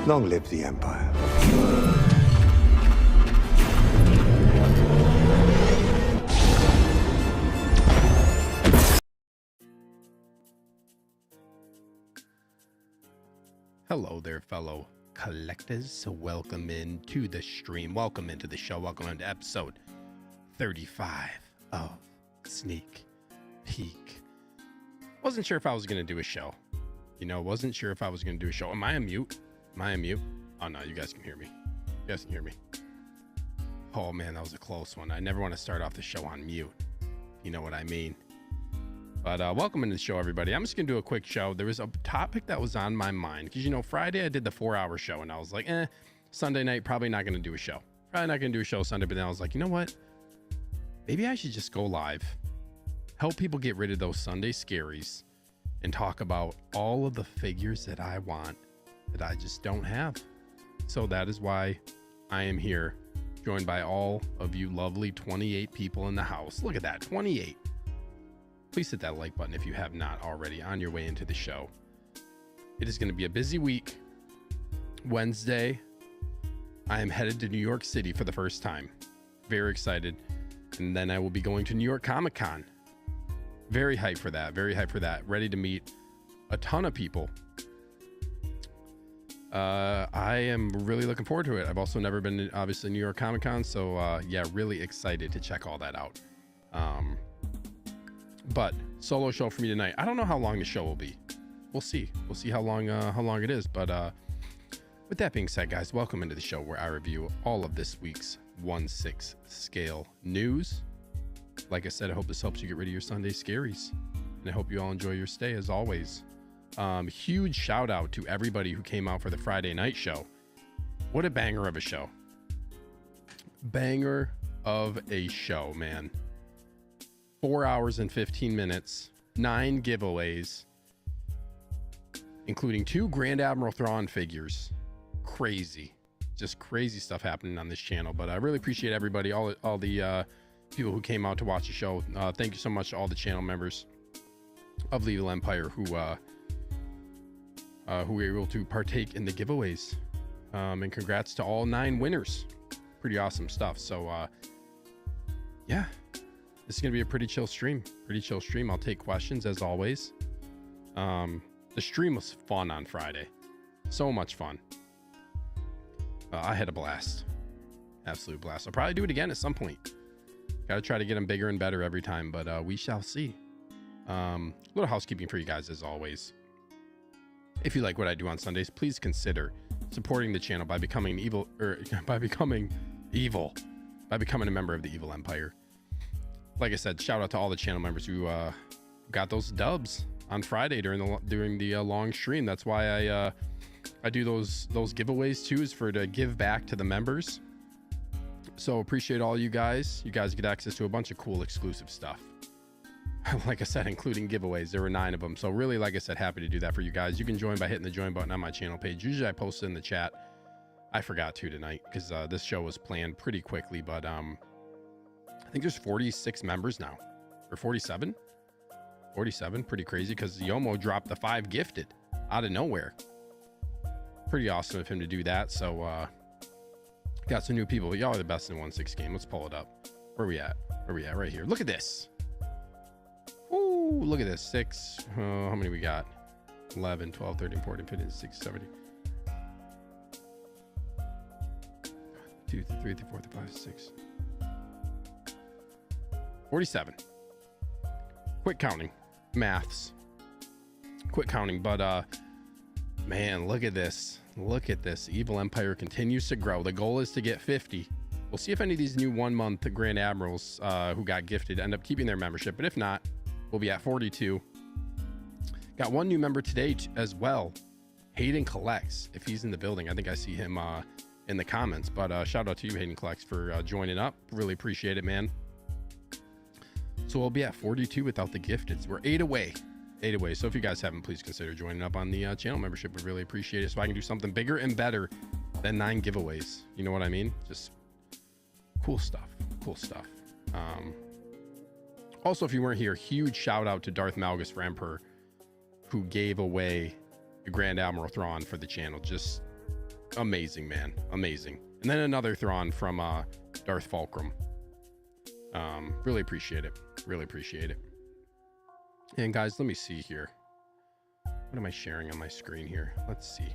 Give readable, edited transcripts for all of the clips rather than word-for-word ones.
Long live the Empire. Hello there, fellow collectors. Welcome into the stream. Welcome into the show. Welcome into episode 35 of Sneak Peek. Wasn't sure if I was going to do a show. Wasn't sure if I was going to do a show. Am I on mute? Oh, no, you guys can hear me. You guys can hear me. Oh, man, that was a close one. I never want to start off the show on mute. You know what I mean? But welcome into the show, everybody. I'm just going to do a quick show. There was a topic that was on my mind. Because, Friday I did the 4-hour show. And I was like, Sunday night, probably not going to do a show. Probably not going to do a show Sunday. But then I was like, you know what? Maybe I should just go live. Help people get rid of those Sunday scaries. And talk about all of the figures that I want. That I just don't have. So that is why I am here. Joined by all of you lovely 28 people in the house. Look at that. 28. Please hit that like button if you have not already on your way into the show. It is going to be a busy week. Wednesday, I am headed to New York City for the first time. Very excited. And then I will be going to New York Comic Con. Very hyped for that. Very hyped for that. Ready to meet a ton of people. I am really looking forward to it. I've also never been to, obviously, New York Comic Con. So, yeah, really excited to check all that out. But solo show for me tonight. I don't know how long the show will be. We'll see how long it is. But with that being said, guys, welcome into the show where I review all of this week's 1/6 scale news. Like I said, I hope this helps you get rid of your Sunday scaries, and I hope you all enjoy your stay as always. Huge shout out to everybody who came out for the Friday night show. What a banger of a show! Banger of a show, man. 4 hours and 15 minutes, 9 giveaways, including 2 Grand Admiral Thrawn figures. Crazy, just crazy stuff happening on this channel. But I really appreciate everybody, all the people who came out to watch the show. Thank you so much to all the channel members of the Evil Empire who were able to partake in the giveaways. And congrats to all 9 winners. Pretty awesome stuff. So yeah. This is going to be a pretty chill stream. I'll take questions as always. The stream was fun on Friday. So much fun. I had a blast. Absolute blast. I'll probably do it again at some point. Got to try to get them bigger and better every time, but we shall see. Little housekeeping for you guys as always. If you like what I do on Sundays, please consider supporting the channel by becoming by becoming a member of the Evil Empire. Like I said, shout out to all the channel members who got those dubs on Friday during the long stream. That's why I do those giveaways too, is to give back to the members. So appreciate all you guys. You guys get access to a bunch of cool exclusive stuff. Like I said, including giveaways. There were 9 of them. So really, like I said, happy to do that for you guys. You can join by hitting the join button on my channel page. Usually I post it in the chat. I forgot to tonight because this show was planned pretty quickly, but I think there's 46 members now, or 47, pretty crazy because Yomo dropped the 5 gifted out of nowhere. Pretty awesome of him to do that. So got some new people. Y'all are the best in 1/6 game. Let's pull it up. Where we at? Right here. Look at this. Ooh, look at this. 6. How many we got? 11, 12, 13, 14, 15, 16, 17. 2, 3, 4, 5, 6. 47. Quick counting. Maths. Quick counting. But man, look at this. Evil Empire continues to grow. The goal is to get 50. We'll see if any of these new 1-month Grand Admirals who got gifted end up keeping their membership. But if not, we'll be at 42. Got 1 new member today as well. Hayden Collects. If he's in the building, I think I see him in the comments. But shout out to you, Hayden Collects, for joining up. Really appreciate it, man. So we'll be at 42 without the gifteds. We're 8 away. So if you guys haven't, please consider joining up on the channel membership. We'd really appreciate it so I can do something bigger and better than 9 giveaways. You know what I mean? Just cool stuff. Also, if you weren't here, huge shout out to Darth Malgus for Emperor, who gave away the Grand Admiral Thrawn for the channel. Just amazing, man, amazing. And then another Thrawn from Darth Fulcrum. Really appreciate it, really appreciate it. And guys, let me see here, what am I sharing on my screen here? Let's see.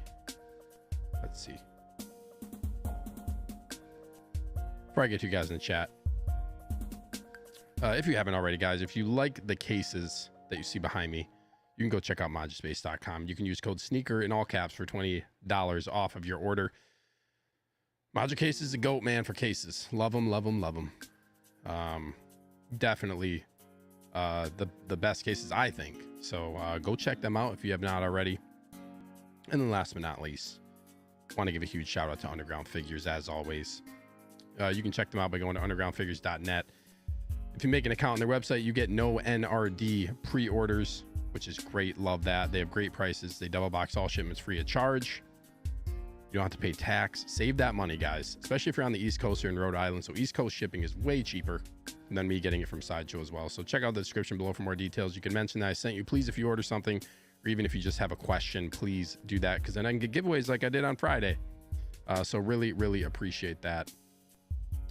Before I get you guys in the chat, if you haven't already, guys, if you like the cases that you see behind me, you can go check out MODUSPACE.com. You can use code SNEAKER in all caps for $20 off of your order. Module Case is a goat, man, for cases. Love them, love them, love them. Definitely the best cases, I think. So go check them out if you have not already. And then last but not least, want to give a huge shout out to Underground Figures, as always. You can check them out by going to undergroundfigures.net. If you make an account on their website, you get no NRD pre-orders, which is great. Love that. They have great prices. They double box all shipments free of charge. You don't have to pay tax. Save that money, guys, especially if you're on the East Coast or in Rhode Island. So East Coast shipping is way cheaper than me getting it from Sideshow as well. So check out the description below for more details. You can mention that I sent you. Please, if you order something, or even if you just have a question, please do that, because then I can get giveaways like I did on Friday. So really, really appreciate that.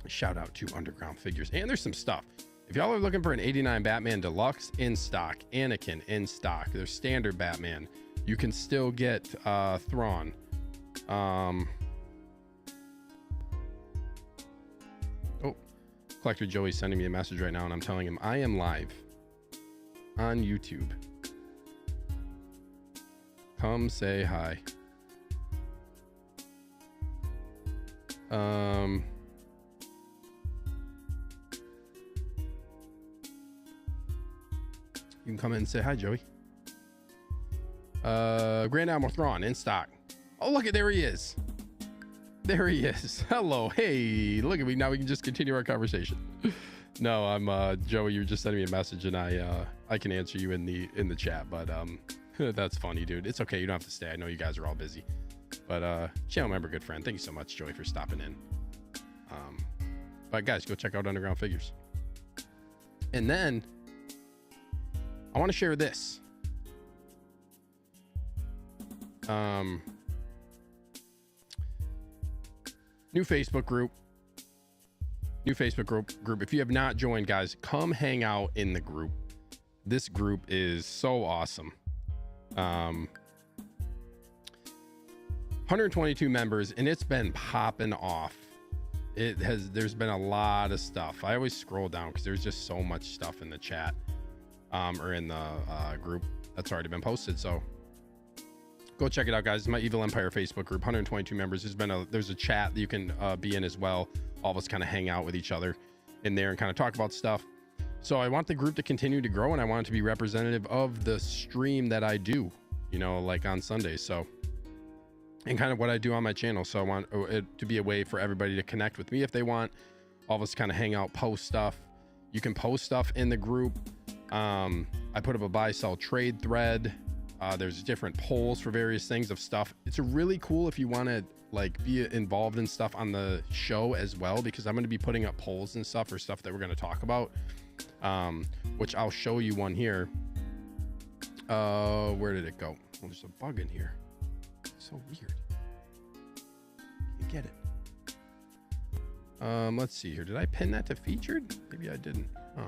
Shout out to Underground Figures. And there's some stuff. If y'all are looking for an 89 Batman Deluxe in stock, Anakin in stock, there's standard Batman. You can still get Thrawn. Oh, Collector Joey's sending me a message right now, and I'm telling him I am live on YouTube. Come say hi. You can come in and say hi, Joey. Grand Admiral Thrawn in stock. Oh, look at, there he is. There he is. Hello. Hey, look at me. Now we can just continue our conversation. No, I'm Joey. You're just sending me a message, and I can answer you in the chat. But that's funny, dude. It's okay. You don't have to stay. I know you guys are all busy. But channel member, good friend. Thank you so much, Joey, for stopping in. But guys, go check out Underground Figures. And then I want to share this. New Facebook group. If you have not joined, guys, come hang out in the group. This group is so awesome. 122 members, and it's been popping off. There's been a lot of stuff. I always scroll down because there's just so much stuff in the chat, or in the group that's already been posted. So go check it out, guys. It's my Evil Empire Facebook group, 122 members. There's a chat that you can be in as well. All of us kind of hang out with each other in there and kind of talk about stuff. So I want the group to continue to grow, and I want it to be representative of the stream that I do, like on Sundays. So, and kind of what I do on my channel. So I want it to be a way for everybody to connect with me if they want. All of us kind of hang out, post stuff. You can post stuff in the group. I put up a buy, sell, trade thread. There's different polls for various things of stuff. It's really cool if you want to be involved in stuff on the show as well, because I'm going to be putting up polls and stuff for stuff that we're going to talk about, which I'll show you one here. Where did it go? Oh, there's a bug in here. So weird. Can't get it. Let's see here. Did I pin that to featured? Maybe I didn't. Huh.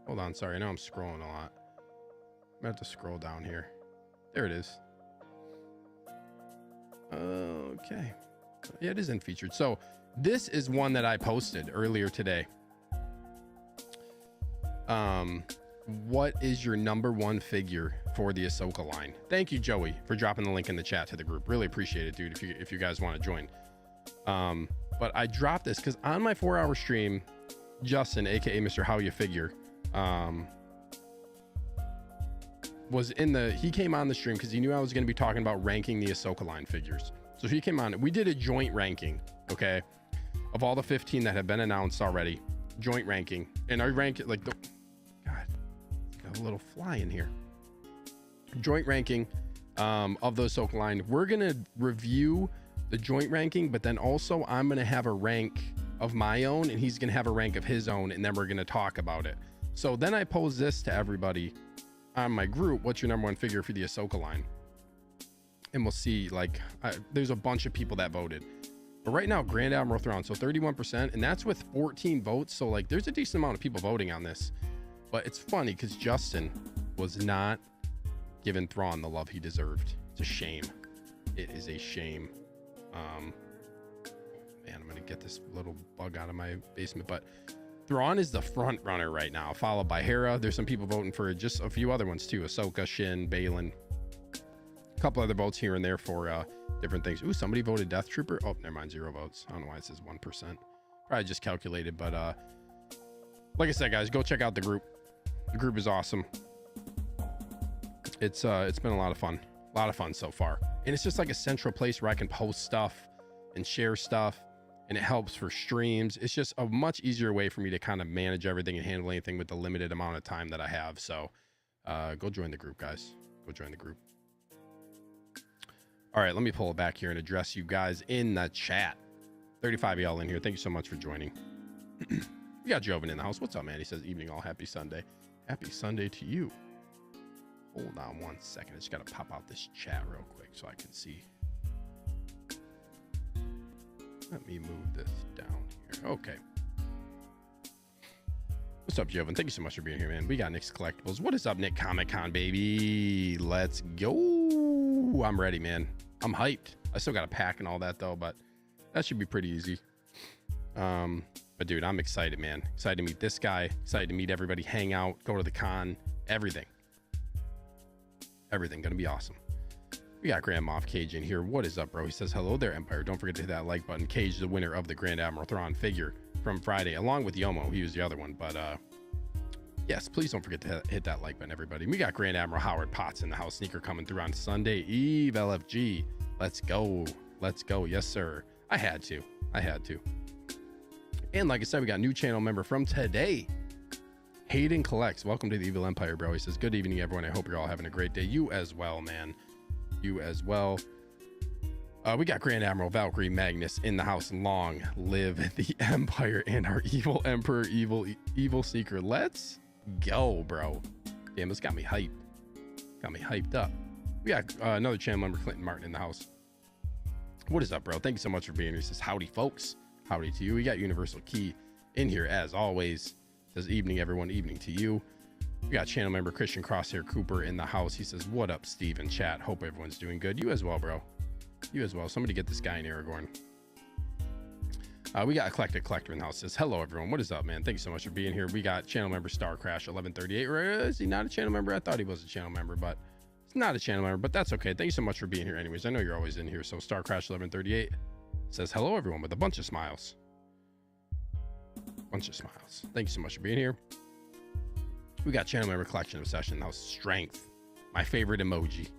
Hold on. Sorry. I know I'm scrolling a lot. I'm gonna have to scroll down here. There it is. Okay. Yeah, it isn't featured. So this is one that I posted earlier today. What is your number one figure for the Ahsoka line? Thank you, Joey, for dropping the link in the chat to the group. Really appreciate it, dude, if you guys want to join. But I dropped this because on my 4-hour stream, Justin, aka Mr. How You Figure, he came on the stream because he knew I was going to be talking about ranking the Ahsoka line figures. So he came on. We did a joint ranking, okay, of all the 15 that have been announced already. Joint ranking, and I rank it like the got a little fly in here. Joint ranking of the Ahsoka line. We're gonna review the joint ranking, but then also I'm gonna have a rank of my own, and he's gonna have a rank of his own, and then we're gonna talk about it. So then I pose this to everybody on my group: what's your number one figure for the Ahsoka line? and we'll see. Like, there's a bunch of people that voted. But right now, Grand Admiral Thrawn, so 31%, and that's with 14 votes. So like, there's a decent amount of people voting on this. But it's funny because Justin was not giving Thrawn the love he deserved. It's a shame. It is a shame. Man, I'm gonna get this little bug out of my basement. But Thrawn is the front runner right now, followed by Hera. There's some people voting for just a few other ones too: Ahsoka, Shin, Balin. A couple other votes here and there for different things. Ooh, somebody voted Death Trooper. Oh, never mind, 0 votes. I don't know why it says 1%. Probably just calculated. But like I said, guys, go check out the group. The group is awesome. It's been a lot of fun. A lot of fun so far. And it's just like a central place where I can post stuff and share stuff, and it helps for streams. It's just a much easier way for me to kind of manage everything and handle anything with the limited amount of time that I have. So go join the group, guys. Go join the group. All right, let me pull it back here and address you guys in the chat. 35 y'all in here. Thank you so much for joining. We got Joven in the house. What's up, man? He says, evening all, happy Sunday. Happy Sunday to you. Hold on one second. I just got to pop out this chat real quick so I can see. Let me move this down here. Okay. What's up, Joven? Thank you so much for being here, man. We got Nick's Collectibles. What is up, Nick? Comic-Con, baby. Let's go. I'm ready, man. I'm hyped. I still got to pack and all that, though, but that should be pretty easy. But, dude, I'm excited, man. Excited to meet this guy. Excited to meet everybody, hang out, go to the con, everything. Everything. Gonna be awesome. We got Grand Moff Cage in here. What is up, bro? He says, hello there, Empire. Don't forget to hit that like button. Cage, the winner of the Grand Admiral Thrawn figure from Friday, along with Yomo. He was the other one. But yes, please don't forget to hit that like button, everybody. We got Grand Admiral Howard Potts in the house. Sneaker coming through on Sunday. Eve LFG. Let's go. Let's go. Yes, sir. I had to. And like I said, we got a new channel member from today. Hayden Collects. Welcome to the Evil Empire, bro. He says, good evening, everyone. I hope you're all having a great day. You as well, man. You as well. We got Grand Admiral Valkyrie Magnus in the house. Long live the Empire and our evil Emperor, EvilSneaker. Let's go, bro. Damn, this got me hyped. Got me hyped up. We got another channel member, Clinton Martin, in the house. What is up, bro? Thank you so much for being here. He says, howdy, folks. Howdy to you. We got Universal Key in here, as always. Says, evening, everyone. Evening to you. We got channel member Christian Crosshair Cooper in the house. He says, what up, Steve in chat? Hope everyone's doing good. You as well, bro. You as well. Somebody get this guy in Aragorn. We got Eclectic Collector in the house. Says, hello, everyone. What is up, man? Thank you so much for being here. We got channel member Star Crash 1138. Or is he not a channel member? I thought he was a channel member, but it's not a channel member, but that's okay. Thank you so much for being here anyways. I know you're always in here. So Star Crash 1138 says, hello, everyone, with a bunch of smiles. Bunch of smiles. Thank you so much for being here. We got channel member Collection Obsession. Now Strength, my favorite emoji.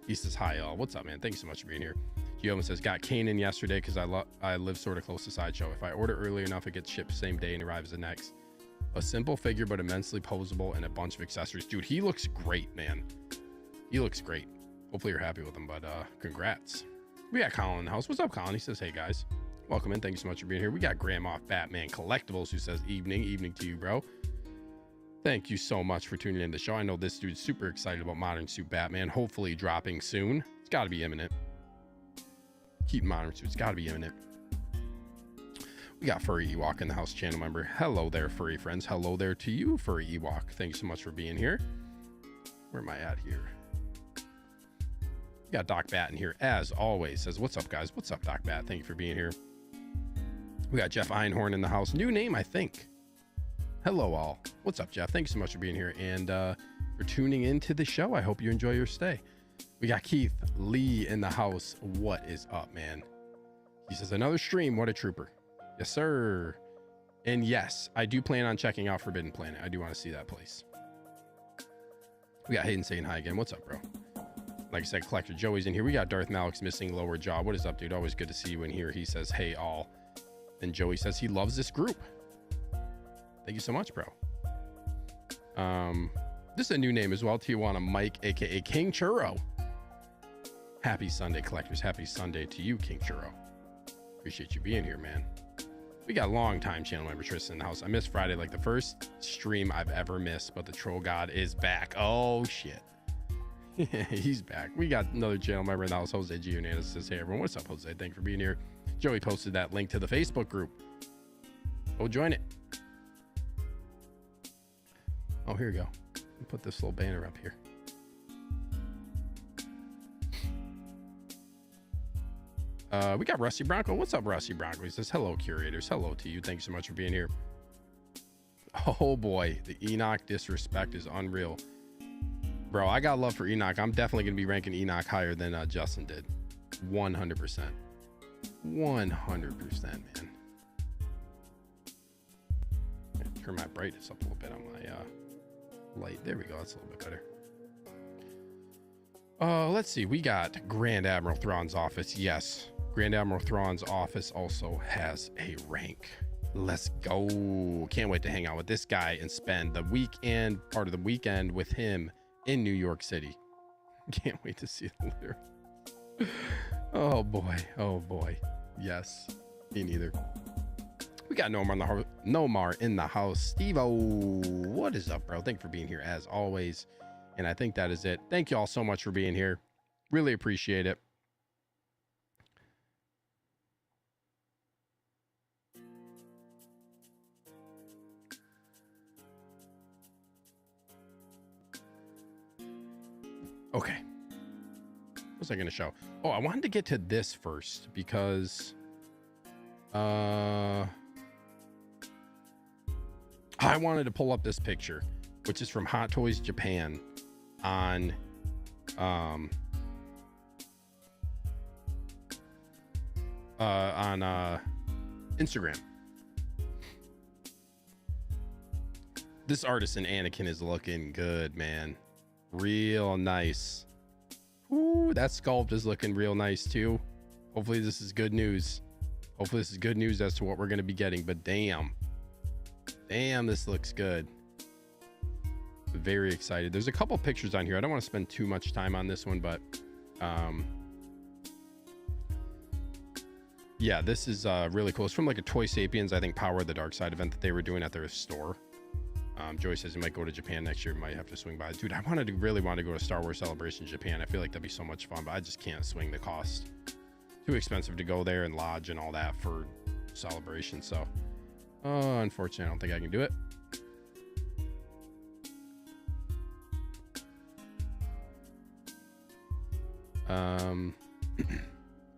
He says, hi, y'all. What's up, man? Thank you so much for being here. Gioman says, got Kanan yesterday because I live sort of close to Sideshow. If I order early enough, it gets shipped same day and arrives the next. A simple figure, but immensely posable and a bunch of accessories. Dude, he looks great, man. He looks great. Hopefully you're happy with him, but congrats. We got Colin in the house. What's up, Colin? He says, hey, guys. Welcome in. Thank you so much for being here. We got Grand Moff Batman Collectibles, who says, evening to you, bro. Thank you so much for tuning in to the show. I know this dude's super excited about Modern Suit Batman, hopefully dropping soon. It's got to be imminent. Keep Modern Suit. It's got to be imminent. We got Furry Ewok in the house, channel member. Hello there, furry friends. Hello there to you, Furry Ewok. Thanks so much for being here. Where am I at here? We got Doc Bat in here, as always. Says, what's up, guys? What's up, Doc Bat? Thank you for being here. We got Jeff Einhorn in the house. New name, I think. Hello, all. What's up, Jeff? Thank you so much for being here and for tuning into the show. I hope you enjoy your stay. We got Keith Lee in the house. What is up, man? He says, another stream. What a trooper. Yes, sir. And yes, I do plan on checking out Forbidden Planet. I do want to see that place. We got Hayden saying hi again. What's up, bro? Like I said, Collector Joey's in here. We got Darth Malik's missing lower jaw. What is up, dude? Always good to see you in here. He says, hey, all. And Joey says he loves this group. Thank you so much, bro. This is a new name as well. Tijuana Mike, aka King Churro. Happy Sunday, collectors. Happy Sunday to you, King Churro. Appreciate you being here, man. We got long time channel member Tristan in the house. I missed Friday, like the first stream I've ever missed, but the troll god is back. Oh shit. He's back. We got another channel member in the house. Jose Gianna says, hey everyone, what's up, Jose? Thank you for being here. Joey posted that link to the Facebook group. Go join it. Oh, here we go. Put this little banner up here. We got Rusty Bronco. What's up, Rusty Bronco? He says, hello, curators. Hello to you. Thanks so much for being here. Oh boy, the Enoch disrespect is unreal. Bro, I got love for Enoch. I'm definitely going to be ranking Enoch higher than Justin did. 100%. 100%, man. Turn my brightness up a little bit on my light. There we go. That's a little bit better. Let's see. We got Grand Admiral Thrawn's office. Yes. Grand Admiral Thrawn's office also has a rank. Let's go. Can't wait to hang out with this guy and spend the weekend, part of the weekend with him in New York City. Can't wait to see the leader. Oh boy. Oh boy. Yes. Me neither. We got Nomar in the house. Steve-O, what is up, bro? Thank you for being here as always. And I think that is it. Thank you all so much for being here. Really appreciate it. Okay. What was I going to show? Oh, I wanted to get to this first because I wanted to pull up this picture, which is from Hot Toys Japan on Instagram. This artisan Anakin is looking good, man. Real nice. Ooh, that sculpt is looking real nice too. Hopefully this is good news. Hopefully this is good news as to what we're going to be getting, but damn, this looks good. Very excited. There's a couple pictures on here. I don't want to spend too much time on this one, but yeah, this is really cool. It's from like a Toy Sapiens, I think, Power of the Dark Side event that they were doing at their store. Joey says he might go to Japan next year. Might have to swing by. Dude, I really want to go to Star Wars Celebration Japan. I feel like that'd be so much fun, but I just can't swing the cost. Too expensive to go there and lodge and all that for Celebration. So, unfortunately, I don't think I can do it.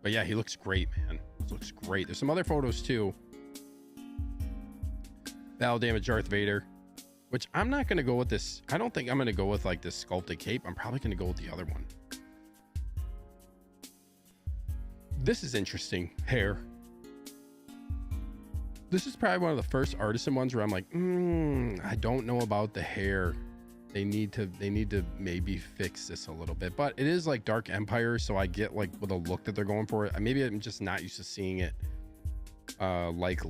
But yeah, he looks great, man. He looks great. There's some other photos too. Battle damage Darth Vader, which I'm not going to go with this. I don't think I'm going to go with like this sculpted cape. I'm probably going to go with the other one. This is interesting. Hair. This is probably one of the first artisan ones where I'm like, I don't know about the hair. They need to maybe fix this a little bit, but it is like Dark Empire, so I get like with a look that they're going for. Maybe I'm just not used to seeing it like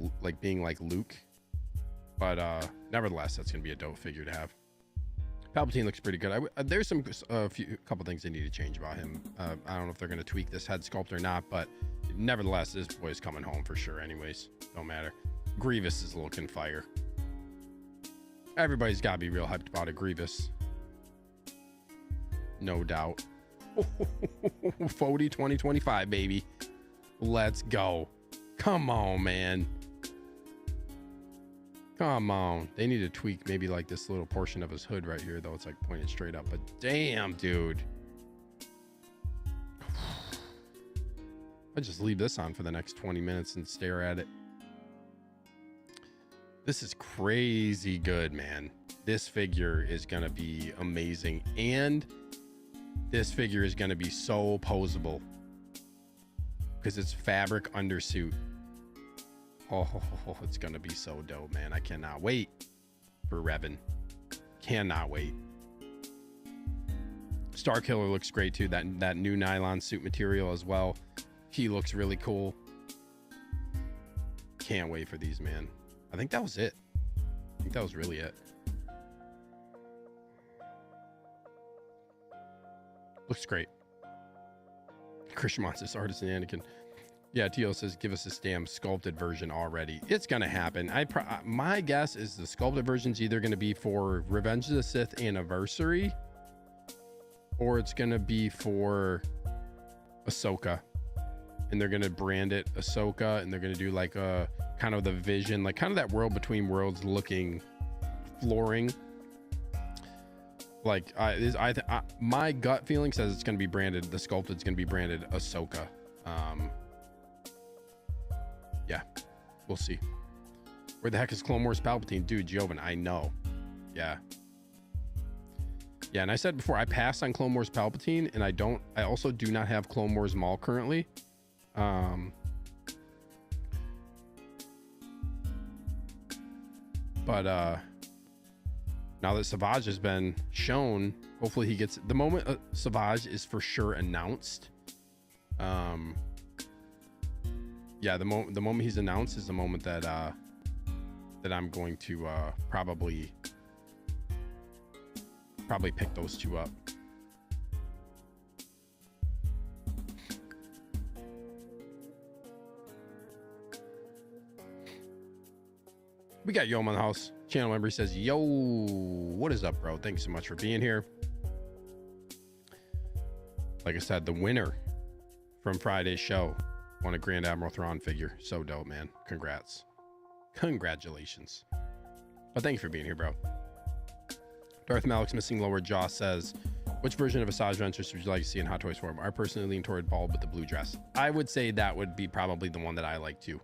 being like Luke, but nevertheless, that's gonna be a dope figure to have. Palpatine looks pretty good. There's some couple things they need to change about him. I don't know if they're gonna tweak this head sculpt or not, but nevertheless, this boy's coming home for sure. Anyways, don't matter. Grievous is looking fire. Everybody's got to be real hyped about a Grievous. No doubt. Fody 2025, baby. Let's go. Come on, man. Come on. They need to tweak maybe like this little portion of his hood right here, though. It's like pointed straight up. But damn, dude. I just leave this on for the next 20 minutes and stare at it. This is crazy good, man. This figure is going to be amazing. And this figure is going to be so poseable because it's fabric undersuit. Oh, it's going to be so dope, man. I cannot wait for Revan. Cannot wait. Starkiller looks great too. That new nylon suit material as well. He looks really cool. Can't wait for these, man. I think that was it. I think that was really it. Looks great. Christian wants this artisan Anakin. Yeah, Tio says, give us this damn sculpted version already. It's going to happen. My guess is the sculpted version's either going to be for Revenge of the Sith Anniversary or it's gonna be for Ahsoka, and they're gonna brand it Ahsoka, and they're gonna do like a kind of the vision, like kind of that world between worlds looking flooring. Like my gut feeling says it's gonna be branded, the sculpted's gonna be branded Ahsoka. Yeah, we'll see. Where the heck is Clone Wars Palpatine? Dude, Joven, I know. Yeah. Yeah, and I said before, I passed on Clone Wars Palpatine, and I also do not have Clone Wars Maul currently. But now that Savage has been shown, hopefully he gets, the moment Savage is for sure announced. Yeah, the moment he's announced is the moment that that I'm going to probably pick those two up. We got Yom on the house. Channel member says, yo, what is up, bro? Thanks so much for being here. Like I said, the winner from Friday's show won a Grand Admiral Thrawn figure. So dope, man. Congrats. Congratulations. But thank you for being here, bro. Darth Malik's missing lower jaw says, which version of Asajj Ventress would you like to see in Hot Toys form? I personally lean toward bald with the blue dress. I would say that would be probably the one that I like too.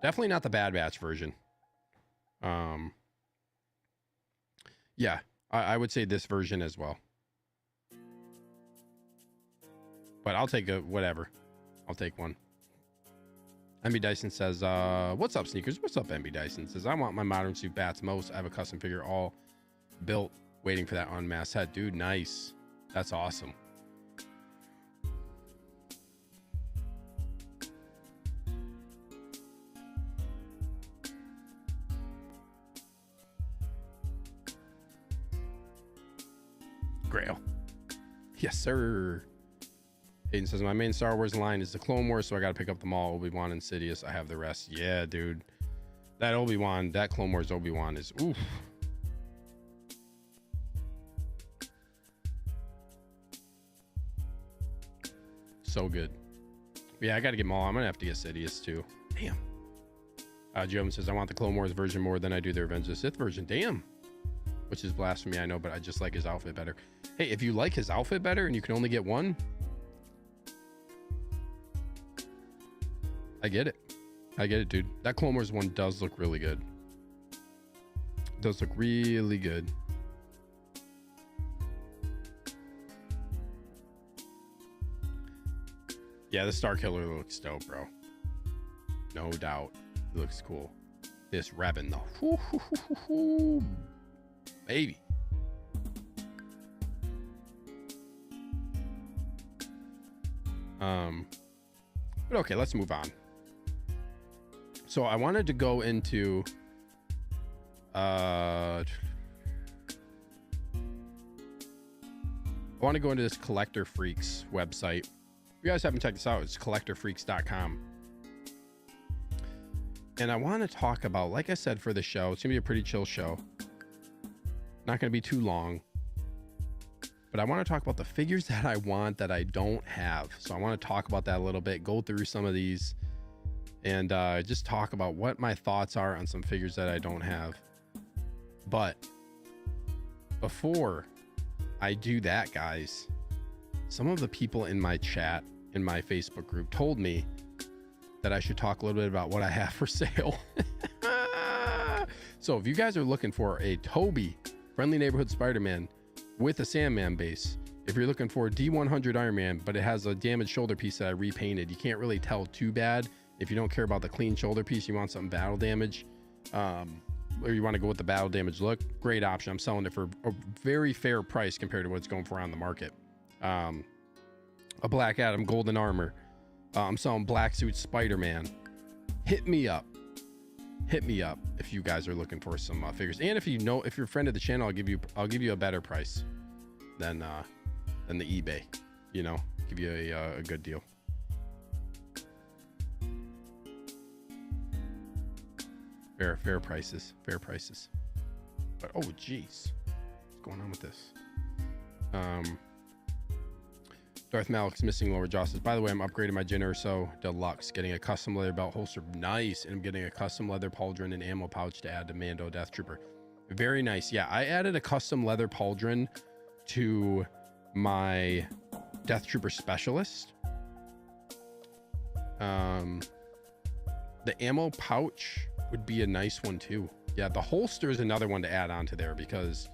Definitely not the Bad Batch version. Yeah, I would say this version as well. But I'll take a whatever. I'll take one. MB Dyson says, what's up, sneakers? What's up, MB Dyson? Says, I want my modern suit bats most. I have a custom figure all built, waiting for that unmasked head. Dude, nice. That's awesome. Grail. Yes, sir. Hayden says, my main Star Wars line is the Clone Wars, so I got to pick up them all. Obi-Wan and Sidious. I have the rest. Yeah, dude. That Obi-Wan, that Clone Wars Obi-Wan is oof. So good. Yeah, I got to get them all. I'm going to have to get Sidious too. Damn. Joe says, I want the Clone Wars version more than I do the Revenge of the Sith version. Damn. Which is blasphemy, I know, but I just like his outfit better. Hey, if you like his outfit better and you can only get one, I get it. I get it, dude. That Clone Wars one does look really good. It does look really good. Yeah, the Star Killer looks dope, bro. No doubt. It looks cool. This Revan, though. Baby. But okay, let's move on. So I wanted to go into I want to go into this Collector Freaks website. If you guys haven't checked this out, it's collectorfreaks.com. And I want to talk about, like I said, for the show, it's gonna be a pretty chill show. Not going to be too long, but I want to talk about the figures that I want that I don't have. So I want to talk about that a little bit, go through some of these, and just talk about what my thoughts are on some figures that I don't have. But before I do that, guys, some of the people in my chat, in my Facebook group, told me that I should talk a little bit about what I have for sale. So if you guys are looking for a Toby Friendly Neighborhood Spider-Man with a Sandman base, if you're looking for a D100 Iron Man, but it has a damaged shoulder piece that I repainted, you can't really tell too bad. If you don't care about the clean shoulder piece, you want something battle damage, or you want to go with the battle damage look, great option. I'm selling it for a very fair price compared to what's going for on the market. A Black Adam Golden Armor. I'm selling Black Suit Spider-Man. Hit me up. Hit me up if you guys are looking for some figures, and if you're a friend of the channel, I'll give you a better price than the eBay. You know, give you a good deal. Fair prices. But oh geez, what's going on with this? Darth Malik's missing lower jaw says, by the way, I'm upgrading my Jin Urso Deluxe, getting a custom leather belt holster. Nice. And I'm getting a custom leather pauldron and ammo pouch to add to Mando Death Trooper. Very nice. Yeah, I added a custom leather pauldron to my Death Trooper Specialist. The ammo pouch would be a nice one too. Yeah, the holster is another one to add on to there because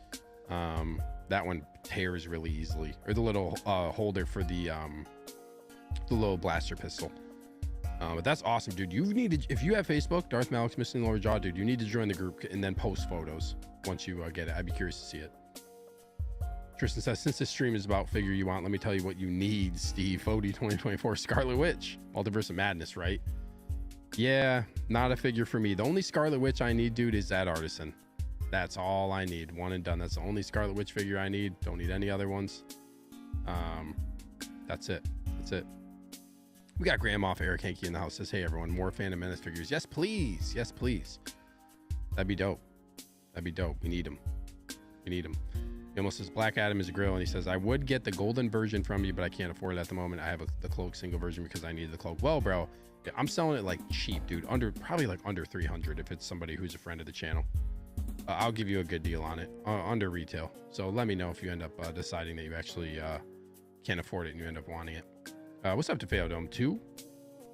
that one tears really easily. Or the little holder for the little blaster pistol. But that's awesome, dude. You need to, if you have Facebook, Darth Malik's missing lower jaw, dude, you need to join the group and then post photos once you get it. I'd be curious to see it. Tristan says, since this stream is about figure you want, let me tell you what you need, Steve. Odie 2024 Scarlet Witch. Multiverse of Madness, right? Yeah, not a figure for me. The only Scarlet Witch I need, dude, is that Artisan. That's all I need. One and done. That's the only Scarlet Witch figure I need. Don't need any other ones. That's it. That's it. We got Grand Moff Eric Hankey in the house. Says, hey, everyone, more Phantom Menace figures. Yes, please. Yes, please. That'd be dope. That'd be dope. We need them. We need them. He almost says Black Adam is a grill, and he says I would get the golden version from you, but I can't afford it at the moment. I have the cloak single version because I need the cloak. Well, bro, I'm selling it like cheap, dude. Probably like under 300 if it's somebody who's a friend of the channel. I'll give you a good deal on it under retail. So let me know if you end up deciding that you actually can't afford it and you end up wanting it. What's up to Dome 2?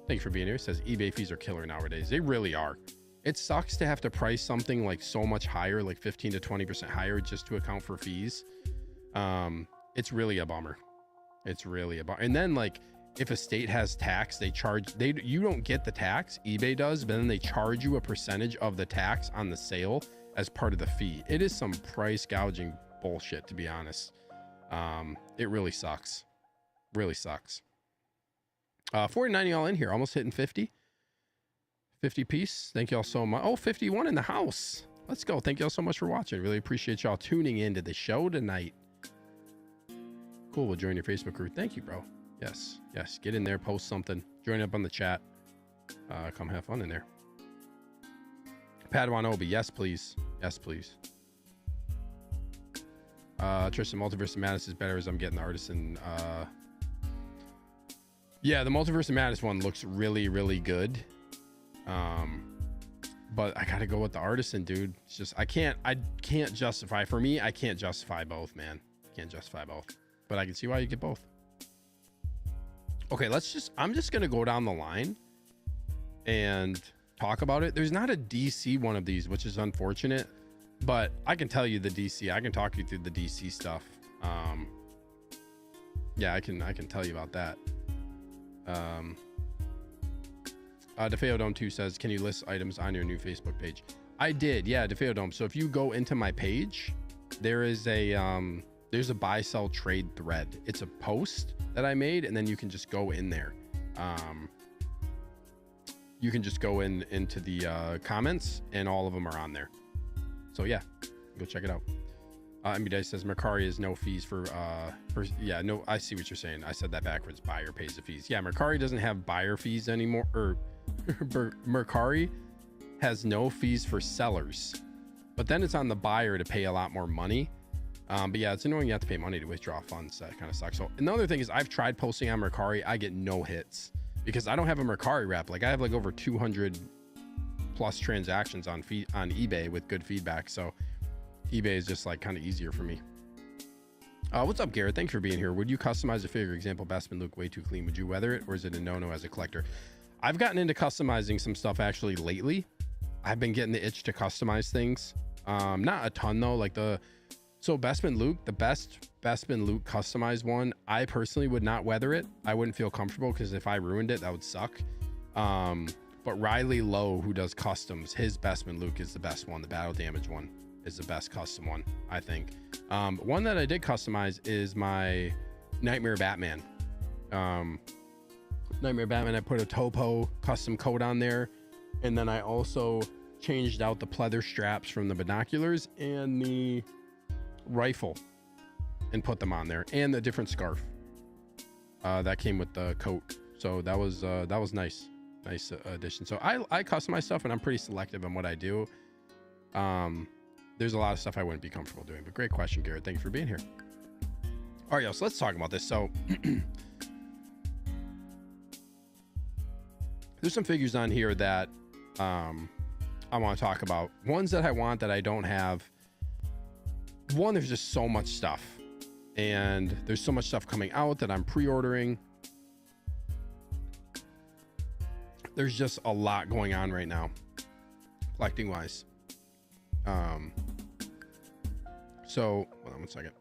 Thank you for being here. It says eBay fees are killer nowadays. They really are. It sucks to have to price something like so much higher, like 15 to 20% higher just to account for fees. It's really a bummer. It's really a bummer. And then like if a state has tax, you don't get the tax, eBay does, but then they charge you a percentage of the tax on the sale as part of the fee. It is some price gouging bullshit, to be honest. It really sucks. Really sucks. 490 all in here, almost hitting 50 piece. Thank y'all so much. Oh, 51 in the house. Let's go. Thank y'all so much for watching. Really appreciate y'all tuning in to the show tonight. Cool. We'll join your Facebook group. Thank you, bro. Yes. Yes. Get in there, post something, join up on the chat. Come have fun in there. Padawan Obi. Yes, please. Yes, please. Tristan, Multiverse of Madness is better as I'm getting the Artisan. Yeah, the Multiverse of Madness one looks really, really good. But I gotta go with the Artisan, dude. It's just I can't justify, for me, I can't justify both, man. Can't justify both. But I can see why you get both. Okay, I'm just gonna go down the line and talk about it. There's not a DC one of these, which is unfortunate, but I can tell you the DC. I can talk you through the DC stuff. Yeah, I can tell you about that. DeFeo Dome 2 says, can you list items on your new Facebook page? I did, yeah, DeFeo Dome. So if you go into my page, there's a buy sell trade thread. It's a post that I made, and then you can just go in there. You can just go into the comments, and all of them are on there. So yeah, go check it out. MBD says Mercari is no fees for yeah, no, I see what you're saying. I said that backwards. Buyer pays the fees. Yeah, Mercari doesn't have buyer fees anymore, or Mercari has no fees for sellers, but then it's on the buyer to pay a lot more money. But yeah, it's annoying. You have to pay money to withdraw funds. That kind of sucks. So another thing is I've tried posting on Mercari. I get no hits because I don't have a Mercari rep. Like I have like over 200 plus transactions on eBay with good feedback. So eBay is just like kind of easier for me. What's up, Garrett? Thanks for being here. Would you customize a figure? Example, Bestman Luke way too clean. Would you weather it, or is it a no-no as a collector? I've gotten into customizing some stuff actually lately. I've been getting the itch to customize things. Not a ton though. Like so Bestman Luke, the best Bestman Luke customized one, I personally would not weather it. I wouldn't feel comfortable because if I ruined it, that would suck. But Riley Lowe, who does customs, his Bestman Luke is the best one. The battle damage one is the best custom one, I think. One that I did customize is my Nightmare Batman. Nightmare Batman, I put a Topo custom coat on there, and then I also changed out the pleather straps from the binoculars and the rifle and put them on there, and the different scarf that came with the coat. So that was nice addition. So I customize stuff, and I'm pretty selective on what I do. There's a lot of stuff I wouldn't be comfortable doing, but great question, Garrett. Thank you for being here. All right, y'all, so let's talk about this. So there's some figures on here that I want to talk about. Ones that I want that I don't have. One, there's just so much stuff, and there's so much stuff coming out that I'm pre-ordering. There's just a lot going on right now, collecting wise. So hold on one second.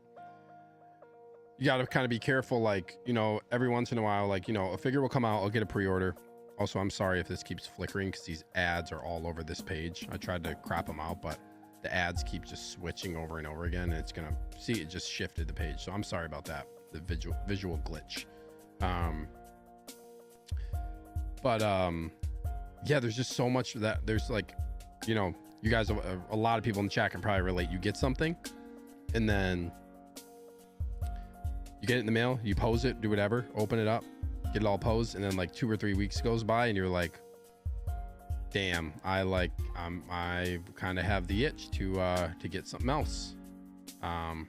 You got to kind of be careful, like, you know, every once in a while, like, you know, a figure will come out, I'll get a pre-order. Also, I'm sorry if this keeps flickering because these ads are all over this page. I tried to crop them out, but the ads keep just switching over and over again, and it's gonna see, it just shifted the page, so I'm sorry about that, the visual glitch. Yeah, there's just so much that there's, like, you know, you guys, a lot of people in the chat can probably relate. You get something and then you get it in the mail, you pose it, do whatever, open it up, get it all posed, and then like 2 or 3 weeks goes by and you're like, damn, I kind of have the itch to get something else. And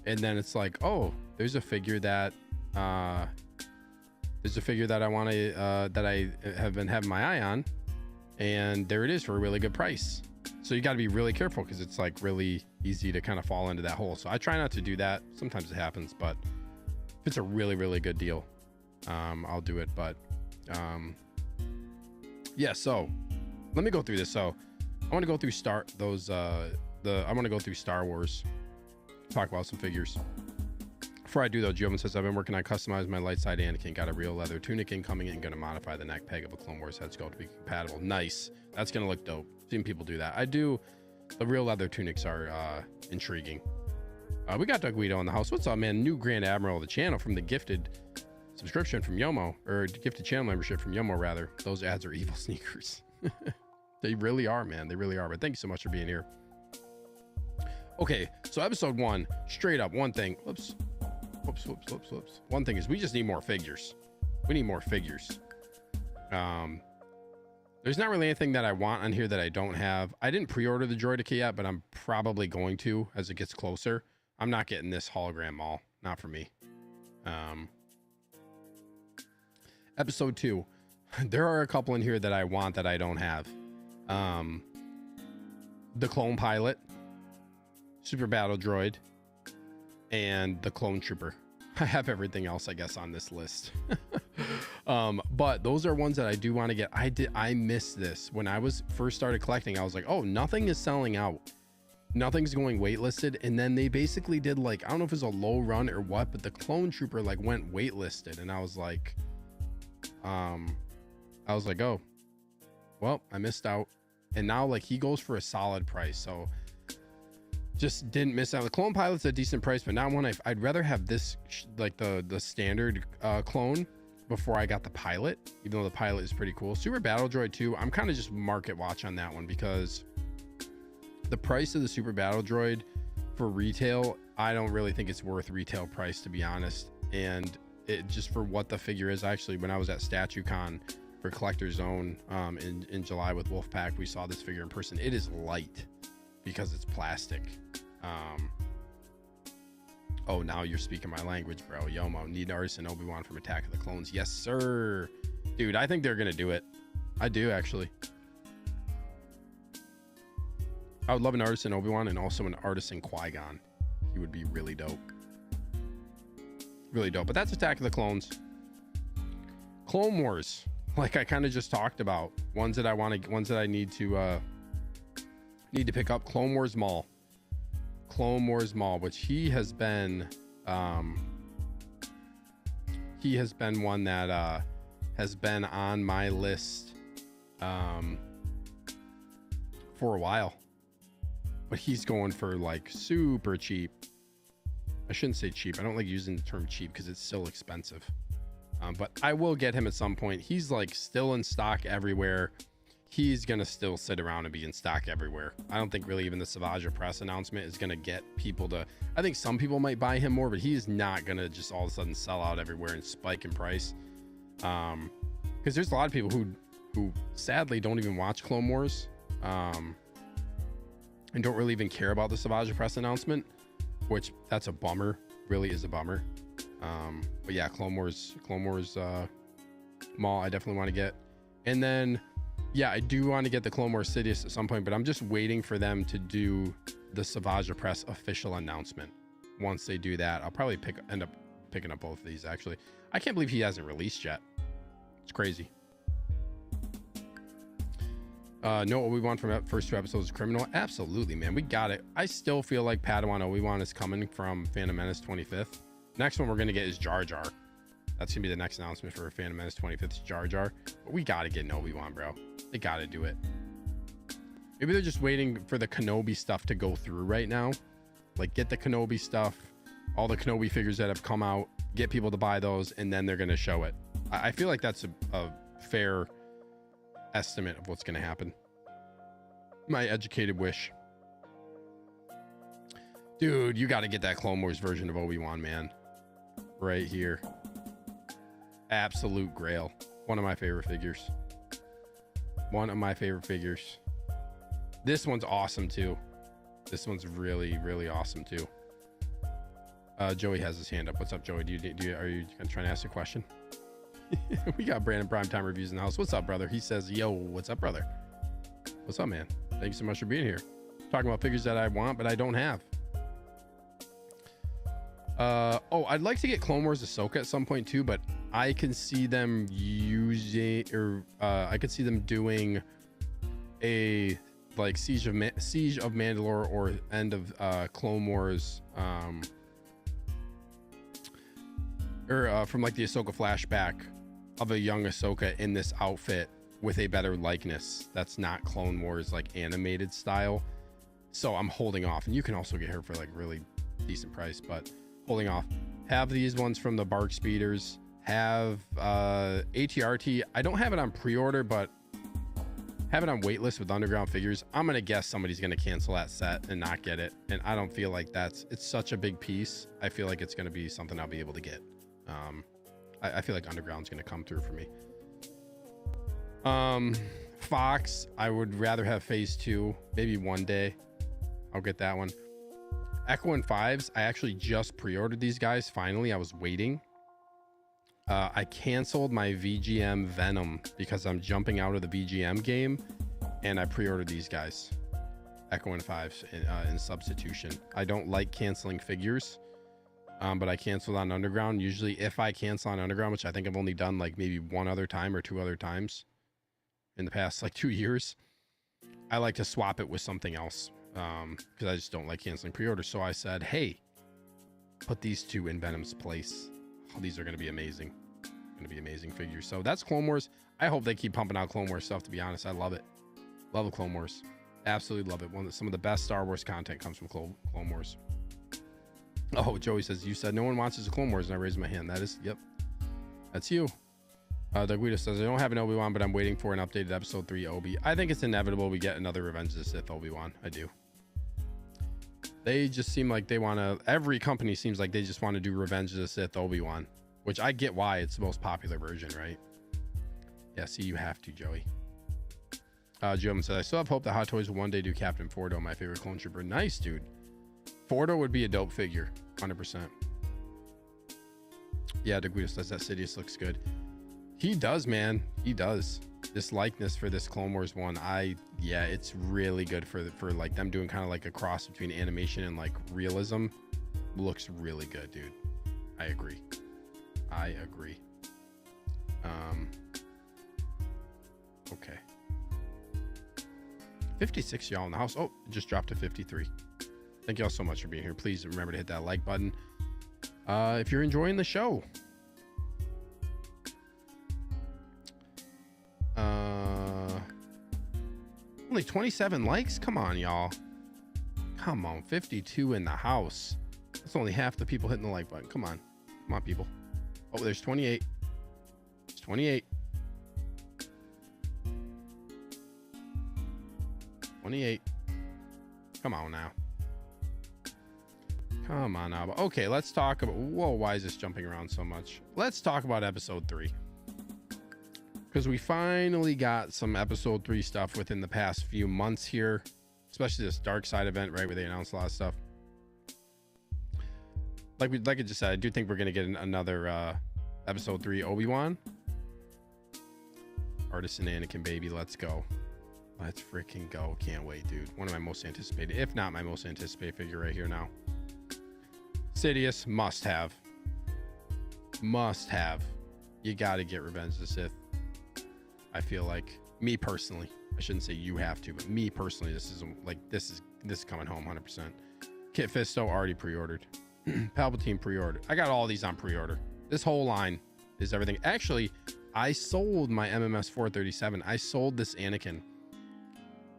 then it's like, oh, there's a figure that I want to that I have been having my eye on, and there it is for a really good price. So you got to be really careful because it's like really easy to kind of fall into that hole. So I try not to do that. Sometimes it happens, but if it's a really, really good deal, I'll do it. But yeah, so let me go through this. So I want to go through I want to go through Star Wars, talk about some figures. Before I do though, Jovan says, I've been working on customizing my light side Anakin, got a real leather tunic incoming and gonna modify the neck peg of a Clone Wars head sculpt to be compatible. Nice. That's gonna look dope. Seen people do that. I do. The real leather tunics are intriguing. We got Doug Guido in the house. What's up, man? New Grand Admiral of the channel from the gifted subscription from Yomo, or gifted channel membership from Yomo rather. Those ads are evil sneakers. They really are, man. They really are. But thank you so much for being here. Okay, so episode 1, straight up, one thing. Whoops. One thing is we just need more figures. We need more figures. There's not really anything that I want on here that I don't have. I didn't pre-order the Droideka yet, but I'm probably going to as it gets closer. I'm not getting this hologram mall. Not for me. Episode 2. There are a couple in here that I want that I don't have. The clone pilot, super battle droid, and the clone trooper. I have everything else, I guess, on this list. But those are ones that I do want to get. I missed this when I was first started collecting. I was like, oh, nothing is selling out, nothing's going waitlisted. And then they basically did, like, I don't know if it's a low run or what, but the clone trooper like went waitlisted, and I was like, oh, well, I missed out. And now like he goes for a solid price, so just didn't miss out. The clone pilot's a decent price, but now when I'd rather have this like the standard clone before I got the pilot, even though the pilot is pretty cool. Super battle droid 2, I'm kind of just market watch on that one because the price of the super battle droid for retail, I don't really think it's worth retail price, to be honest. And it just for what the figure is. Actually, when I was at StatueCon for Collector's Zone in July with Wolfpack, we saw this figure in person. It is light because it's plastic. Oh, now you're speaking my language, bro. Yomo, need artist and Obi-Wan from Attack of the Clones. Yes, sir. Dude, I think they're gonna do it. I do, actually. I would love an artist in Obi-Wan and also an artist in Qui-Gon. He would be really dope. Really dope. But that's Attack of the Clones. Clone Wars, like I kind of just talked about. Ones that I want to, ones that I need to pick up. Clone Wars Maul, which he has been one that has been on my list for a while, but he's going for like super cheap. I shouldn't say cheap. I don't like using the term cheap because it's still expensive. But I will get him at some point. He's like still in stock everywhere. He's going to still sit around and be in stock everywhere. I don't think really even the Savage press announcement is going to get people to, I think some people might buy him more, but he's not going to just all of a sudden sell out everywhere and spike in price. Because there's a lot of people who sadly don't even watch Clone Wars and don't really even care about the Savage press announcement, which that's a bummer, really is a bummer. But yeah, Clone Wars Maul, I definitely want to get. And then, yeah, I do want to get the Clone Wars Sidious at some point, but I'm just waiting for them to do the Savage Press official announcement. Once they do that, I'll probably end up picking up both of these, actually. I can't believe he hasn't released yet. It's crazy. Know what we want from first 2 episodes of Criminal? Absolutely, man. We got it. I still feel like Padawan Obi-Wan is coming from Phantom Menace 25th. Next one we're going to get is Jar Jar. That's going to be the next announcement for Phantom Menace 25th is Jar Jar. But we got to get an Obi-Wan, bro. They got to do it. Maybe they're just waiting for the Kenobi stuff to go through right now. Like, get the Kenobi stuff, all the Kenobi figures that have come out, get people to buy those, and then they're going to show it. I feel like that's a fair estimate of what's going to happen. My educated wish. Dude, you got to get that Clone Wars version of Obi-Wan, man. Right here. Absolute grail. One of my favorite figures. One of my favorite figures. This one's awesome too. This one's really, really awesome too. Joey has his hand up. What's up, Joey? Are you trying to ask a question? We got Brandon Primetime Reviews in the house. What's up, brother? He says, yo, what's up, brother? What's up, man? Thank you so much for being here. Talking about figures that I want, but I don't have. Oh, I'd like to get Clone Wars Ahsoka at some point too, but I can see them using, or I could see them doing a like Siege of Mandalore or end of Clone Wars, or from like the Ahsoka flashback of a young Ahsoka in this outfit with a better likeness that's not Clone Wars like animated style. So I'm holding off, and you can also get her for like really decent price, but holding off. Have these ones from the Bark Speeders. Have ATRT. I don't have it on pre-order, but have it on waitlist with Underground Figures. I'm gonna guess somebody's gonna cancel that set and not get it, and I don't feel like it's such a big piece. I feel like it's gonna be something I'll be able to get. I feel like Underground's gonna come through for me. Fox, I would rather have Phase 2. Maybe one day I'll get that one. Echo and Fives, I actually just pre-ordered these guys. Finally, I was waiting. I canceled my VGM Venom because I'm jumping out of the VGM game, and I pre-ordered these guys, Echo and Fives, in substitution. I don't like canceling figures, but I canceled on Underground. Usually if I cancel on Underground, which I think I've only done like maybe one other time or 2 other times in the past like 2 years, I like to swap it with something else. Because I just don't like canceling pre-orders. So I said, hey, put these 2 in Venom's place. Oh, these are going to be amazing. Going to be amazing figures. So that's Clone Wars. I hope they keep pumping out Clone Wars stuff, to be honest. I love it. Love Clone Wars. Absolutely love it. Some of the best Star Wars content comes from Clone Wars. Oh, Joey says, you said no one watches the Clone Wars, and I raised my hand. That is, yep. That's you. Doug Guido says, I don't have an Obi-Wan, but I'm waiting for an updated episode 3 Obi. I think it's inevitable we get another Revenge of the Sith Obi-Wan. I do. They just seem like they want to, every company seems like they just want to do Revenge of the Sith Obi-Wan, which I get why. It's the most popular version, right? Yeah, see, you have to, Joey. Joe said, I still have hope that Hot Toys will one day do Captain Fordo, my favorite clone trooper. Nice, dude. Fordo would be a dope figure, 100%. Yeah, DeGuido says that Sidious looks good. He does, man. He does. This likeness for this Clone Wars one, yeah, it's really good for like them doing kind of like a cross between animation and like realism. Looks really good, dude. I agree. Okay. 56 y'all in the house. Oh, it just dropped to 53. Thank y'all so much for being here. Please remember to hit that like button if you're enjoying the show. Only 27 likes. Come on, y'all. Come on, 52 in the house. That's only half the people hitting the like button. Come on, people. Oh, there's 28. It's 28. 28. Come on now. Okay, let's talk about, whoa, why is this jumping around so much? Let's talk about episode 3. Because we finally got some episode 3 stuff within the past few months here, especially this Dark Side event, right, where they announced a lot of stuff. Like I just said, I do think we're going to get another episode 3 Obi-Wan. Artisan Anakin, baby. Let's go. Let's freaking go. Can't wait, dude. One of my most anticipated, if not my most anticipated figure right here now. Sidious, must have. Must have. You got to get Revenge of the Sith. I feel like, me personally, I shouldn't say you have to, but me personally, this is coming home 100%. Kit Fisto already pre-ordered. Palpatine pre-ordered. I got all these on pre-order. This whole line is everything. Actually, I sold my MMS 437. I sold this Anakin.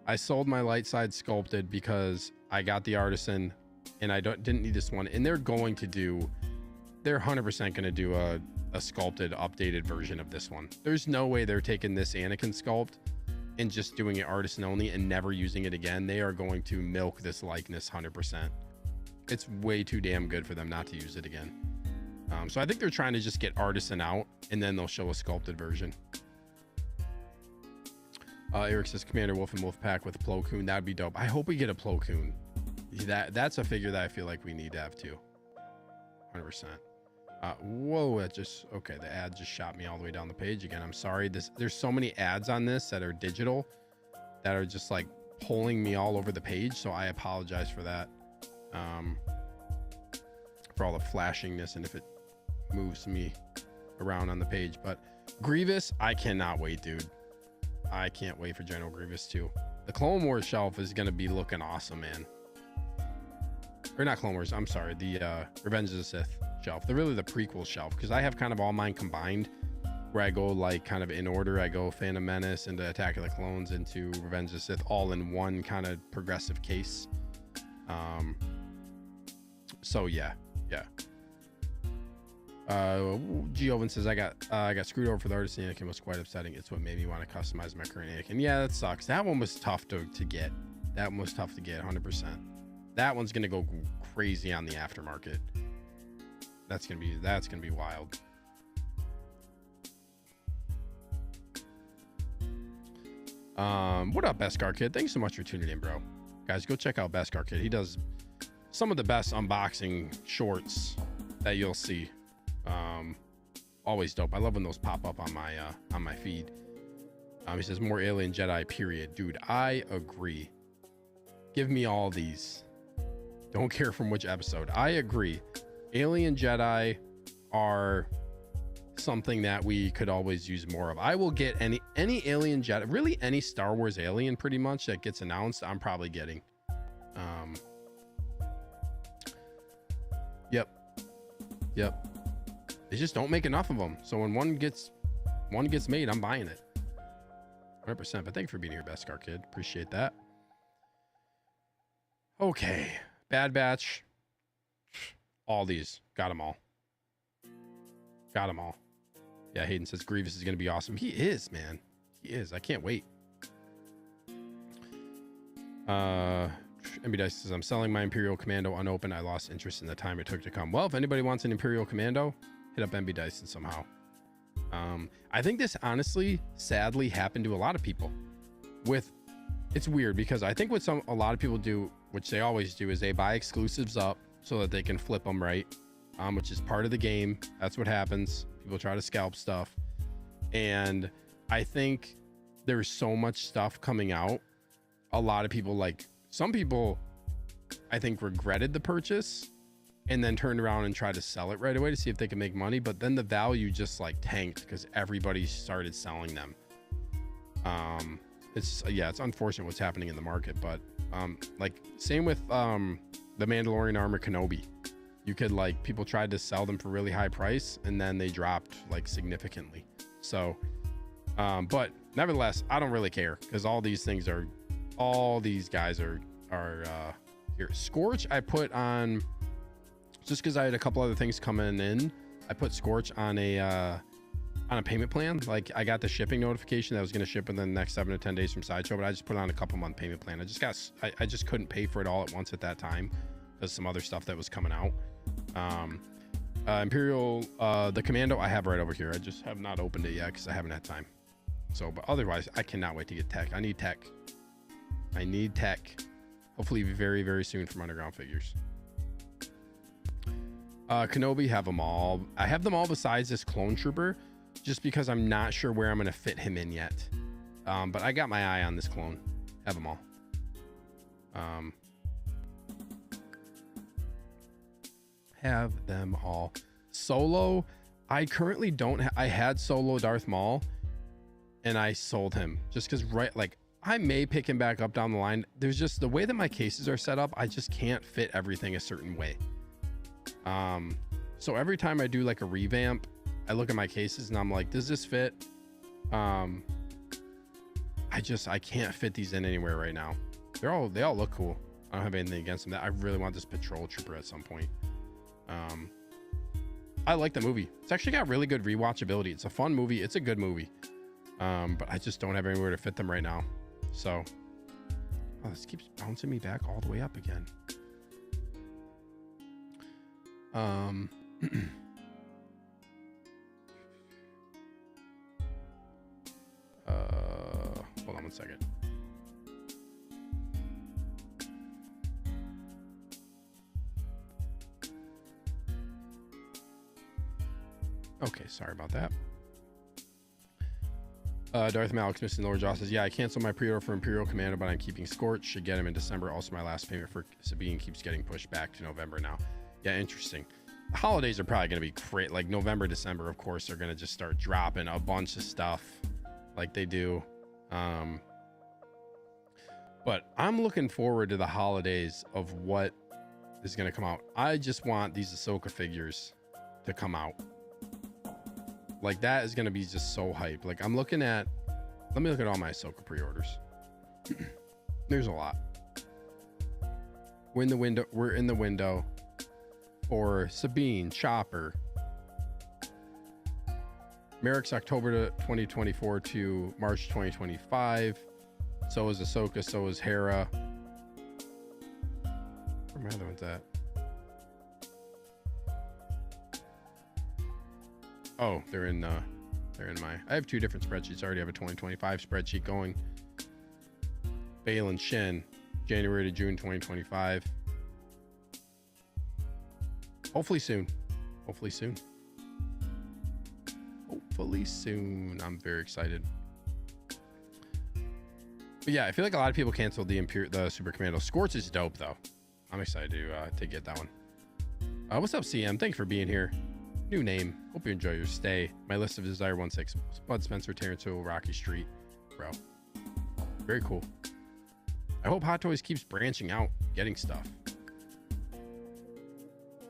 I sold my light side sculpted because I got the Artisan and I didn't need this one. And they're 100% going to do a sculpted, updated version of this one. There's no way they're taking this Anakin sculpt and just doing it Artisan only and never using it again. They are going to milk this likeness 100%. It's way too damn good for them not to use it again. So I think they're trying to just get Artisan out and then they'll show a sculpted version. Eric says Commander Wolf and Wolf Pack with a Plo Koon. That'd be dope. I hope we get a Plo Koon. That's a figure that I feel like we need to have too. 100%. Whoa, okay, the ad just shot me all the way down the page again. I'm sorry. There's so many ads on this that are digital that are just like pulling me all over the page, so I apologize for that. For all the flashingness and if it moves me around on the page. But Grievous, I cannot wait, dude. I can't wait for General Grievous too. The Clone Wars shelf is gonna be looking awesome, man. Or not Clone Wars, I'm sorry, the Revenge of the Sith shelf. They're really the prequel shelf, because I have kind of all mine combined, where I go like kind of in order. I go Phantom Menace into Attack of the Clones into Revenge of the Sith, all in one kind of progressive case. So yeah. Giovin says I got screwed over for the Artisan Anakin. Was quite upsetting. It's what made me want to customize my current Anakin. Yeah, that sucks. That one was tough to get. That one was tough to get 100%. That one's gonna go crazy on the aftermarket. That's gonna be wild. What up, Beskar Kid? Thanks so much for tuning in, bro. Guys, go check out Beskar Kid. He does some of the best unboxing shorts that you'll see. Always dope. I love when those pop up on my feed. He says more Alien Jedi, period. Dude, I agree. Give me all these. Don't care from which episode. I agree. Alien Jedi are something that we could always use more of. I will get any Alien Jedi, really any Star Wars alien pretty much that gets announced, I'm probably getting. Yep. They just don't make enough of them. So when one gets made, I'm buying it. 100%. But thank you for being here, Beskar Kid. Appreciate that. Okay. Bad Batch. All these. Got them all. Yeah, Hayden says Grievous is going to be awesome. He is, man. He is. I can't wait. MB Dice says, I'm selling my Imperial Commando unopened. I lost interest in the time it took to come. Well, if anybody wants an Imperial Commando, hit up MB Dyson somehow. I think this honestly, sadly, happened to a lot of people. It's weird because I think what a lot of people do, which they always do, is they buy exclusives up so that they can flip them, right? Which is part of the game. That's what happens. People try to scalp stuff. And I think there's so much stuff coming out. A lot of people, like some people, I think regretted the purchase and then turned around and tried to sell it right away to see if they could make money. But then the value just like tanked because everybody started selling them. It's unfortunate what's happening in the market, but like same with the Mandalorian armor Kenobi. You could like, people tried to sell them for really high price and then they dropped like significantly. So but nevertheless, I don't really care because all these guys are here. Scorch I put on just because I had a couple other things coming in. I put Scorch on a payment plan. Like I got the shipping notification that I was going to ship within the next 7 to 10 days from Sideshow, but I just put on a couple month payment plan. I just couldn't pay for it all at once at that time because some other stuff that was coming out. Imperial, the Commando I have right over here. I just have not opened it yet because I haven't had time. So, but otherwise I cannot wait to get tech. I need tech. Hopefully very, very soon from Underground Figures. Kenobi, have them all. I have them all besides this Clone Trooper. just because I'm not sure where I'm going to fit him in yet. But I got my eye on this clone. Have them all. Have them all. Solo, I currently don't I had Solo Darth Maul and I sold him just because, right, like I may pick him back up down the line. There's just the way that my cases are set up, I just can't fit everything a certain way. So every time I do like a revamp, I look at my cases and I'm like, does this fit? I can't fit these in anywhere right now. They all look cool. I don't have anything against them. That I really want this patrol trooper at some point. I like the movie. It's actually got really good rewatchability. It's a fun movie. It's a good movie. But I just don't have anywhere to fit them right now. So, oh, this keeps bouncing me back all the way up again. Hold on one second. Okay, sorry about that. Darth Malik's missing Lord Jaw says, yeah, I canceled my pre-order for Imperial Commander, but I'm keeping Scorch. Should get him in December. Also, my last payment for Sabine keeps getting pushed back to November now. Yeah, interesting. The holidays are probably going to be great. Like November, December, of course, they're going to just start dropping a bunch of stuff like they do. But I'm looking forward to the holidays of what is going to come out. I just want these Ahsoka figures to come out. Like that is going to be just so hype. Like I'm looking at, let me look at all my Ahsoka pre-orders. There's a lot. We're in the window for Sabine, Chopper. Merrick's October 2024 to March 2025. So is Ahsoka, so is Hera. Where my other one's at? Oh, they're in my, I have two different spreadsheets. I already have a 2025 spreadsheet going. Balin Shin, January to June 2025. Hopefully soon. Hopefully soon. Hopefully soon. I'm very excited. But yeah, I feel like a lot of people canceled the Super Commando. Scorch is dope though. I'm excited to get that one. What's up, CM? Thanks for being here. New name. Hope you enjoy your stay. My list of Desire 16. Bud Spencer, Terrence Hill, Rocky Street. Bro. Very cool. I hope Hot Toys keeps branching out, getting stuff.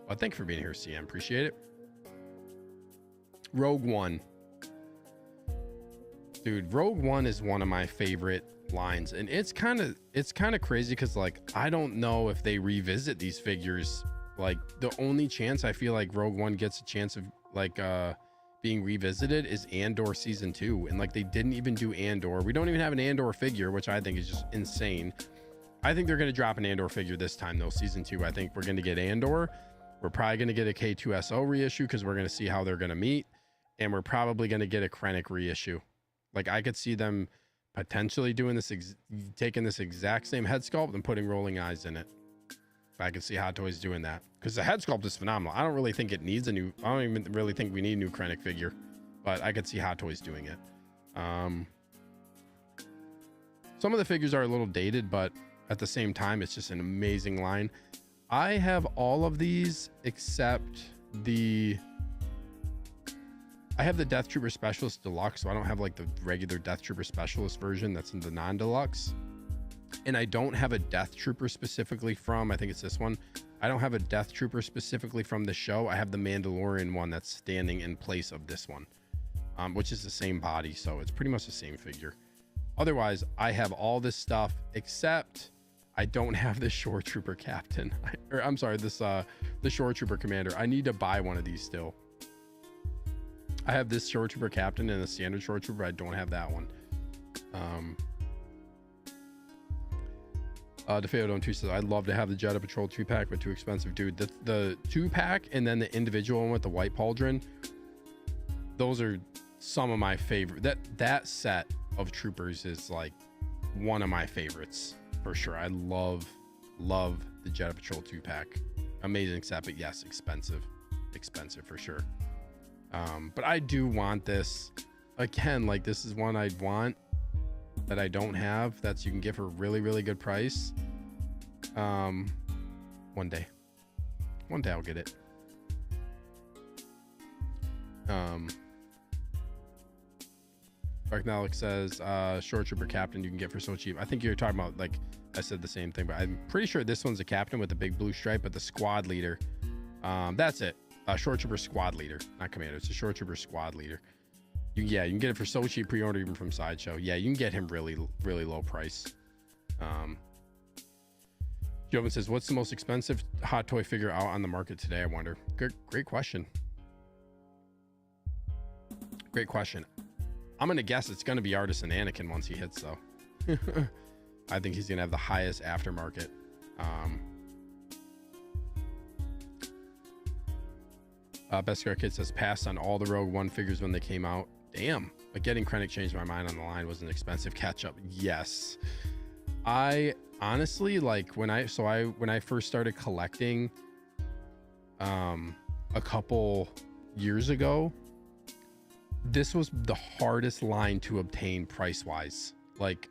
Well, thank you for being here, CM. Appreciate it. Rogue One. Dude, Rogue One is one of my favorite lines. And it's kind of crazy because like I don't know if they revisit these figures. Like the only chance I feel like Rogue One gets a chance of like being revisited is Andor season 2, and like they didn't even do Andor. We don't even have an Andor figure, which I think is just insane. I think they're going to drop an Andor figure this time though. Season 2, I think we're going to get Andor. We're probably going to get a K2SO reissue because we're going to see how they're going to meet, and we're probably going to get a Krennic reissue. Like I could see them potentially doing this, taking this exact same head sculpt and putting rolling eyes in it. I can see Hot Toys doing that because the head sculpt is phenomenal. I don't really think it needs I don't even really think we need a new Krennic figure, but I could see Hot Toys doing it. Some of the figures are a little dated, but at the same time, it's just an amazing line. I have all of these except I have the Death Trooper Specialist Deluxe, so I don't have like the regular Death Trooper Specialist version that's in the non-deluxe. And I don't have a Death Trooper specifically from, I think it's this one. I don't have a Death Trooper specifically from the show. I have the Mandalorian one that's standing in place of this one, which is the same body. So it's pretty much the same figure. Otherwise, I have all this stuff except I don't have the Shore Trooper Captain. I'm sorry, the Shore Trooper Commander. I need to buy one of these still. I have this Shore Trooper Captain and the standard Shore Trooper. I don't have that one. DeFeo 2 says, I'd love to have the Jedi Patrol 2-pack, but too expensive. Dude, the 2-pack and then the individual one with the white pauldron, those are some of my favorite. That set of troopers is like one of my favorites for sure. I love the Jedi Patrol 2-pack. Amazing set, but yes, expensive for sure. But I do want this again. Like, this is one I'd want that I don't have, that's you can get for a really, really good price. One day I'll get it. Alex says short trooper captain you can get for so cheap. I think you're talking about, like, I said the same thing, but I'm pretty sure this one's a captain with the big blue stripe, but the squad leader, that's it. Short trooper squad leader, not commander. It's a short trooper squad leader. You can get it for so cheap, pre-order even from Sideshow. Yeah, you can get him really, really low price. Jovan says, what's the most expensive hot toy figure out on the market today? I wonder. Great question. Great question. I'm gonna guess it's gonna be Artisan Anakin once he hits, though. I think he's gonna have the highest aftermarket. Beskar Kid says passed on all the Rogue One figures when they came out. Damn, but getting Krennic changed my mind on the line was an expensive catch up. Yes, I honestly, like, when I first started collecting a couple years ago, this was the hardest line to obtain price wise. Like,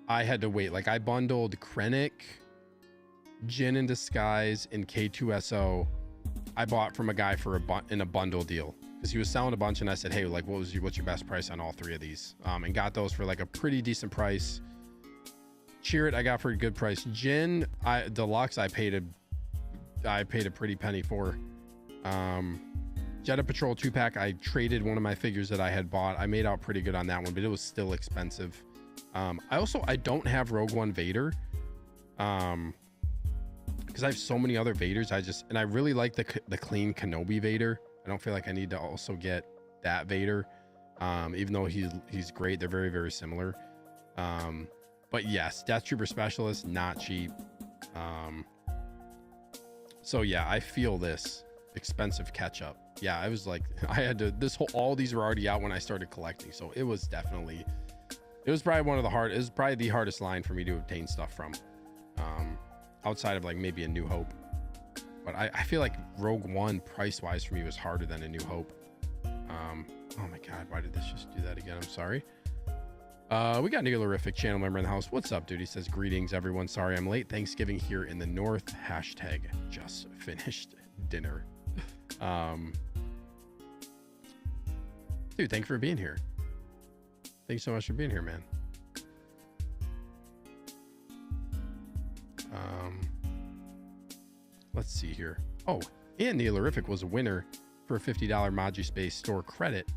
I had to wait. Like, I bundled Krennic, Jin in Disguise, and K2SO. I bought from a guy for in a bundle deal because he was selling a bunch, and I said, hey, like, what's your best price on all three of these? And got those for like a pretty decent price. Cheer It I got for a good price. Jin Deluxe I paid a pretty penny for. Jedi Patrol 2-pack, I traded one of my figures that I had bought. I made out pretty good on that one, but it was still expensive. I don't have Rogue One Vader, because I have so many other Vaders. I really like the clean Kenobi Vader. I don't feel like I need to also get that Vader, even though he's great. They're very, very similar. But yes, Death Trooper Specialist, not cheap. So yeah, I feel this expensive catch up. Yeah, I was like, I had to, all these were already out when I started collecting. So it was probably the hardest line for me to obtain stuff from, outside of like maybe a New Hope. But I feel like Rogue One price wise for me was harder than a New Hope. Oh my God, why did this just do that again? I'm sorry. We got Neolorific channel member in the house. What's up, dude? He says, greetings, everyone. Sorry I'm late. Thanksgiving here in the north. Hashtag just finished dinner. Dude, thank you for being here. Thanks so much for being here, man. Let's see here. Oh, and Neolorific was a winner for a $50 MODUSPACE store credit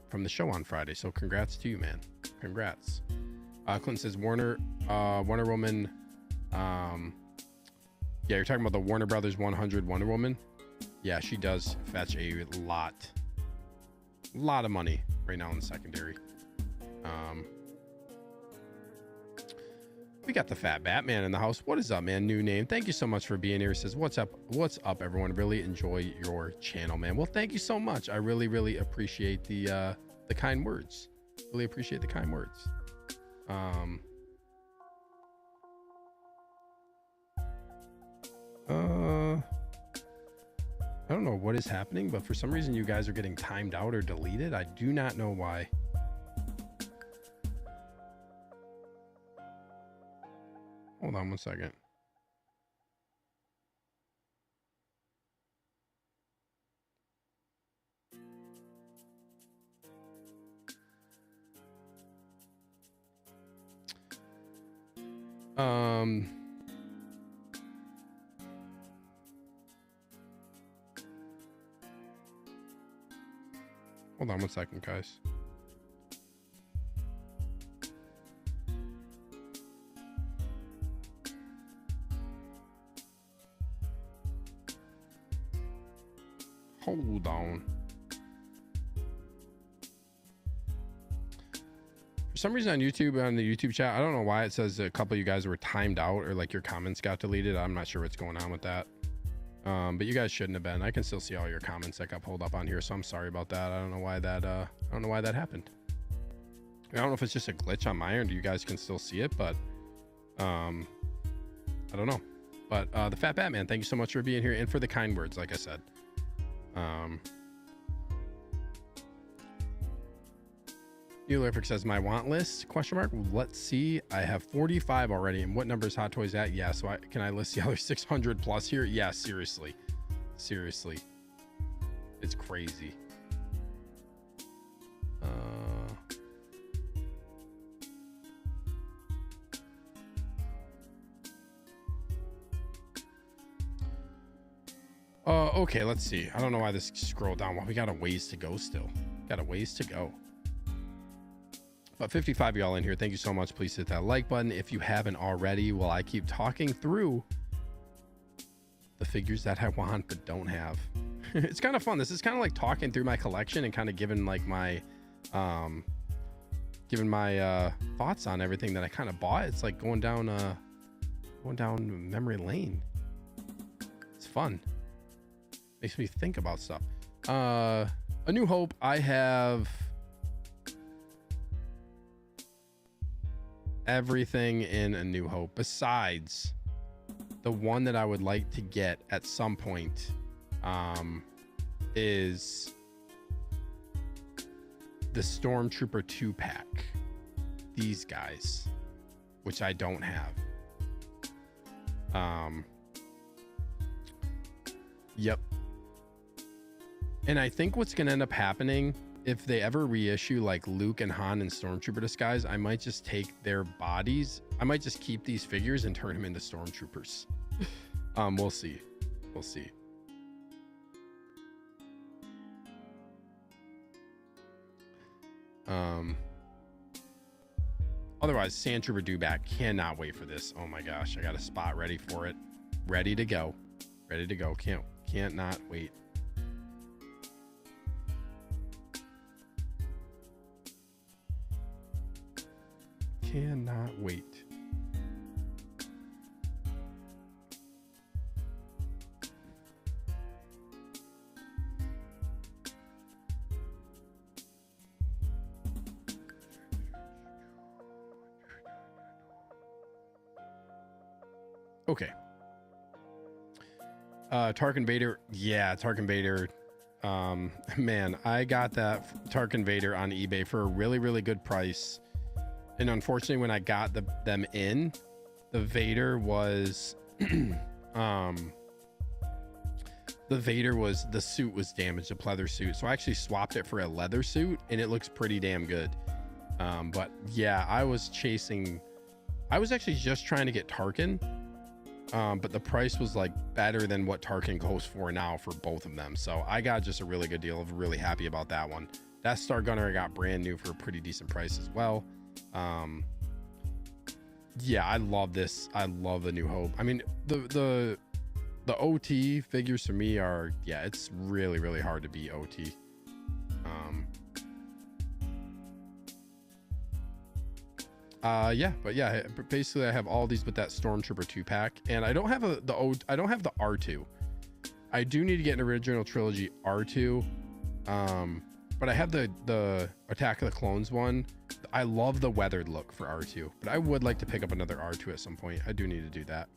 from the show on Friday. So congrats to you, man. Congrats. Clinton says Wonder Woman. Yeah, you're talking about the Warner Brothers 100 Wonder Woman. Yeah, she does fetch a lot of money right now in the secondary. We got the Fat Batman in the house. What is up, man? New name. Thank you so much for being here. He says, what's up, everyone? Really enjoy your channel, man. Well, thank you so much. I really, really appreciate the kind words. Really appreciate the kind words. I don't know what is happening, but for some reason you guys are getting timed out or deleted. I do not know why. Hold on one second. Hold on one second, guys. Hold on. For some reason on YouTube, on the YouTube chat, I don't know why it says a couple of you guys were timed out or like your comments got deleted. I'm not sure what's going on with that. But you guys shouldn't have been. I can still see all your comments that got pulled up on here, so I'm sorry about that. I don't know why that happened. I don't know if it's just a glitch on my end, or you guys can still see it, but I don't know. But the Fat Batman, thank you so much for being here and for the kind words, like I said. Eulerific says my want list, question mark. Let's see. I have 45 already. And what number is Hot Toys at? Yeah, so can I list the other 600 plus here? Yeah, seriously. Seriously. It's crazy. Okay, let's see. I don't know why this scrolled down. Well, we got a ways to go still. Got a ways to go. But 55 of y'all in here. Thank you so much. Please hit that like button if you haven't already, while I keep talking through the figures that I want but don't have. It's kind of fun. This is kind of like talking through my collection and kind of giving like my thoughts on everything that I kind of bought. It's like going down memory lane. It's fun. Makes me think about stuff. A New Hope, I have everything in A New Hope besides the one that I would like to get at some point is the Stormtrooper 2-pack. These guys, which I don't have. Yep. And I think what's going to end up happening, if they ever reissue like Luke and Han and Stormtrooper disguise, I might just take their bodies. I might just keep these figures and turn them into Stormtroopers. We'll see. We'll see. Otherwise, Sandtrooper Dewback, cannot wait for this. Oh my gosh, I got a spot ready for it. Ready to go. Ready to go. Can't not wait. Cannot wait. Okay. Tarkin Vader. Yeah, Tarkin Vader. Man, I got that Tarkin Vader on eBay for a really, really good price. And unfortunately, when I got them in, the Vader was the suit was damaged, the pleather suit. So I actually swapped it for a leather suit, and it looks pretty damn good. But yeah, I was actually just trying to get Tarkin. But the price was like better than what Tarkin goes for now for both of them. So I got just a really good deal. I'm really happy about that one. That Star Gunner I got brand new for a pretty decent price as well. Yeah, I love this. I love the New Hope. I mean, the OT figures for me are, yeah, it's really, really hard to beat OT. Yeah, but yeah, basically I have all these but that Stormtrooper 2-pack, and I don't have I don't have the R2. I do need to get an original trilogy R2. But I have the Attack of the Clones one. I love the weathered look for R2, but I would like to pick up another R2 at some point. I do need to do that.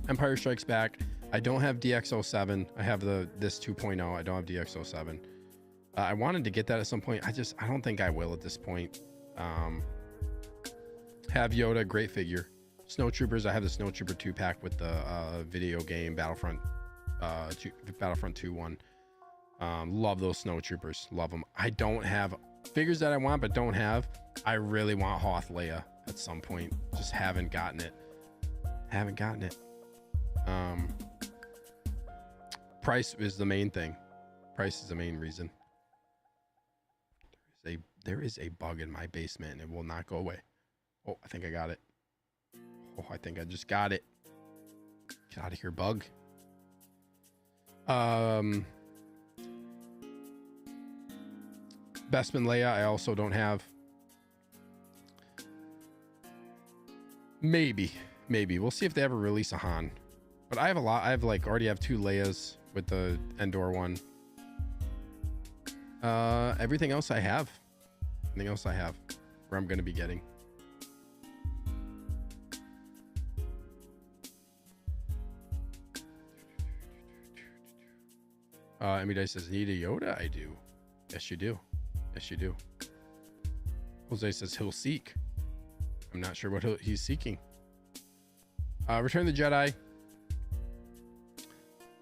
Empire Strikes Back. I don't have DX07. I have this 2.0. I don't have DX07. I wanted to get that at some point. I don't think I will at this point. Have Yoda, great figure. Snowtroopers. I have the Snowtrooper 2-pack with the video game Battlefront 2 one. Love those Snowtroopers. Love them. I don't have figures that I want but don't have. I really want Hoth Leia at some point. Just haven't gotten it. Price is the main thing. Price is the main reason. There is a bug in my basement and it will not go away. Oh, I think I got it. Oh, I think I just got it. Get out of here, bug. Bespin Leia, I also don't have. Maybe. We'll see if they ever release a Han. But I have a lot. I already have 2 Leias with the Endor one. Everything else I have. Where I'm going to be getting. Emmy Dice says, need a Yoda? I do. Yes, you do. Jose says he'll seek. I'm not sure what he's seeking. Return of the Jedi.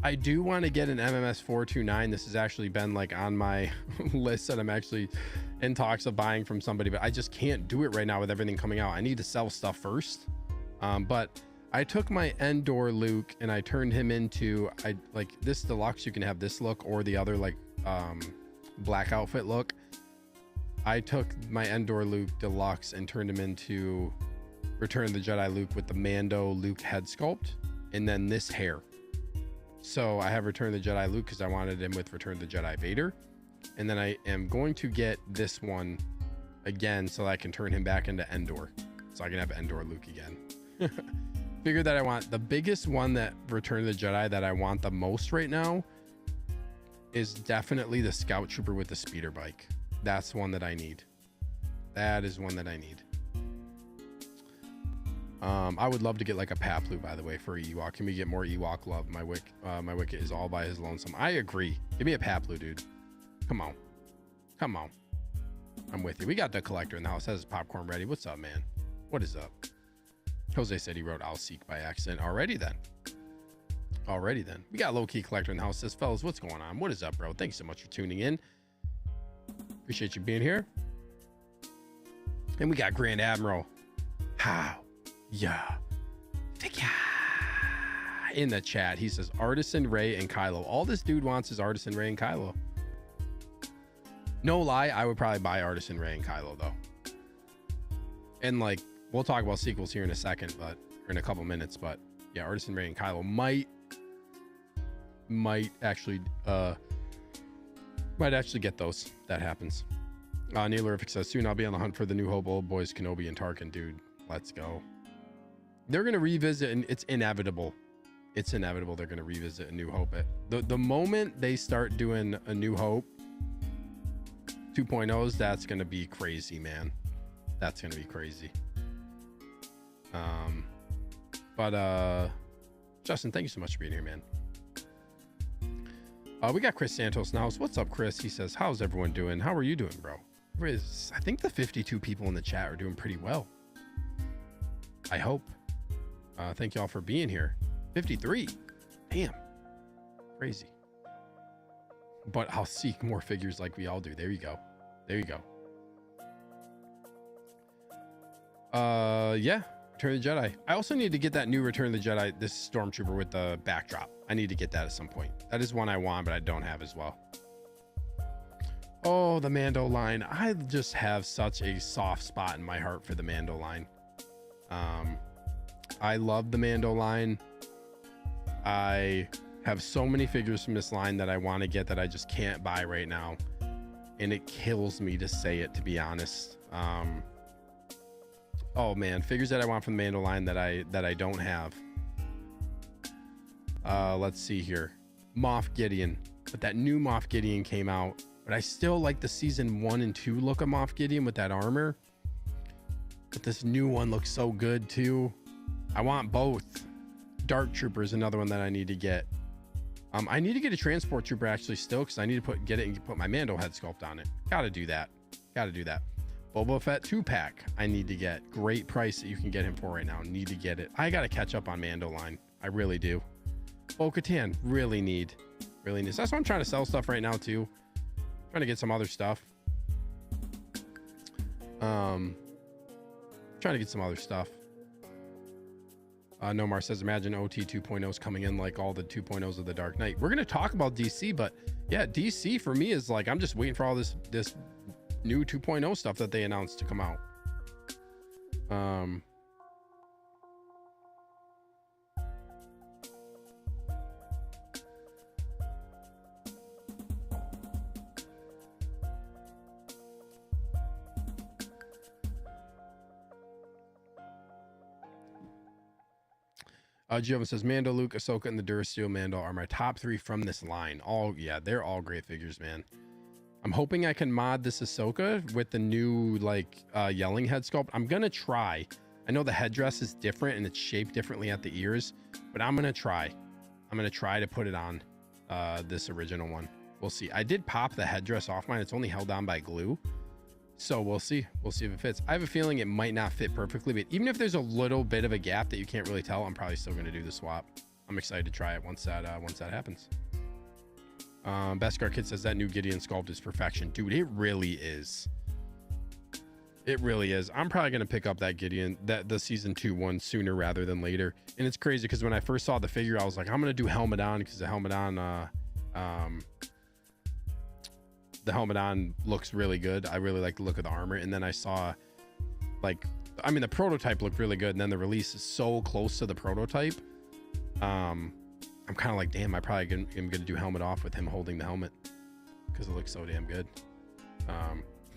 I do want to get an MMS 429. This has actually been like on my list that I'm actually in talks of buying from somebody, but I just can't do it right now with everything coming out. I need to sell stuff first. But I took my Endor Luke and I turned him into, I like this deluxe. You can have this look or the other like black outfit look. I took my Endor Luke deluxe and turned him into Return of the Jedi Luke with the Mando Luke head sculpt and then this hair. So I have Return of the Jedi Luke because I wanted him with Return of the Jedi Vader. And then I am going to get this one again so that I can turn him back into Endor. So I can have Endor Luke again. Figure that I want the biggest one that Return of the Jedi that I want the most right now is definitely the Scout Trooper with the speeder bike. That's one that I need. That is one that I need. I would love to get like a Paplu, by the way, for Ewok. Can we get more Ewok love? My Wicket is all by his lonesome. I agree. Give me a Paplu, dude. Come on. Come on. I'm with you. We got the collector in the house. Has popcorn ready. What's up, man? What is up? Jose said he wrote I'll seek by accident. Already then. Already then. We got low-key collector in the house. Says, fellas, what's going on? What is up, bro? Thanks so much for tuning in. Appreciate you being here. And we got Grand Admiral. How? Yeah. In the chat, he says Artisan Ray and Kylo. All this dude wants is Artisan Ray and Kylo. No lie, I would probably buy Artisan Ray and Kylo though. And like, we'll talk about sequels here in a second, but or in a couple minutes. But yeah, Artisan Ray and Kylo might actually get those. That happens. Nailerific says soon I'll be on the hunt for the New Hope, old boys Kenobi and Tarkin. Dude, let's go. They're gonna revisit, and it's inevitable. It's inevitable they're gonna revisit A New Hope. The moment they start doing A New Hope 2.0s, that's gonna be crazy, man. That's gonna be crazy. But Justin, thank you so much for being here, man. We got Chris Santos now. What's up, Chris? He says, how's everyone doing? How are you doing, bro? I think the 52 people in the chat are doing pretty well. I hope. Thank y'all for being here. 53. Damn. Crazy. But I'll seek more figures like we all do. There you go. There you go. Yeah. Return of the Jedi. I also need to get that new Return of the Jedi, this Stormtrooper with the backdrop. I need to get that at some point. That is one I want, but I don't have as well. Oh, the Mando line. I just have such a soft spot in my heart for the Mando line. I love the Mando line. I have so many figures from this line that I want to get that I just can't buy right now. And it kills me to say it, to be honest. Oh man, figures that I want from the Mando line that I don't have. Let's see here. Moff Gideon. But that new Moff Gideon came out. But I still like the season 1 and 2 look of Moff Gideon with that armor. But this new one looks so good too. I want both. Dark Trooper is another one that I need to get. I need to get a Transport Trooper actually still, because I need to get it and put my Mando head sculpt on it. Gotta do that. Gotta do that. Boba Fett 2-pack I need to get. Great price that you can get him for right now. Need to get it. I gotta catch up on Mando line. I really do. Bo-Katan, really need. Really need. So that's why I'm trying to sell stuff right now too. Trying to get some other stuff. Trying to get some other stuff. Nomar says, imagine OT 2.0s coming in like all the 2.0s of the Dark Knight. We're going to talk about DC, but yeah, DC for me is like, I'm just waiting for all this new 2.0 stuff that they announced to come out. Giovanni says Mando, Luke, Ahsoka, and the Durasteel Mando are my top 3 from this line. All, yeah, they're all great figures, man. I'm hoping I can mod this Ahsoka with the new like yelling head sculpt. I'm gonna try. I know the headdress is different and it's shaped differently at the ears, but I'm gonna try. I'm gonna try to put it on this original one. We'll see. I did pop the headdress off mine. It's only held on by glue, So we'll see if it fits. I have a feeling it might not fit perfectly, but even if there's a little bit of a gap that you can't really tell, I'm probably still going to do the swap. I'm excited to try it once that happens. Beskar Kid says that new Gideon sculpt is perfection. Dude, it really is. It really is. I'm probably going to pick up that Gideon, the season 2 one sooner rather than later. And it's crazy because when I first saw the figure, I was like, I'm going to do helmet on, because the helmet on looks really good. I really like the look of the armor. And then I saw, like, I mean, the prototype looked really good, and then the release is so close to the prototype. I'm kind of like, damn, I probably am going to do helmet off with him holding the helmet, because it looks so damn good.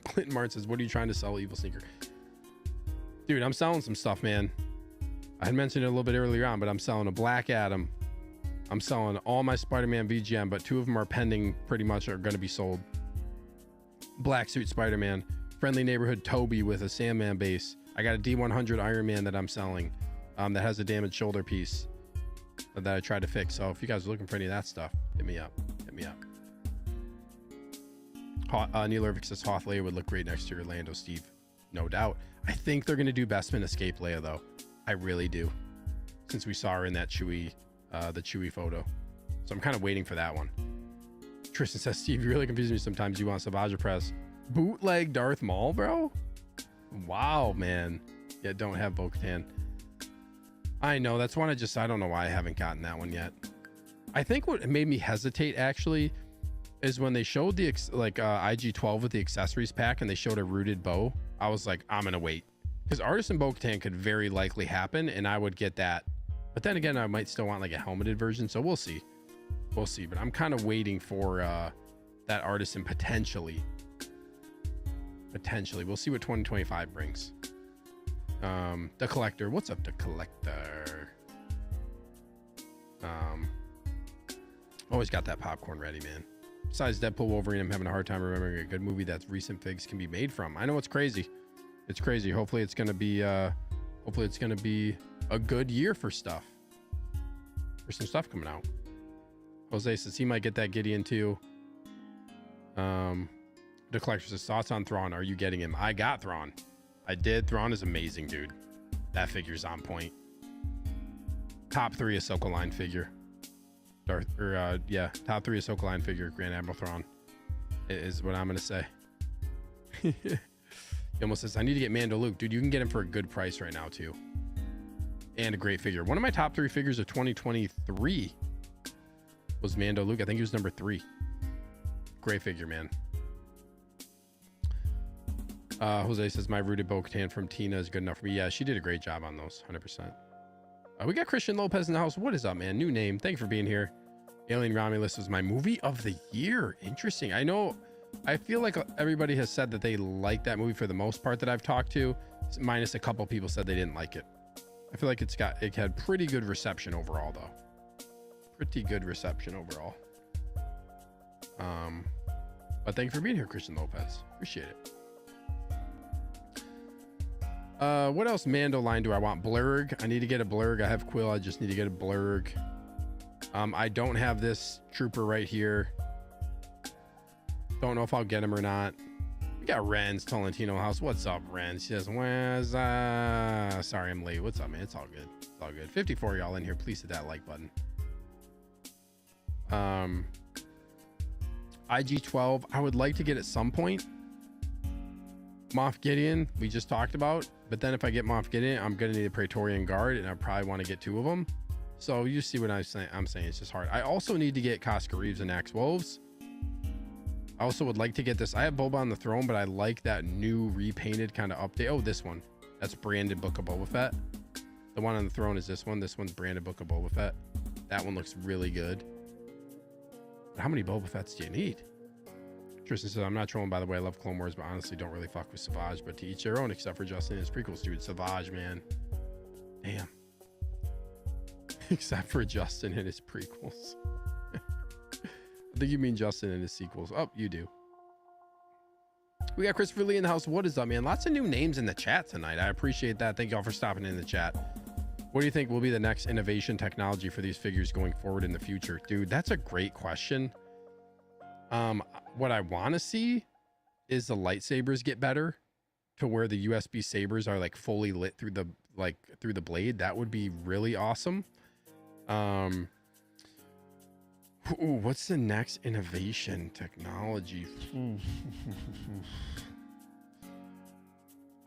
Clinton Martin says, what are you trying to sell, EvilSneaker? Dude, I'm selling some stuff, man. I had mentioned it a little bit earlier on, but I'm selling a Black Adam. I'm selling all my Spider-Man VGM, but 2 of them are pending, pretty much are going to be sold. Black Suit Spider-Man, Friendly Neighborhood Toby with a Sandman base. I got a D100 Iron Man that I'm selling, that has a damaged shoulder piece that I tried to fix. So if you guys are looking for any of that stuff, hit me up. Neil Irving says Hoth Leia would look great next to Orlando Steve. No doubt. I think they're going to do Bestman Escape Leia, though. I really do, since we saw her in that Chewie, the Chewie photo. So I'm kind of waiting for that one. Tristan says, Steve, you really confuse me sometimes. You want Savage Press bootleg Darth Maul, bro? Wow, man. Yeah, don't have Bo-Katan. I know, that's one I don't know why I haven't gotten that one yet. I think what made me hesitate, actually, is when they showed the IG-12 with the accessories pack and they showed a rooted bow. I was like, I'm gonna wait, because Artisan Bo-Katan could very likely happen and I would get that. But then again, I might still want like a helmeted version, so we'll see. But I'm kind of waiting for that Artisan potentially. We'll see what 2025 brings. The Collector, what's up, the Collector? Always got that popcorn ready, man. Besides Deadpool, Wolverine, I'm having a hard time remembering a good movie that recent figs can be made from. I know it's crazy. Hopefully it's gonna be a good year for stuff. There's some stuff coming out. Jose says he might get that Gideon too. The Collector says, thoughts on Thrawn? Are you getting him? I got Thrawn. I did. Thrawn is amazing, dude. That figure's on point. Top 3 Ahsoka line figure. Top 3 Ahsoka line figure. Grand Admiral Thrawn is what I'm gonna say. He almost says, I need to get Mando Luke. Dude, you can get him for a good price right now too. And a great figure. One of my top 3 figures of 2023 was Mando Luke. I think he was number 3. Great figure, man. Jose says my rooted Bo-Katan from Tina is good enough for me. Yeah, she did a great job on those, 100%. We got Christian Lopez in the house. What is up, man? New name. Thank you for being here. Alien Romulus was my movie of the year. Interesting. I know, I feel like everybody has said that they like that movie for the most part that I've talked to, minus a couple people said they didn't like it. I feel like it had pretty good reception overall, though. Pretty good reception overall. But thank you for being here, Christian Lopez. Appreciate it. What else Mando line do I want? Blurg. I need to get a Blurg. I have Quill. I just need to get a Blurg. I don't have this trooper right here. Don't know if I'll get him or not. We got Ren's Tolentino house. What's up, Ren? She says, where's sorry I'm late. What's up, man? It's all good. It's all good. 54 y'all in here. Please hit that like button. IG-12 I would like to get at some point. Moff Gideon we just talked about, but then if I get Moff Gideon, I'm gonna need a Praetorian Guard, and I probably want to get 2 of them. So you see what I'm saying. It's just hard. I also need to get Koska Reeves and Axe Wolves. I also would like to get this. I have Boba on the Throne, but I like that new repainted kind of update. Oh, this one. That's branded Book of Boba Fett. The one on the Throne is this one. This one's branded Book of Boba Fett. That one looks really good. But how many Boba Fetts do you need? Tristan says, I'm not trolling, by the way. I love Clone Wars, but honestly don't really fuck with Savage. But to each their own, except for Justin and his prequels, dude. Savage, man. Damn. Except for Justin and his prequels. I think you mean Justin and his sequels. Oh, you do. We got Christopher Lee in the house. What is up, man? Lots of new names in the chat tonight. I appreciate that. Thank y'all for stopping in the chat. What do you think will be the next innovation technology for these figures going forward in the future? Dude, that's a great question. What I want to see, is the lightsabers get better to where the USB sabers are like fully lit through the blade. That would be really awesome. Ooh, what's the next innovation technology?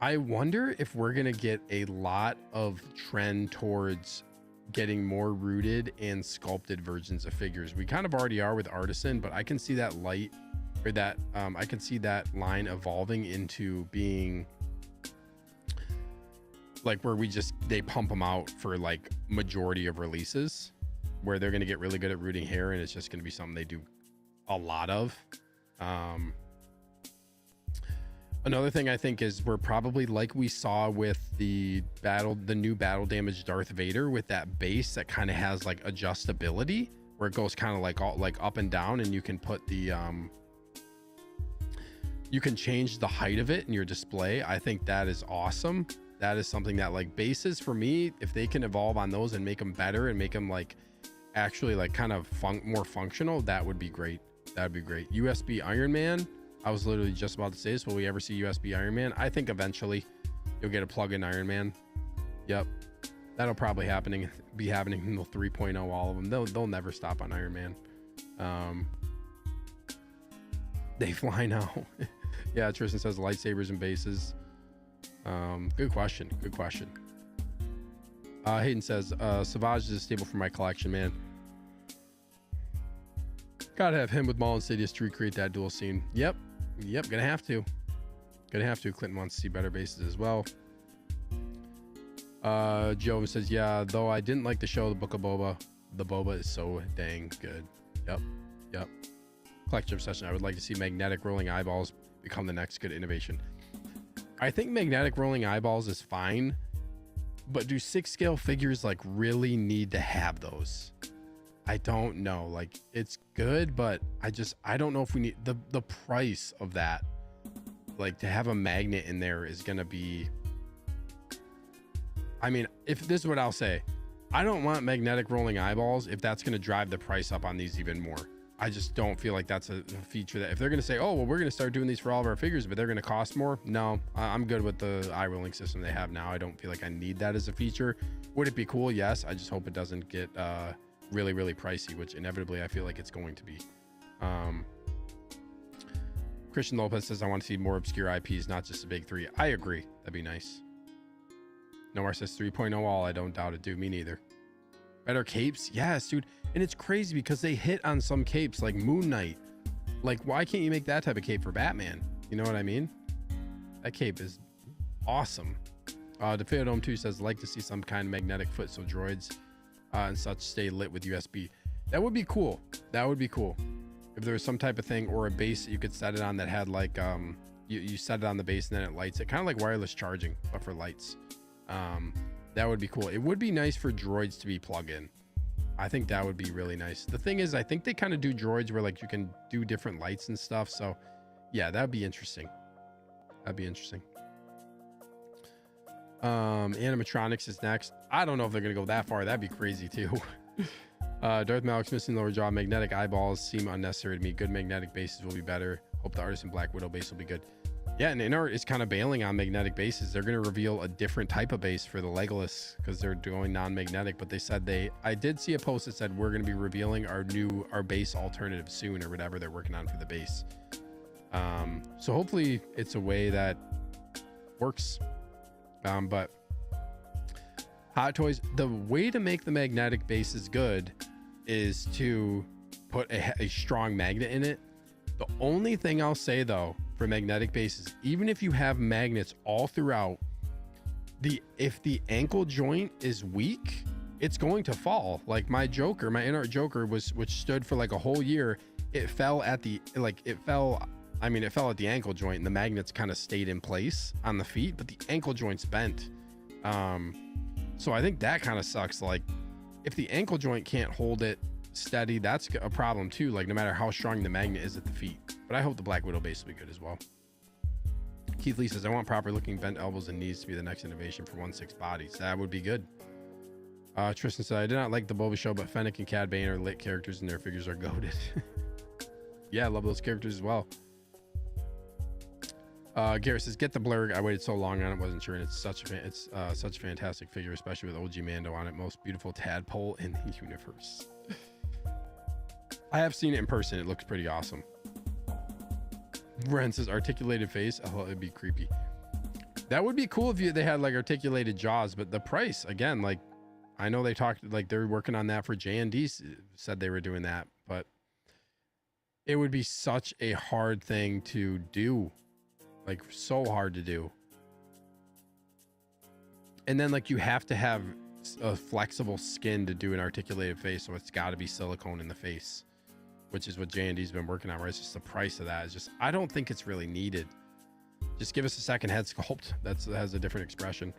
I wonder if we're gonna get a lot of trend towards getting more rooted and sculpted versions of figures. We kind of already are with Artisan, but I can see that I can see that line evolving into being like where they pump them out for like majority of releases, where they're going to get really good at rooting hair, and it's just going to be something they do a lot of. Another thing I think is we're probably, like we saw with the new battle damage Darth Vader, with that base that kind of has like adjustability, where it goes kind of like up and down, and you can put the you can change the height of it in your display. I think that is awesome. That is something that, like, bases for me, if they can evolve on those and make them better and make them like actually like kind of more functional, that would be great. That would be great. USB Iron Man. I was literally just about to say this. Will we ever see USB Iron Man? I think eventually you'll get a plug-in Iron Man. Yep. That'll probably be happening in the 3.0, all of them. They'll never stop on Iron Man. They fly now. Yeah, Tristan says lightsabers and bases. Good question. Good question. Hayden says, Savage is a staple for my collection, man. Gotta have him with Maul and Sidious to recreate that duel scene. Yep, gonna have to. Clinton wants to see better bases as well. Joe says, yeah, though I didn't like the show, The Book of Boba. The Boba is so dang good. Yep. Collector obsession. I would like to see magnetic rolling eyeballs become the next good innovation. I think magnetic rolling eyeballs is fine, but do 6 scale figures like really need to have those? I don't know. Like, it's good, but I don't know if we need the price of that. Like, to have a magnet in there is gonna be, I mean, if this is what I'll say, I don't want magnetic rolling eyeballs if that's gonna drive the price up on these even more. I just don't feel like that's a feature that, if they're going to say, oh, well, we're going to start doing these for all of our figures, but they're going to cost more. No, I'm good with the eye rolling system they have now. I don't feel like I need that as a feature. Would it be cool? Yes. I just hope it doesn't get really, really pricey, which inevitably I feel like it's going to be. Christian Lopez says, I want to see more obscure IPs, not just the big 3. I agree. That'd be nice. Nomar says 3.0 all. I don't doubt it, dude. Me neither. Better capes? Yes, dude. And it's crazy because they hit on some capes like Moon Knight. Like, why can't you make that type of cape for Batman? You know what I mean? That cape is awesome. Defeatodome 2 says, like to see some kind of magnetic foot so droids and such stay lit with USB. That would be cool. That would be cool. If there was some type of thing or a base that you could set it on that had like, you set it on the base and then it lights it. Kind of like wireless charging, but for lights. That would be cool. It would be nice for droids to be plug-in. I think that would be really nice. The thing is, I think they kind of do droids where like you can do different lights and stuff. So yeah, that'd be interesting. That'd be interesting. Animatronics is next. I don't know if they're gonna go that far. That'd be crazy too. Darth Malik's missing lower jaw. Magnetic eyeballs seem unnecessary to me. Good magnetic bases will be better. Hope the Artisan Black Widow base will be good. Yeah, and InArt is kind of bailing on magnetic bases. They're going to reveal a different type of base for the Legolas because they're doing non-magnetic. But they said I did see a post that said we're going to be revealing our base alternative soon, or whatever they're working on for the base. So hopefully it's a way that works. But Hot Toys, the way to make the magnetic bases good is to put a strong magnet in it. The only thing I'll say though, for magnetic bases, even if you have magnets all throughout, if the ankle joint is weak, it's going to fall. Like my InArt Joker which stood for like a whole year, it fell at the ankle joint, and the magnets kind of stayed in place on the feet, but the ankle joint's bent. So I think that kind of sucks. Like, if the ankle joint can't hold it steady, that's a problem too, like no matter how strong the magnet is at the feet. But I hope the Black Widow base will be good as well. Keith Lee says, I want proper looking bent elbows and knees to be the next innovation for 1/6 bodies. That would be good. Tristan said, I did not like the Boba show, but Fennec and Cad Bane are lit characters and their figures are goated. Yeah, I love those characters as well. Garrett says, get the blurg. I waited so long on it, wasn't sure, and it's such a fantastic figure, especially with OG Mando on it. Most beautiful tadpole in the universe. I have seen it in person. It looks pretty awesome. Ren says, articulated face. Oh, it'd be creepy. That would be cool if they had like articulated jaws, but the price, again, like I know they talked, like they're working on that for J&D, said they were doing that, but it would be such a hard thing to do. Like so hard to do. And then like you have to have a flexible skin to do an articulated face, so it's got to be silicone in the face, which is what J&D's been working on, right? It's just the price of that is just, I don't think it's really needed. Just give us a second head sculpt that has a different expression.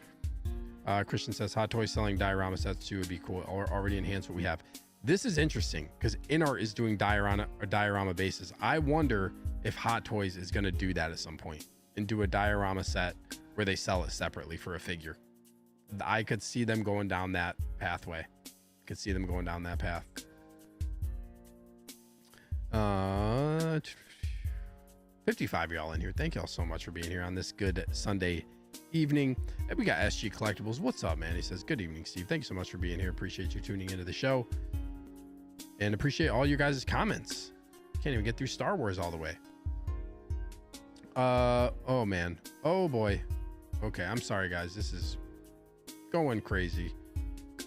Christian says Hot Toys selling diorama sets too would be cool, or already enhance what we have. This is interesting because InArt is doing diorama bases. I wonder if Hot Toys is going to do that at some point and do a diorama set where they sell it separately for a figure. I could see them going down that pathway. I could see them going down that path. 55 y'all in here. Thank y'all so much for being here on this good Sunday evening. And we got SG Collectibles. What's up, man? He says, good evening, Steve. Thank you so much for being here. Appreciate you tuning into the show. And appreciate all you guys' comments. Can't even get through Star Wars all the way. Oh man. Oh boy. Okay, I'm sorry guys. This is going crazy.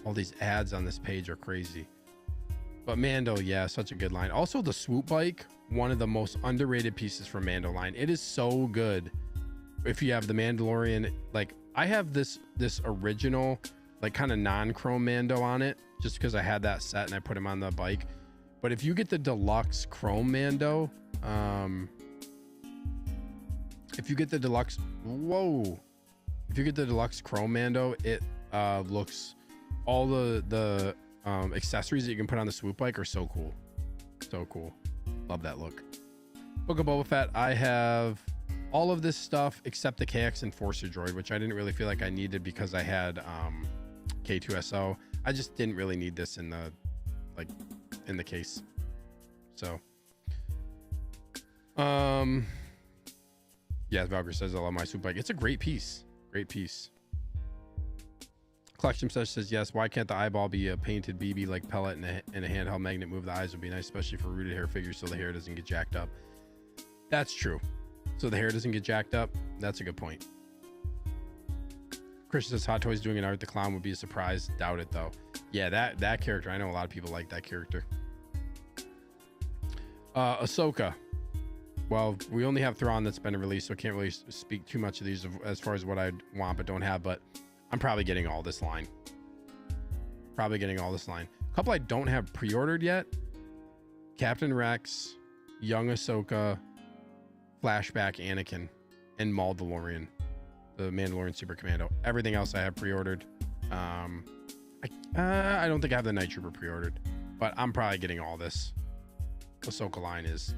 All these ads on this page are crazy. But Mando, yeah, such a good line. Also the swoop bike, one of the most underrated pieces from Mando line. It is so good. If you have the Mandalorian, like I have this original, like kind of non-chrome Mando on it, just because I had that set and I put him on the bike. But if you get the deluxe chrome Mando, if you get the deluxe, if you get the deluxe chrome Mando, it looks, all the accessories that you can put on the swoop bike are so cool. So cool. Love that look. Book of Boba Fett, I have all of this stuff except the KX Enforcer droid, which I didn't really feel like I needed because I had K2SO. I just didn't really need this in the case. So yeah, Valkyrie says I love my swoop bike. It's a great piece. Great piece. Collection says yes. Why can't the eyeball be a painted BB like pellet and a handheld magnet move? The eyes would be nice, especially for rooted hair figures, so the hair doesn't get jacked up. That's true. So the hair doesn't get jacked up. That's a good point. Christian says Hot Toys doing an Art the Clown would be a surprise. Doubt it though. Yeah, that character. I know a lot of people like that character. Ahsoka. Well, we only have Thrawn that's been released, so I can't really speak too much of these as far as what I want but don't have. But I'm probably getting all this line. Probably getting all this line. A couple I don't have pre-ordered yet. Captain Rex, Young Ahsoka, Flashback Anakin, and Mandalorian, the Mandalorian Super Commando. Everything else I have pre-ordered. I don't think I have the Night Trooper pre-ordered, but I'm probably getting all this. Ahsoka line is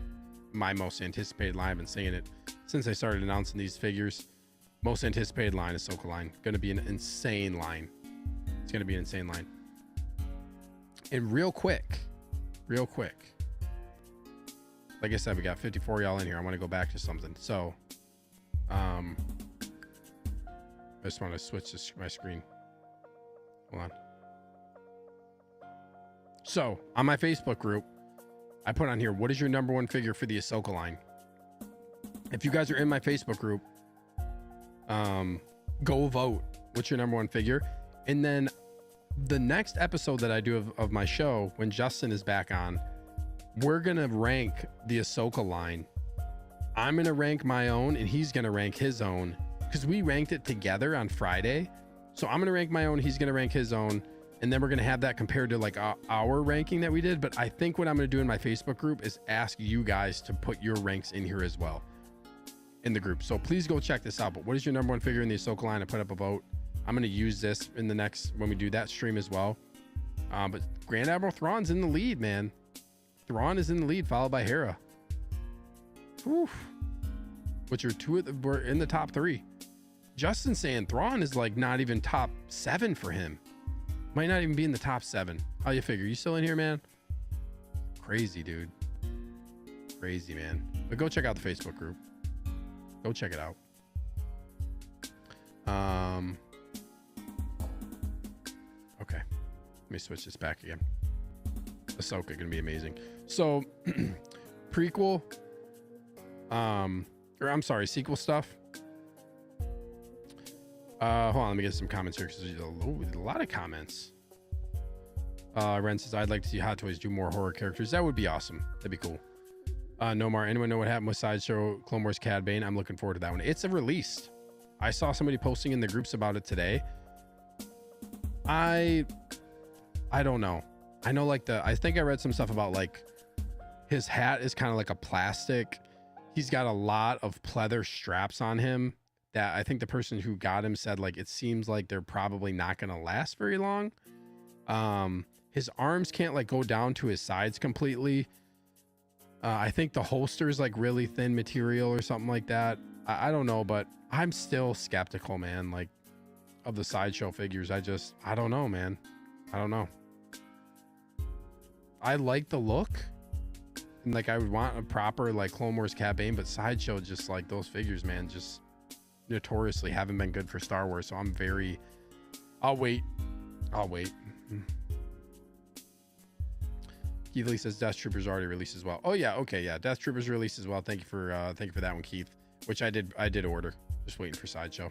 my most anticipated line. I've been saying it since I started announcing these figures. Most anticipated line is Ahsoka line. Gonna be an insane line. It's gonna be an insane line. And real quick, like I said, we got 54 y'all in here. I want to go back to something. So I just want to switch my screen. Hold on. So on my Facebook group, I put on here, what is your number one figure for the Ahsoka line? If you guys are in my Facebook group, go vote. What's your number one figure? And then the next episode that I do of my show, when Justin is back on, we're going to rank the Ahsoka line. I'm going to rank my own and he's going to rank his own because we ranked it together on Friday. So I'm going to rank my own. He's going to rank his own. And then we're going to have that compared to like our ranking that we did. But I think what I'm going to do in my Facebook group is ask you guys to put your ranks in here as well in the group. So please go check this out. But what is your number one figure in the Ahsoka line? I put up a vote. I'm going to use this in the next, when we do that stream as well. But Grand Admiral Thrawn's in the lead, man. Thrawn is in the lead, followed by Hera. Oof. Which are we're in the top 3. Justin's saying Thrawn is like not even top 7 for him. Might not even be in the top 7. How you figure? You still in here, man? Crazy, dude. Crazy, man. But go check out the Facebook group. Go check it out. Okay, let me switch this back again. Ahsoka gonna be amazing. So prequel, or I'm sorry, sequel stuff. Hold on, let me get some comments here because there's a lot of comments. Ren says, I'd like to see Hot Toys do more horror characters. That would be awesome. That'd be cool. Nomar, anyone know what happened with Sideshow Clone Wars Cad Bane? I'm looking forward to that one. It's a released. I saw somebody posting in the groups about it today. I don't know. I know, like, I think I read some stuff about, like, his hat is kind of like a plastic. He's got a lot of pleather straps on him that I think the person who got him said, like, it seems like they're probably not going to last very long. His arms can't, like, go down to his sides completely. I think the holster is, like, really thin material or something like that. I don't know, but I'm still skeptical, man, like, of the Sideshow figures. I don't know, man. I don't know. I like the look, and, like, I would want a proper, like, Clone Wars Cad Bane, but Sideshow, just, like, those figures, man, just notoriously haven't been good for Star Wars. So I'll wait. Keith Lee says Death Troopers already released as well. Oh yeah, okay, yeah, Death Troopers released as well. Thank you for that one, Keith. Which I did order. Just waiting for Sideshow.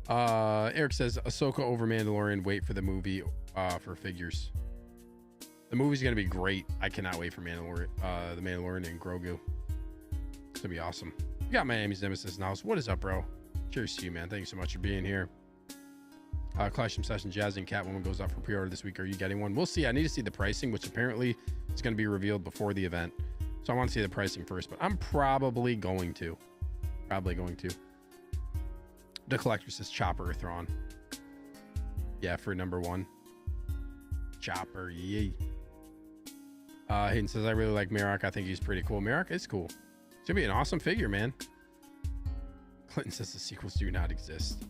Eric says Ahsoka over Mandalorian. Wait for the movie for figures. The movie's gonna be great. I cannot wait for Mandalorian. The Mandalorian and Grogu. It's gonna be awesome. We got Miami's Nemesis in the house. What is up, bro? Cheers to you, man. Thank you so much for being here. Clash Session Jazzy and Catwoman goes out for pre-order this week. Are you getting one? We'll see. I need to see the pricing, which apparently is going to be revealed before the event. So I want to see the pricing first, but I'm probably going to. The Collector says Chopper or Thrawn. Yeah, for number 1. Chopper, yay. Hayden says, I really like Marok. I think he's pretty cool. Marok is cool. It's going to be an awesome figure, man. Clinton says the sequels do not exist.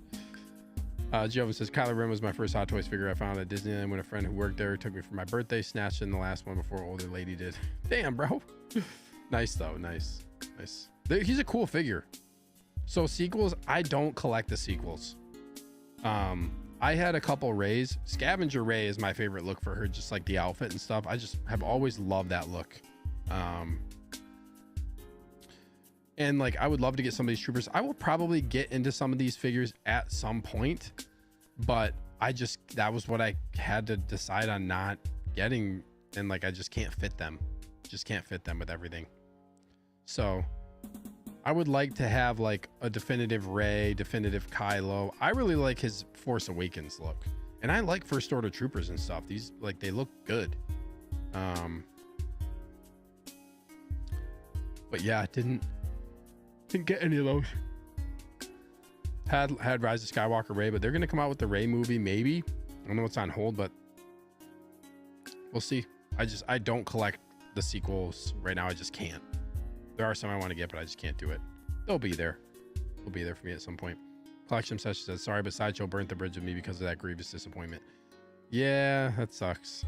Jovan says, Kylo Ren was my first Hot Toys figure I found at Disneyland when a friend who worked there took me for my birthday. Snatched in the last one before older lady did. Damn, bro. Nice, though. Nice. He's a cool figure. So sequels, I don't collect the sequels. I had a couple Rays. Scavenger Ray is my favorite look for her, just like the outfit and stuff. I just have always loved that look. And, like, I would love to get some of these troopers. I will probably get into some of these figures at some point, but that was what I had to decide on not getting. And, like, I just can't fit them. With everything. So I would like to have, like, a definitive Rey, definitive Kylo. I really like his Force Awakens look, and I like First Order troopers and stuff. These, like, they look good. But yeah, didn't get any of those. Had Rise of Skywalker Rey, but they're gonna come out with the Rey movie, maybe. I don't know what's on hold, but we'll see. I don't collect the sequels right now. I just can't. There are some I want to get, but I just can't do it. They'll be there for me at some point. Collection Session says, sorry, but Sideshow burnt the bridge with me because of that grievous disappointment. Yeah, that sucks.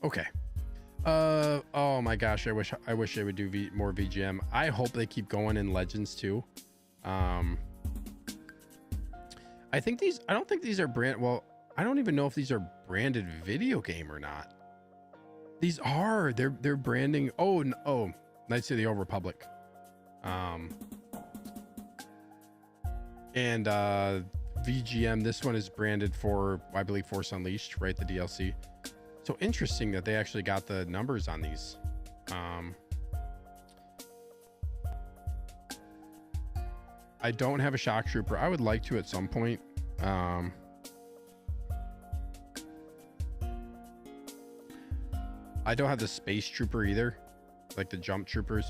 Okay. Oh my gosh, I wish they would do more VGM. I hope they keep going in Legends too. I don't think these are I don't even know if these are branded video game or not. These are. They're branding. Oh, Knights of the Old Republic. And VGM, this one is branded for, I believe, Force Unleashed, right? The DLC. So interesting that they actually got the numbers on these. I don't have a Shock Trooper. I would like to at some point. I don't have the Space Trooper either, like the Jump Trooper, the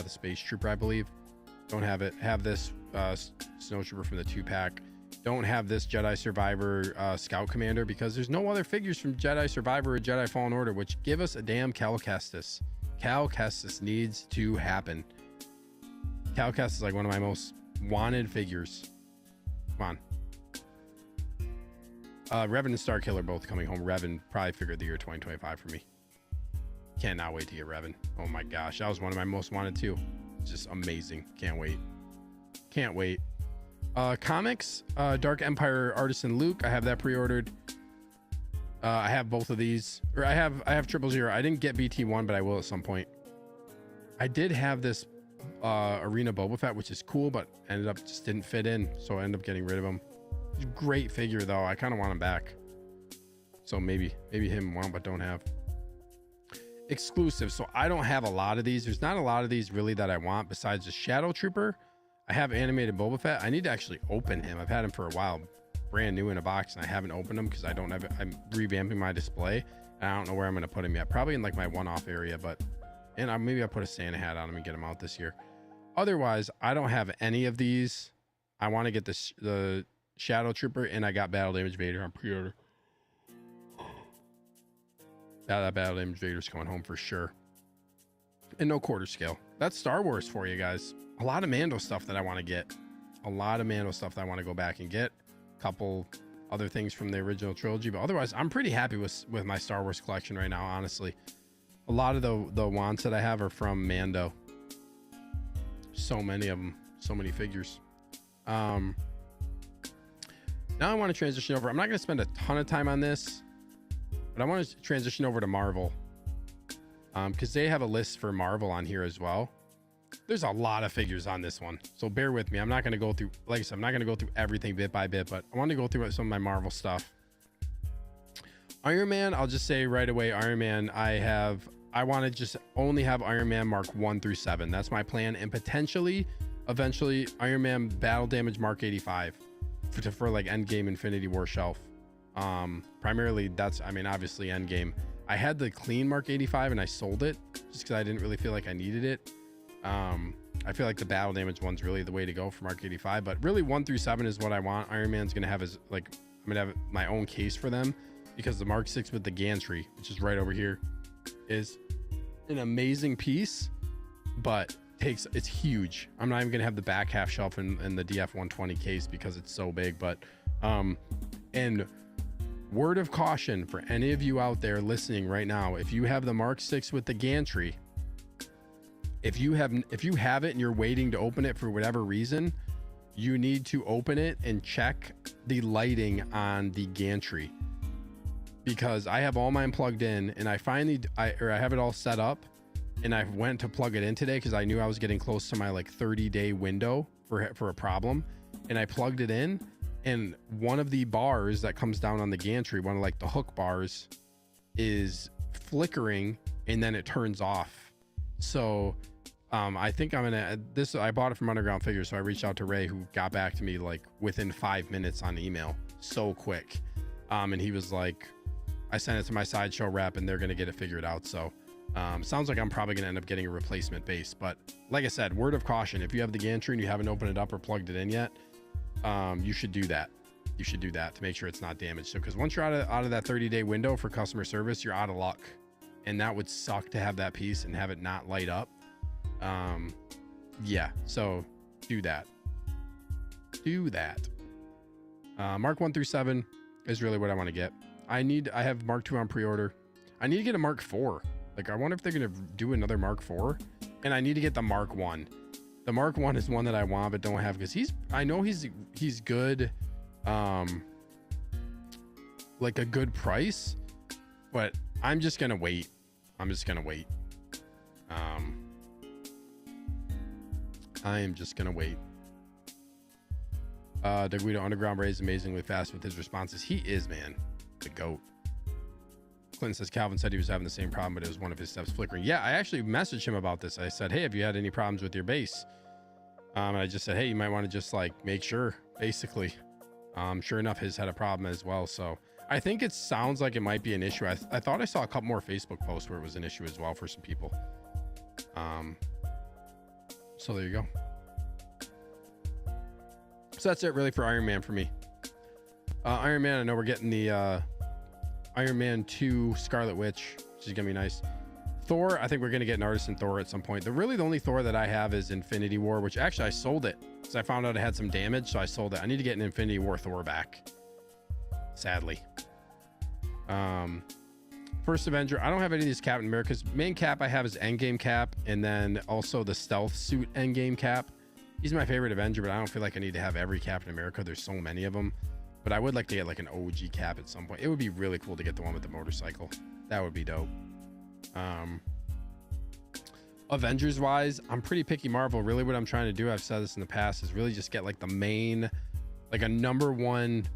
Space Trooper, I believe. Don't have it. Have this Snow Trooper from the 2-pack. don't have this Jedi Survivor Scout Commander because there's no other figures from Jedi Survivor or Jedi Fallen Order, which give us a damn Cal Kestis. Cal Kestis needs to happen. Cal Kestis is like one of my most wanted figures. Come on. Revan and Starkiller both coming home. Revan probably figured the year 2025 for me. Cannot wait to get Revan. Oh my gosh, that was one of my most wanted too. Just amazing. Can't wait. Can't wait. Comics, Dark Empire Artisan Luke. I have that pre-ordered. I have both of these, or I have 000. I didn't get BT1, but I will at some point. I did have this Arena Boba Fett, which is cool, but ended up just didn't fit in, so I ended up getting rid of him. Great figure though. I kind of want him back. So maybe him want but don't have. Exclusive. So I don't have a lot of these. There's not a lot of these really that I want besides the Shadow Trooper. I have animated Boba Fett. I need to actually open him. I've had him for a while, brand new in a box, and I haven't opened him because I don't have it. I'm revamping my display and I don't know where I'm going to put him yet. Probably in like my one-off area, but maybe I'll put a Santa hat on him and get him out this year. Otherwise, I don't have any of these. I want to get the Shadow Trooper, and I got Battle Damage Vader on pre-order. That Battle Damage Vader's coming home for sure. And no quarter scale. That's Star Wars for you guys. A lot of Mando stuff that I want to get. A lot of Mando stuff that I want to go back and get. A couple other things from the original trilogy, but otherwise I'm pretty happy with my Star Wars collection right now, honestly. A lot of the wants that I have are from Mando. So many of them. So many figures. Now I want to transition over. I'm not going to spend a ton of time on this, but I want to transition over to Marvel. Because they have a list for Marvel on here as well. There's a lot of figures on this one, so bear with me. I'm not going to go through, like I said, I'm not going to go through everything bit by bit, but I want to go through some of my Marvel stuff. Iron Man, I'll just say right away, Iron Man, I want to just only have Iron Man Mark 1 through 7. That's my plan, and potentially, eventually, Iron Man Battle Damage Mark 85 for like Endgame Infinity War shelf. Primarily, that's, I mean, obviously Endgame. I had the clean Mark 85 and I sold it just because I didn't really feel like I needed it. I feel like the Battle Damage one's really the way to go for Mark 85, but really 1 through 7 is what I want. Iron Man's gonna have his, like, I'm gonna have my own case for them because the Mark 6 with the gantry, which is right over here, is an amazing piece, but it's huge. I'm not even gonna have the back half shelf in the DF120 case because it's so big. But and word of caution for any of you out there listening right now, if you have the Mark 6 with the gantry, if you have it and you're waiting to open it for whatever reason, you need to open it and check the lighting on the gantry, because I have all mine plugged in and I have it all set up, and I went to plug it in today because I knew I was getting close to my like 30-day window for a problem, and I plugged it in, and one of the bars that comes down on the gantry, one of like the hook bars, is flickering and then it turns off. So I think I'm gonna I bought it from Underground Figures, so I reached out to Ray, who got back to me like within 5 minutes on email, so quick. And he was like, I sent it to my sideshow rep and they're gonna get it figured out. So sounds like I'm probably gonna end up getting a replacement base, but like I said, word of caution, if you have the gantry and you haven't opened it up or plugged it in yet, you should do that. You should do that to make sure it's not damaged. So because once you're out of that 30-day window for customer service, you're out of luck, and that would suck to have that piece and have it not light up. Yeah, so do that. Mark 1 through 7 is really what I want to get. I have Mark 2 on pre-order. I need to get a Mark 4. Like, I wonder if they're gonna do another Mark 4, and I need to get the Mark 1. The Mark 1 is one that I want but don't have, because I know he's good, like a good price, but I'm just gonna wait. I am just gonna wait. Deguido Underground Ray is amazingly fast with his responses. He is, man, the GOAT. Clinton says Calvin said he was having the same problem, but it was one of his steps flickering. Yeah, I actually messaged him about this. I said, hey, have you had any problems with your base? And I just said, hey, you might want to just like make sure, basically. Sure enough, his had a problem as well. So I think it sounds like it might be an issue. I thought I saw a couple more Facebook posts where it was an issue as well for some people. So there you go. So that's it really for Iron Man for me. Iron Man, I know we're getting the Iron Man 2 Scarlet Witch, which is gonna be nice. Thor, I think we're gonna get an Artisan Thor at some point. The only Thor that I have is Infinity War, which actually I sold it because I found out it had some damage, so I sold it. I need to get an Infinity War Thor back, sadly. First Avenger, I don't have any of these Captain America's. Main Cap I have is Endgame Cap, and then also the stealth suit Endgame Cap. He's my favorite Avenger, but I don't feel like I need to have every Captain America. There's so many of them. But I would like to get like an OG Cap at some point. It would be really cool to get the one with the motorcycle. That would be dope. Avengers wise, I'm pretty picky Marvel. Really what I'm trying to do, I've said this in the past, is really just get like the main, like a #1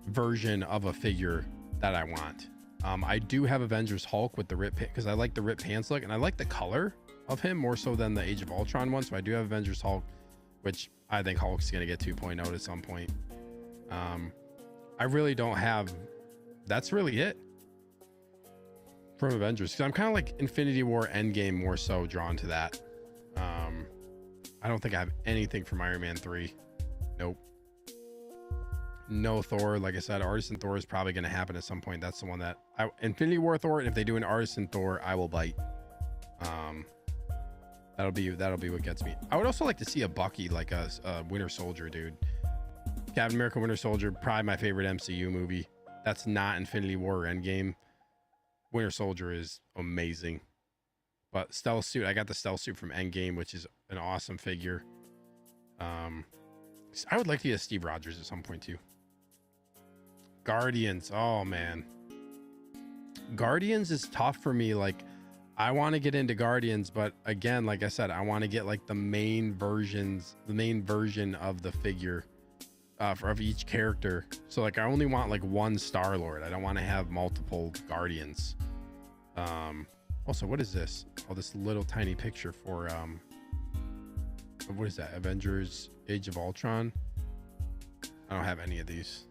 version of a figure that I want. I do have Avengers Hulk with the ripped because I like the ripped pants look, and I like the color of him more so than the Age of Ultron one. So I do have Avengers Hulk, which I think Hulk's gonna get 2.0 at some point. I really don't have, that's really it from Avengers, because I'm kind of like Infinity War Endgame more so drawn to that. I don't think I have anything from Iron Man 3. Nope. No Thor. Like I said, Artisan Thor is probably going to happen at some point. That's the one that Infinity War Thor, and if they do an Artisan Thor, I will bite. That'll be what gets me. I would also like to see a Bucky, like a Winter Soldier, dude. Captain America Winter Soldier, probably my favorite MCU movie. That's not Infinity War or Endgame. Winter Soldier is amazing. But stealth suit, I got the stealth suit from Endgame, which is an awesome figure. I would like to get a Steve Rogers at some point too. Guardians, oh man. Guardians is tough for me. Like, I want to get into Guardians, but again, like I said, I want to get like the main version of the figure of each character. So like I only want like one Star Lord. I don't want to have multiple Guardians. Also, what is this? Oh, this little tiny picture for what is that? Avengers Age of Ultron. I don't have any of these.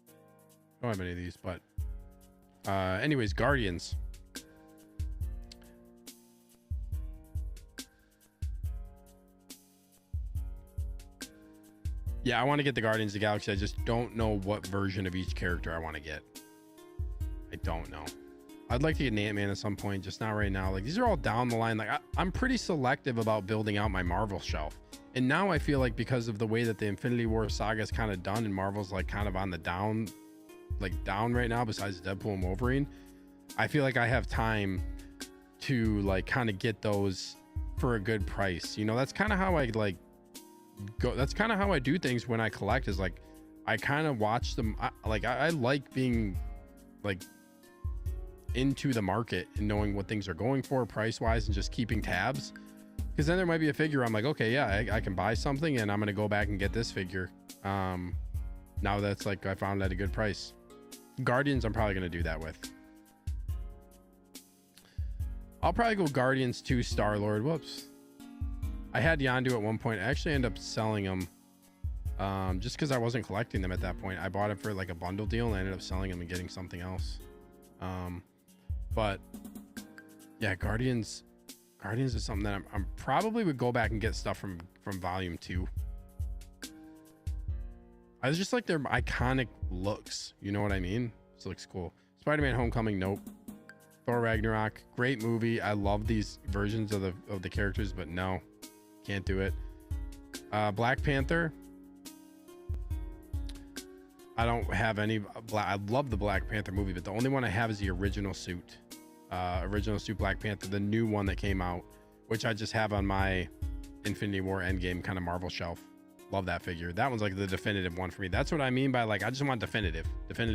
I don't have any of these, but anyways, Guardians. Yeah, I want to get the Guardians of the Galaxy. I just don't know what version of each character I want to get. I don't know. I'd like to get an Ant-Man at some point, just not right now. Like, these are all down the line. Like, I'm pretty selective about building out my Marvel shelf. And now I feel like because of the way that the Infinity War saga is kind of done, and Marvel's like kind of on the down right now, besides Deadpool and Wolverine, I feel like I have time to like kind of get those for a good price. You know, that's kind of how I like go. That's kind of how I do things when I collect, is like I kind of watch them. I like being like into the market and knowing what things are going for price wise, and just keeping tabs, because then there might be a figure I'm like, okay, yeah, I can buy something and I'm gonna go back and get this figure now that's like I found at a good price. Guardians, I'm probably gonna do that with. I'll probably go Guardians 2 Star Lord. Whoops, I had Yondu at one point. I actually ended up selling them just because I wasn't collecting them at that point. I bought it for like a bundle deal and I ended up selling them and getting something else. But yeah, Guardians is something that I'm probably would go back and get stuff from volume 2. I just like their iconic looks, you know what I mean? This looks cool. Spider-Man Homecoming, nope. Thor Ragnarok, great movie. I love these versions of the characters, but no, can't do it. Black Panther, I don't have any. I love the Black Panther movie, but the only one I have is the original suit. Original suit Black Panther, the new one that came out, which I just have on my Infinity War Endgame kind of Marvel shelf. Love that figure. That one's like the definitive one for me. That's what I mean by like, I just want definitive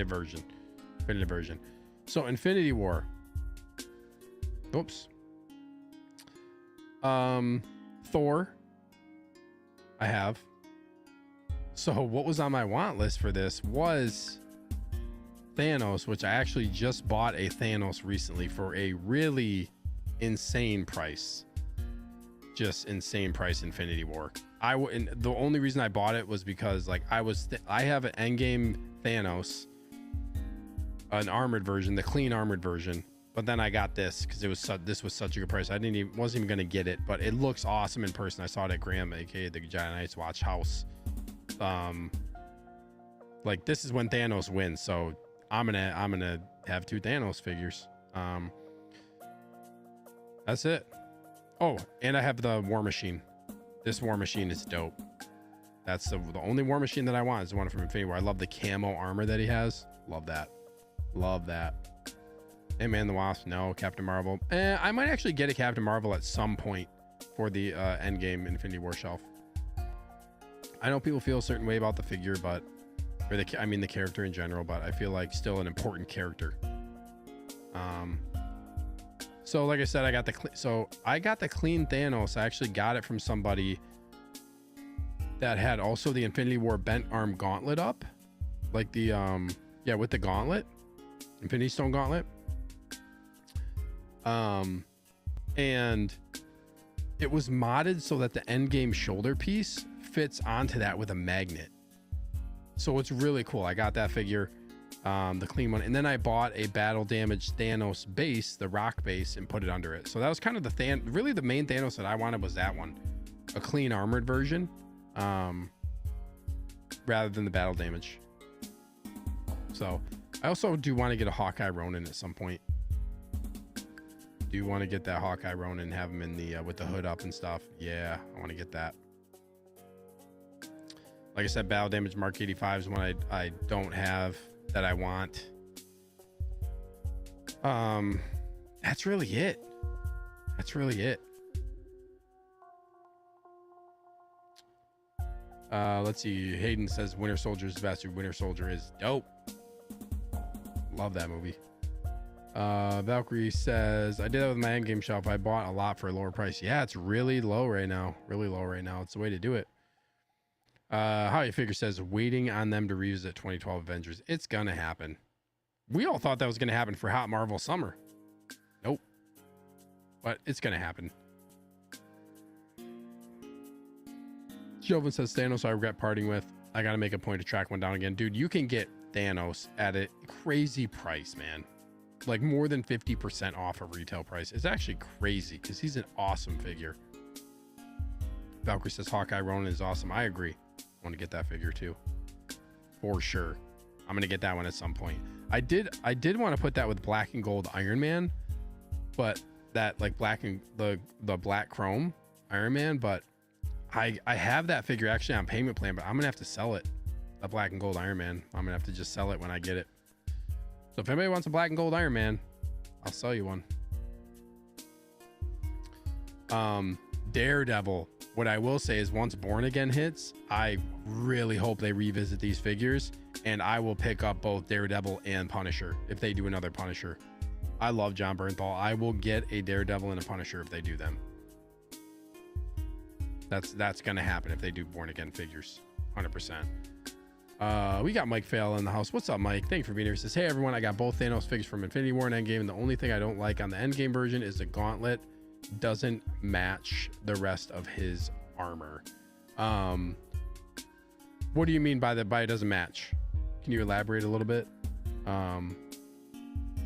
version. So Infinity War. Oops. Thor. I have. So what was on my want list for this was Thanos, which I actually just bought a Thanos recently for a really insane price. Just insane price. Infinity War. And the only reason I bought it was because like I have an Endgame Thanos, an armored version, the clean armored version, but then I got this because this was such a good price. Wasn't even gonna get it, but it looks awesome in person. I saw it at Graham, aka the Giant Knights Watch House. Like, this is when Thanos wins, so I'm gonna have 2 Thanos figures. That's it. Oh, and I have the War Machine. This War Machine is dope. That's the only War Machine that I want is the one from Infinity War. I love the camo armor that he has. Love that. Love that. Ant-Man the Wasp, no. Captain Marvel. I might actually get a Captain Marvel at some point for the Endgame Infinity War shelf. I know people feel a certain way about the figure, but I mean the character in general, but I feel like still an important character. So like I said, I got the clean Thanos. I actually got it from somebody that had also the Infinity War bent arm gauntlet up, like the yeah, with the gauntlet, Infinity Stone gauntlet. And it was modded so that the Endgame shoulder piece fits onto that with a magnet. So it's really cool. I got that figure, the clean one, and then I bought a battle damaged Thanos base, the rock base, and put it under it. So that was kind of really the main Thanos that I wanted was that one, a clean armored version, rather than the battle damage. So I also do want to get a Hawkeye Ronin at some point. Do want to get that Hawkeye Ronin and have him in the with the hood up and stuff. Yeah, I want to get that. Like I said, battle damage Mark 85 is one I don't have that I want. That's really it. That's really it. Let's see. Hayden says Winter Soldier is best. Winter Soldier is dope. Love that movie. Valkyrie says, I did that with my Endgame shelf. I bought a lot for a lower price. Yeah, it's really low right now. Really low right now. It's the way to do it. How Figure says, waiting on them to revisit 2012 Avengers. It's gonna happen. We all thought that was gonna happen for Hot Marvel Summer. Nope. But it's gonna happen. Joven says, Thanos I regret parting with. I gotta make a point to track one down again. Dude, you can get Thanos at a crazy price, man. Like more than 50% off of retail price. It's actually crazy because he's an awesome figure. Valkyrie says Hawkeye Ronin is awesome. I agree. I want to get that figure too, for sure. I'm gonna get that one at some point. I did want to put that with black and gold Iron Man, but that like black and the black chrome Iron Man. But I have that figure actually on payment plan, but I'm gonna have to sell it. The black and gold Iron Man. I'm gonna have to just sell it when I get it. So if anybody wants a black and gold Iron Man, I'll sell you one. Daredevil. What I will say is once Born Again hits, I really hope they revisit these figures, and I will pick up both Daredevil and Punisher if they do another Punisher. I love John Bernthal. I will get a Daredevil and a Punisher if they do them. That's gonna happen if they do Born Again figures, 100%. We got Mike Fail in the house. What's up, Mike? Thank you for being here. He says, hey everyone, I got both Thanos figures from Infinity War and Endgame, and the only thing I don't like on the Endgame version is the gauntlet doesn't match the rest of his armor. What do you mean by it doesn't match? Can you elaborate a little bit?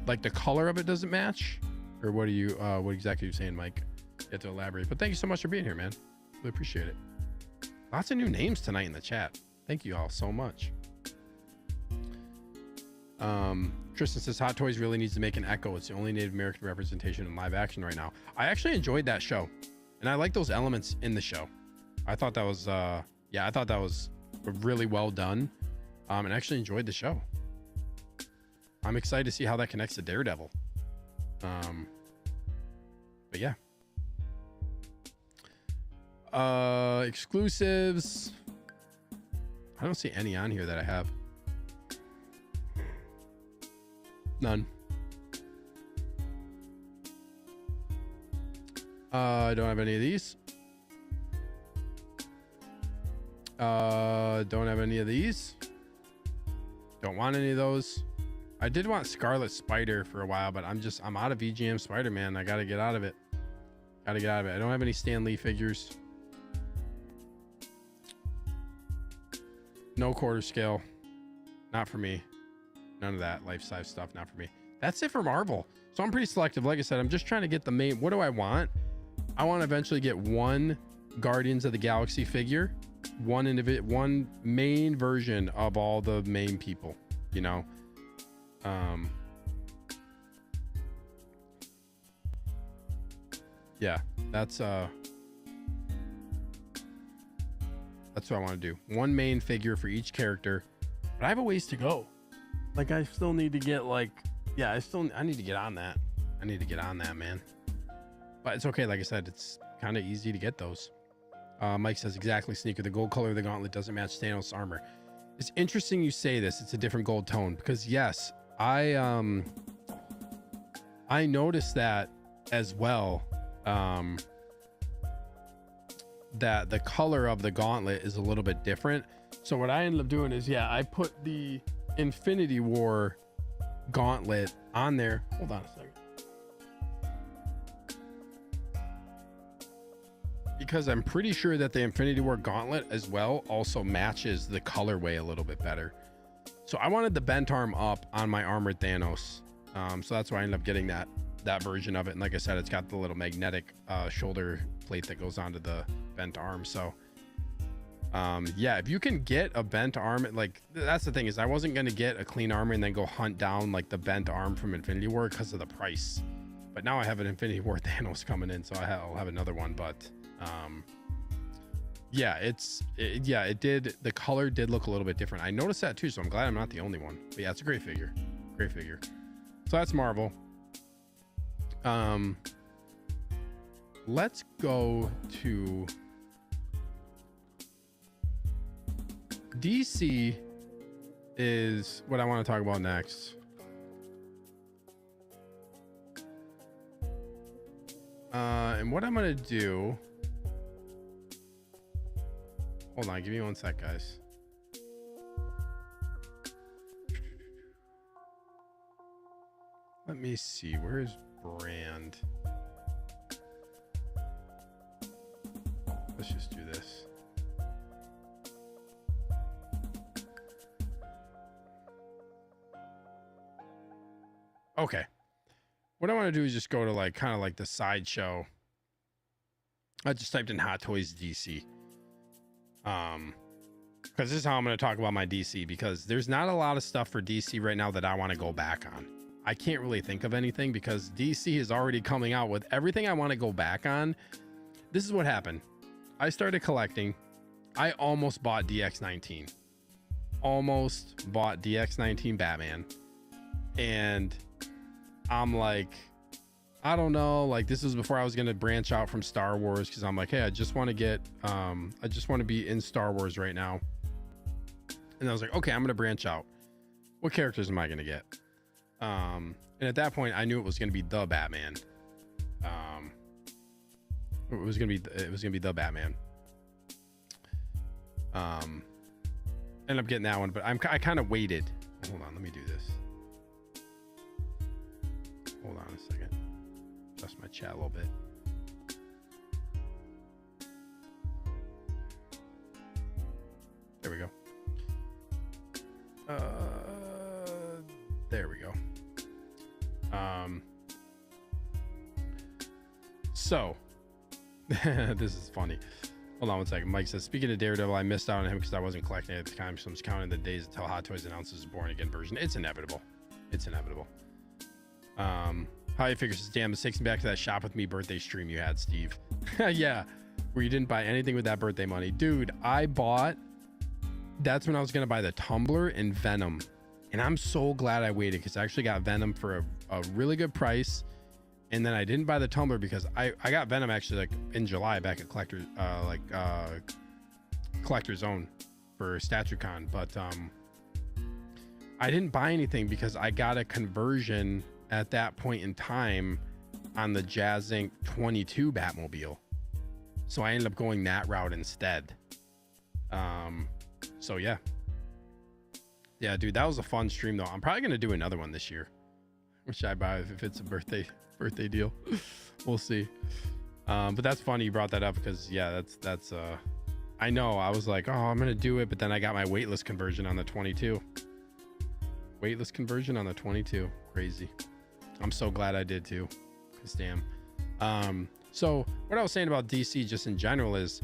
Like the color of it doesn't match, or what exactly are you saying, Mike? You have to elaborate. But thank you so much for being here, man. Really appreciate it. Lots of new names tonight in the chat. Thank you all so much. Tristan says Hot Toys really needs to make an Echo. It's the only Native American representation in live action right now. I actually enjoyed that show, and I like those elements in the show. I thought that was I thought that was really well done, and I actually enjoyed the show. I'm excited to see how that connects to Daredevil. But yeah. Exclusives. I don't see any on here that I have. None. I don't have any of these. Don't have any of these. Don't want any of those. I did want Scarlet Spider for a while, but I'm out of EGM Spider-Man. I gotta get out of it. I don't have any Stan Lee figures. No quarter scale. Not for me. None of that life-size stuff. Not for me. That's it for Marvel. So I'm pretty selective. Like I said, I'm just trying to get the main. What do I want? I want to eventually get one Guardians of the Galaxy figure one main version of all the main people, you know. Yeah, that's what I want to do. One main figure for each character, but I have a ways to go. Like, I still need to get, like, yeah, I need to get on that. I need to get on that, man. But it's okay. Like I said, it's kind of easy to get those. Mike says, exactly, Sneaker. The gold color of the gauntlet doesn't match Thanos' armor. It's interesting you say this. It's a different gold tone, because yes, I noticed that as well. That the color of the gauntlet is a little bit different. So what I ended up doing is, yeah, I put the Infinity War gauntlet on there. Hold on a second. Because I'm pretty sure that the Infinity War gauntlet as well also matches the colorway a little bit better. So I wanted the bent arm up on my armored Thanos. So that's why I ended up getting that version of it. And like I said, it's got the little magnetic shoulder plate that goes onto the bent arm. So yeah, if you can get a bent arm, like, that's the thing, is I wasn't going to get a clean armor and then go hunt down like the bent arm from Infinity War because of the price. But now I have an Infinity War Thanos coming in, so I'll have another one. But yeah, the color did look a little bit different. I noticed that too, so I'm glad I'm not the only one. But yeah, it's a great figure. So that's Marvel. Let's go to DC is what I want to talk about next. And what I'm going to do, hold on, give me one sec, guys. Let me see, where's Brand? Let's just do this. Okay. What I want to do is just go to like kind of like the sideshow. I just typed in Hot Toys DC. Because this is how I'm going to talk about my DC, because there's not a lot of stuff for DC right now that I want to go back on. I can't really think of anything because DC is already coming out with everything I want to go back on. This is what happened. I started collecting. I almost bought DX19. Almost bought DX19 Batman. And I'm like, I don't know, like, this was before I was going to branch out from Star Wars, because I'm like, hey, I just want to get I just want to be in Star Wars right now. And I was like, okay, I'm going to branch out. What characters am I going to get? And at that point I knew it was going to be the Batman. It was going to be the Batman. Ended up getting that one, but I kind of waited. Hold on, let me do this. Hold on a second. Adjust my chat a little bit. There we go. There we go. So this is funny. Hold on one second. Mike says, speaking of Daredevil, I missed out on him because I wasn't collecting it at the time, so I'm just counting the days until Hot Toys announces a Born Again version. It's inevitable. How you figure says, damn, this takes me back to that shop with me birthday stream you had, Steve. Yeah, where you didn't buy anything with that birthday money. Dude, that's when I was gonna buy the Tumbler and Venom, and I'm so glad I waited, because I actually got Venom for a really good price. And then I didn't buy the Tumbler because I got Venom actually like in July back at Collector's Zone for StatueCon, but I didn't buy anything because I got a conversion at that point in time on the Jazz Inc. 22 Batmobile, so I ended up going that route instead. So yeah, dude, that was a fun stream though. I'm probably gonna do another one this year. Which I buy if it's a birthday deal. We'll see. But that's funny you brought that up, because yeah, that's I know I was like, oh, I'm gonna do it, but then I got my waitlist conversion on the 22. Crazy. I'm so glad I did too, because damn. So what I was saying about DC just in general is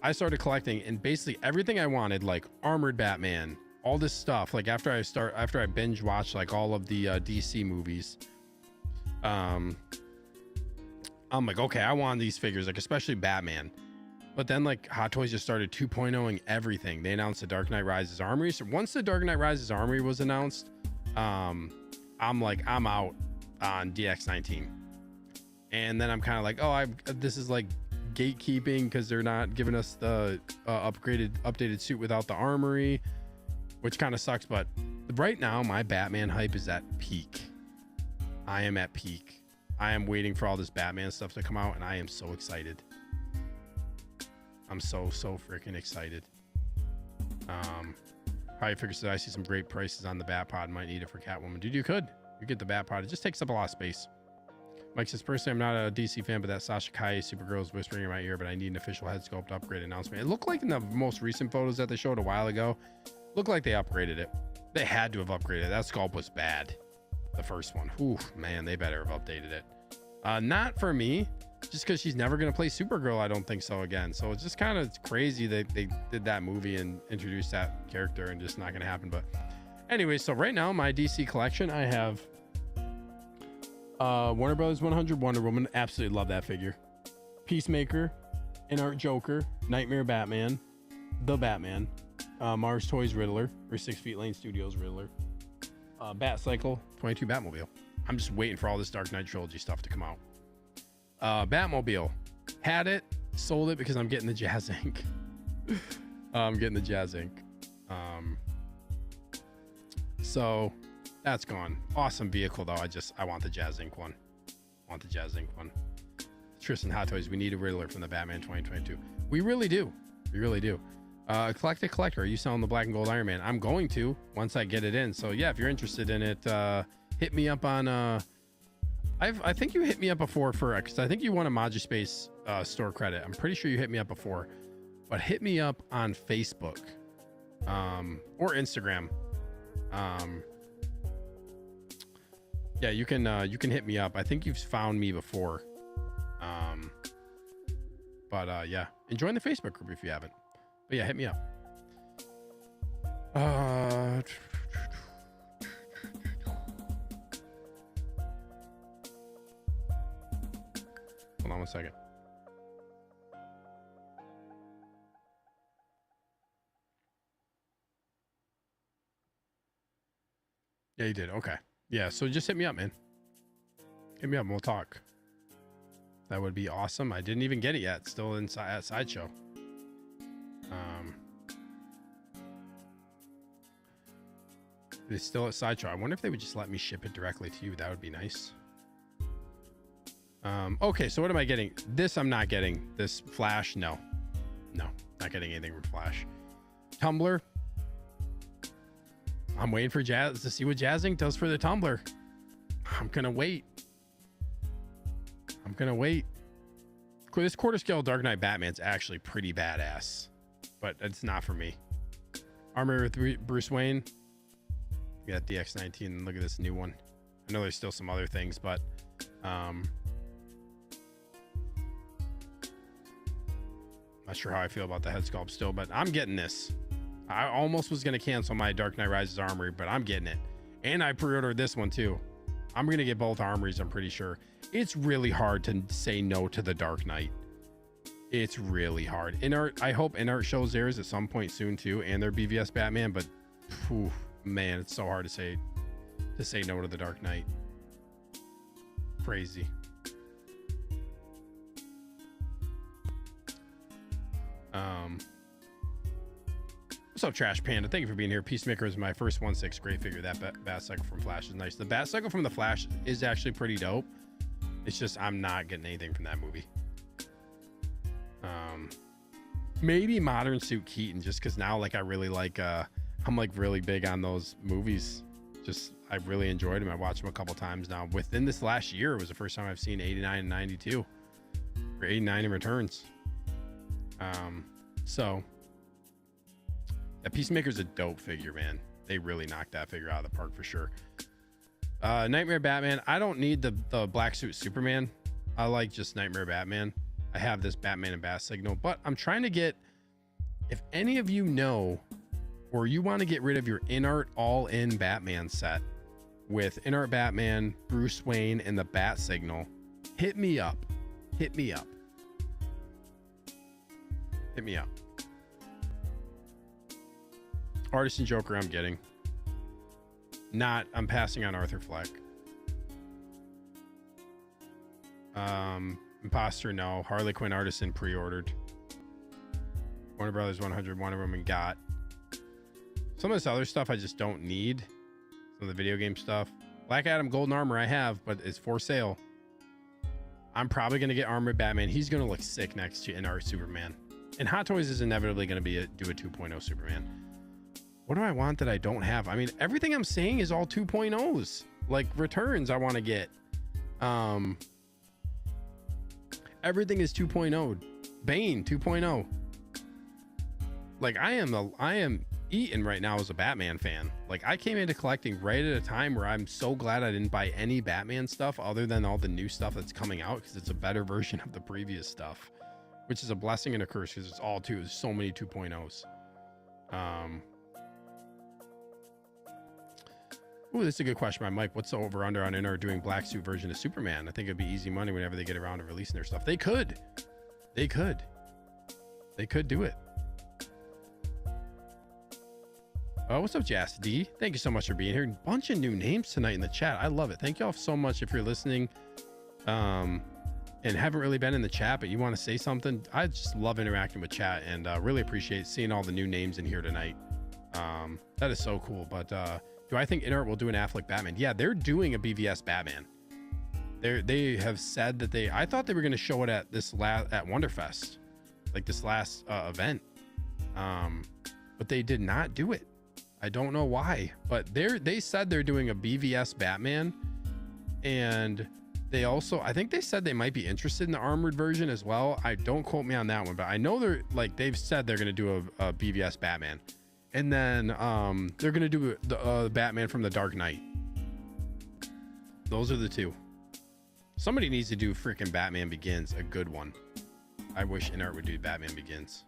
I started collecting, and basically everything I wanted, like armored Batman, all this stuff, like after I binge watched like all of the DC movies, I'm like, okay, I want these figures, like especially Batman. But then like Hot Toys just started 2.0ing everything. They announced the Dark Knight Rises Armory. So once the Dark Knight Rises Armory was announced, I'm like, I'm out on DX19. And then I'm kind of like, oh, this is like gatekeeping because they're not giving us the updated suit without the armory, which kind of sucks. But right now my Batman hype is at peak. I am at peak. I am waiting for all this Batman stuff to come out, and I am so excited. I'm so freaking excited. Probably figures that I see some great prices on the Bat Pod. Might need it for Catwoman. Dude, you get the Bat Pod. It just takes up a lot of space. Mike says, personally, I'm not a DC fan, but that Sasha Calle Supergirl is whispering in my ear, but I need an official head sculpt upgrade announcement. It looked like in the most recent photos that they showed a while ago, looked like they upgraded it. They had to have upgraded it. That sculpt was bad. The first one. Ooh, man, they better have updated it. Not for me, just because she's never going to play Supergirl. I don't think so again. So it's just kind of crazy that they did that movie and introduced that character, and just not going to happen. But anyway, so right now my DC collection, I have Warner Brothers 100 Wonder Woman. Absolutely love that figure. Peacemaker, In-Art Joker, Nightmare Batman, The Batman, Mars Toys Riddler, or 6 Feet Lane Studios Riddler, Bat Cycle 22 Batmobile. I'm just waiting for all this Dark Knight trilogy stuff to come out. Batmobile, had it, sold it because I'm getting the Jazz Ink. So that's gone. Awesome vehicle though. I want the Jazz Ink one. Tristan Hot Toys, we need a Riddler from the Batman 2022. We really do. Eclectic Collector, are you selling the black and gold Iron Man? I'm going to once I get it in. So yeah, if you're interested in it, hit me up on I think you hit me up before because I think you won a MODUSPACE store credit. I'm pretty sure you hit me up before, but hit me up on Facebook or Instagram. Yeah, you can hit me up. I think you've found me before. But yeah, join the Facebook group if you haven't. But yeah, hit me up. Hold on one second. Yeah, you did. Okay. Yeah, so just hit me up, man. Hit me up and we'll talk. That would be awesome. I didn't even get it yet. Still inside at Sideshow. It's still at Sideshow. I wonder if they would just let me ship it directly to you. That would be nice. Okay, so what am I getting? This I'm not getting. This Flash, no, not getting anything from Flash. Tumblr. I'm waiting for Jazz to see what Jazz Ink does for the Tumblr. I'm gonna wait. This quarter scale Dark Knight Batman's actually pretty badass, but it's not for me. Armor with Bruce Wayne. We got DX19. Look at this new one. I know there's still some other things, but not sure how I feel about the head sculpt still, but I'm getting this. I almost was going to cancel my Dark Knight Rises Armory, but I'm getting it. And I pre-ordered this one too. I'm going to get both armories, I'm pretty sure. It's really hard to say no to the Dark Knight. It's really hard. In-Art, I hope In-Art shows theirs at some point soon too, and their BVS Batman, but whew, man, it's so hard to say no to the Dark Knight. Crazy. What's up, Trash Panda? Thank you for being here. Peacemaker is my first 1/6. Great figure. That Bat Cycle from Flash is nice. The Bat Cycle from the Flash is actually pretty dope. It's just I'm not getting anything from that movie. Maybe Modern Suit Keaton, just because now like I really like I'm like really big on those movies. Just I really enjoyed them. I watched them a couple times now. Within this last year, it was the first time I've seen 89 and 92 or 89 in Returns. So that Peacemaker's a dope figure, man. They really knocked that figure out of the park for sure. Nightmare Batman. I don't need the black suit Superman. I like just Nightmare Batman. I have this Batman and Bat Signal, but I'm trying to get If any of you know, or you want to get rid of your InArt all-in Batman set with InArt Batman, Bruce Wayne, and the Bat Signal, hit me up. Hit me up. Hit me up. Artist and Joker I'm getting. I'm passing on Arthur Fleck. Imposter, no. Harley Quinn Artisan pre-ordered. Warner Brothers 100, Wonder Woman got. Some of this other stuff I just don't need. Some of the video game stuff. Black Adam Golden Armor I have, but it's for sale. I'm probably going to get Armored Batman. He's going to look sick next to InArt Superman. And Hot Toys is inevitably going to do a 2.0 Superman. What do I want that I don't have? I mean, everything I'm saying is all 2.0s. Like Returns I want to get. Everything is 2.0. Bane 2.0. Like I am eaten right now as a Batman fan. Like I came into collecting right at a time where I'm so glad I didn't buy any Batman stuff other than all the new stuff that's coming out, because it's a better version of the previous stuff, which is a blessing and a curse because it's all there's so many 2.0s. Ooh, this is a good question by Mike. What's the over under on InArt doing black suit version of Superman? I think it'd be easy money whenever they get around to releasing their stuff. They could do it. Oh, what's up, Jas D? Thank you so much for being here. Bunch of new names tonight in the chat. I love it. Thank you all so much. If you're listening and haven't really been in the chat, but you want to say something, I just love interacting with chat, and really appreciate seeing all the new names in here tonight. That is so cool. But do I think InArt will do an Affleck Batman? Yeah, they're doing a BVS Batman. They have said that I thought they were going to show it at at Wonderfest, like this last event, but they did not do it. I don't know why, but they said they're doing a BVS Batman, and they also, I think they said they might be interested in the armored version as well. I don't quote me on that one, but I know they've said they're going to do a BVS Batman, and then they're going to do the Batman from the Dark Knight. Those are the two. Somebody needs to do freaking Batman Begins, a good one. I wish InArt would do Batman Begins.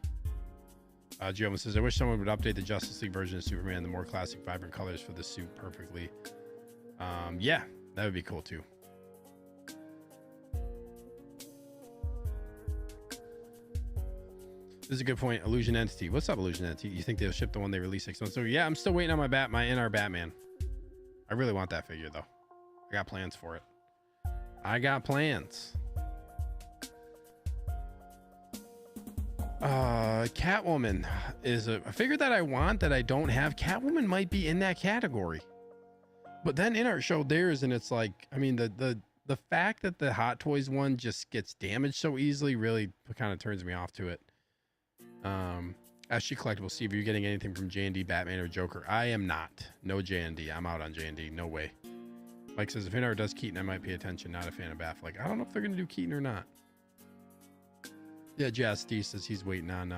Giovanni says, I wish someone would update the Justice League version of Superman, the more classic, vibrant colors for the suit perfectly. Yeah, that would be cool too. This is a good point. Illusion Entity. What's up, Illusion Entity? You think they'll ship the one they released 6 months ago? Yeah, I'm still waiting on my InArt Batman. I really want that figure though. I got plans for it. I got plans. Catwoman is a figure that I want that I don't have. Catwoman might be in that category, but then InArt showed theirs, and it's like, I mean, the fact that the Hot Toys one just gets damaged so easily really kind of turns me off to it. SG Collectible, Steve, are you getting anything from J&D, Batman, or Joker? I am not. No J&D. I'm out on J&D. No way. Mike says, if InArt does Keaton, I might pay attention. Not a fan of Affleck. I don't know if they're going to do Keaton or not. Yeah, Jas D says he's waiting on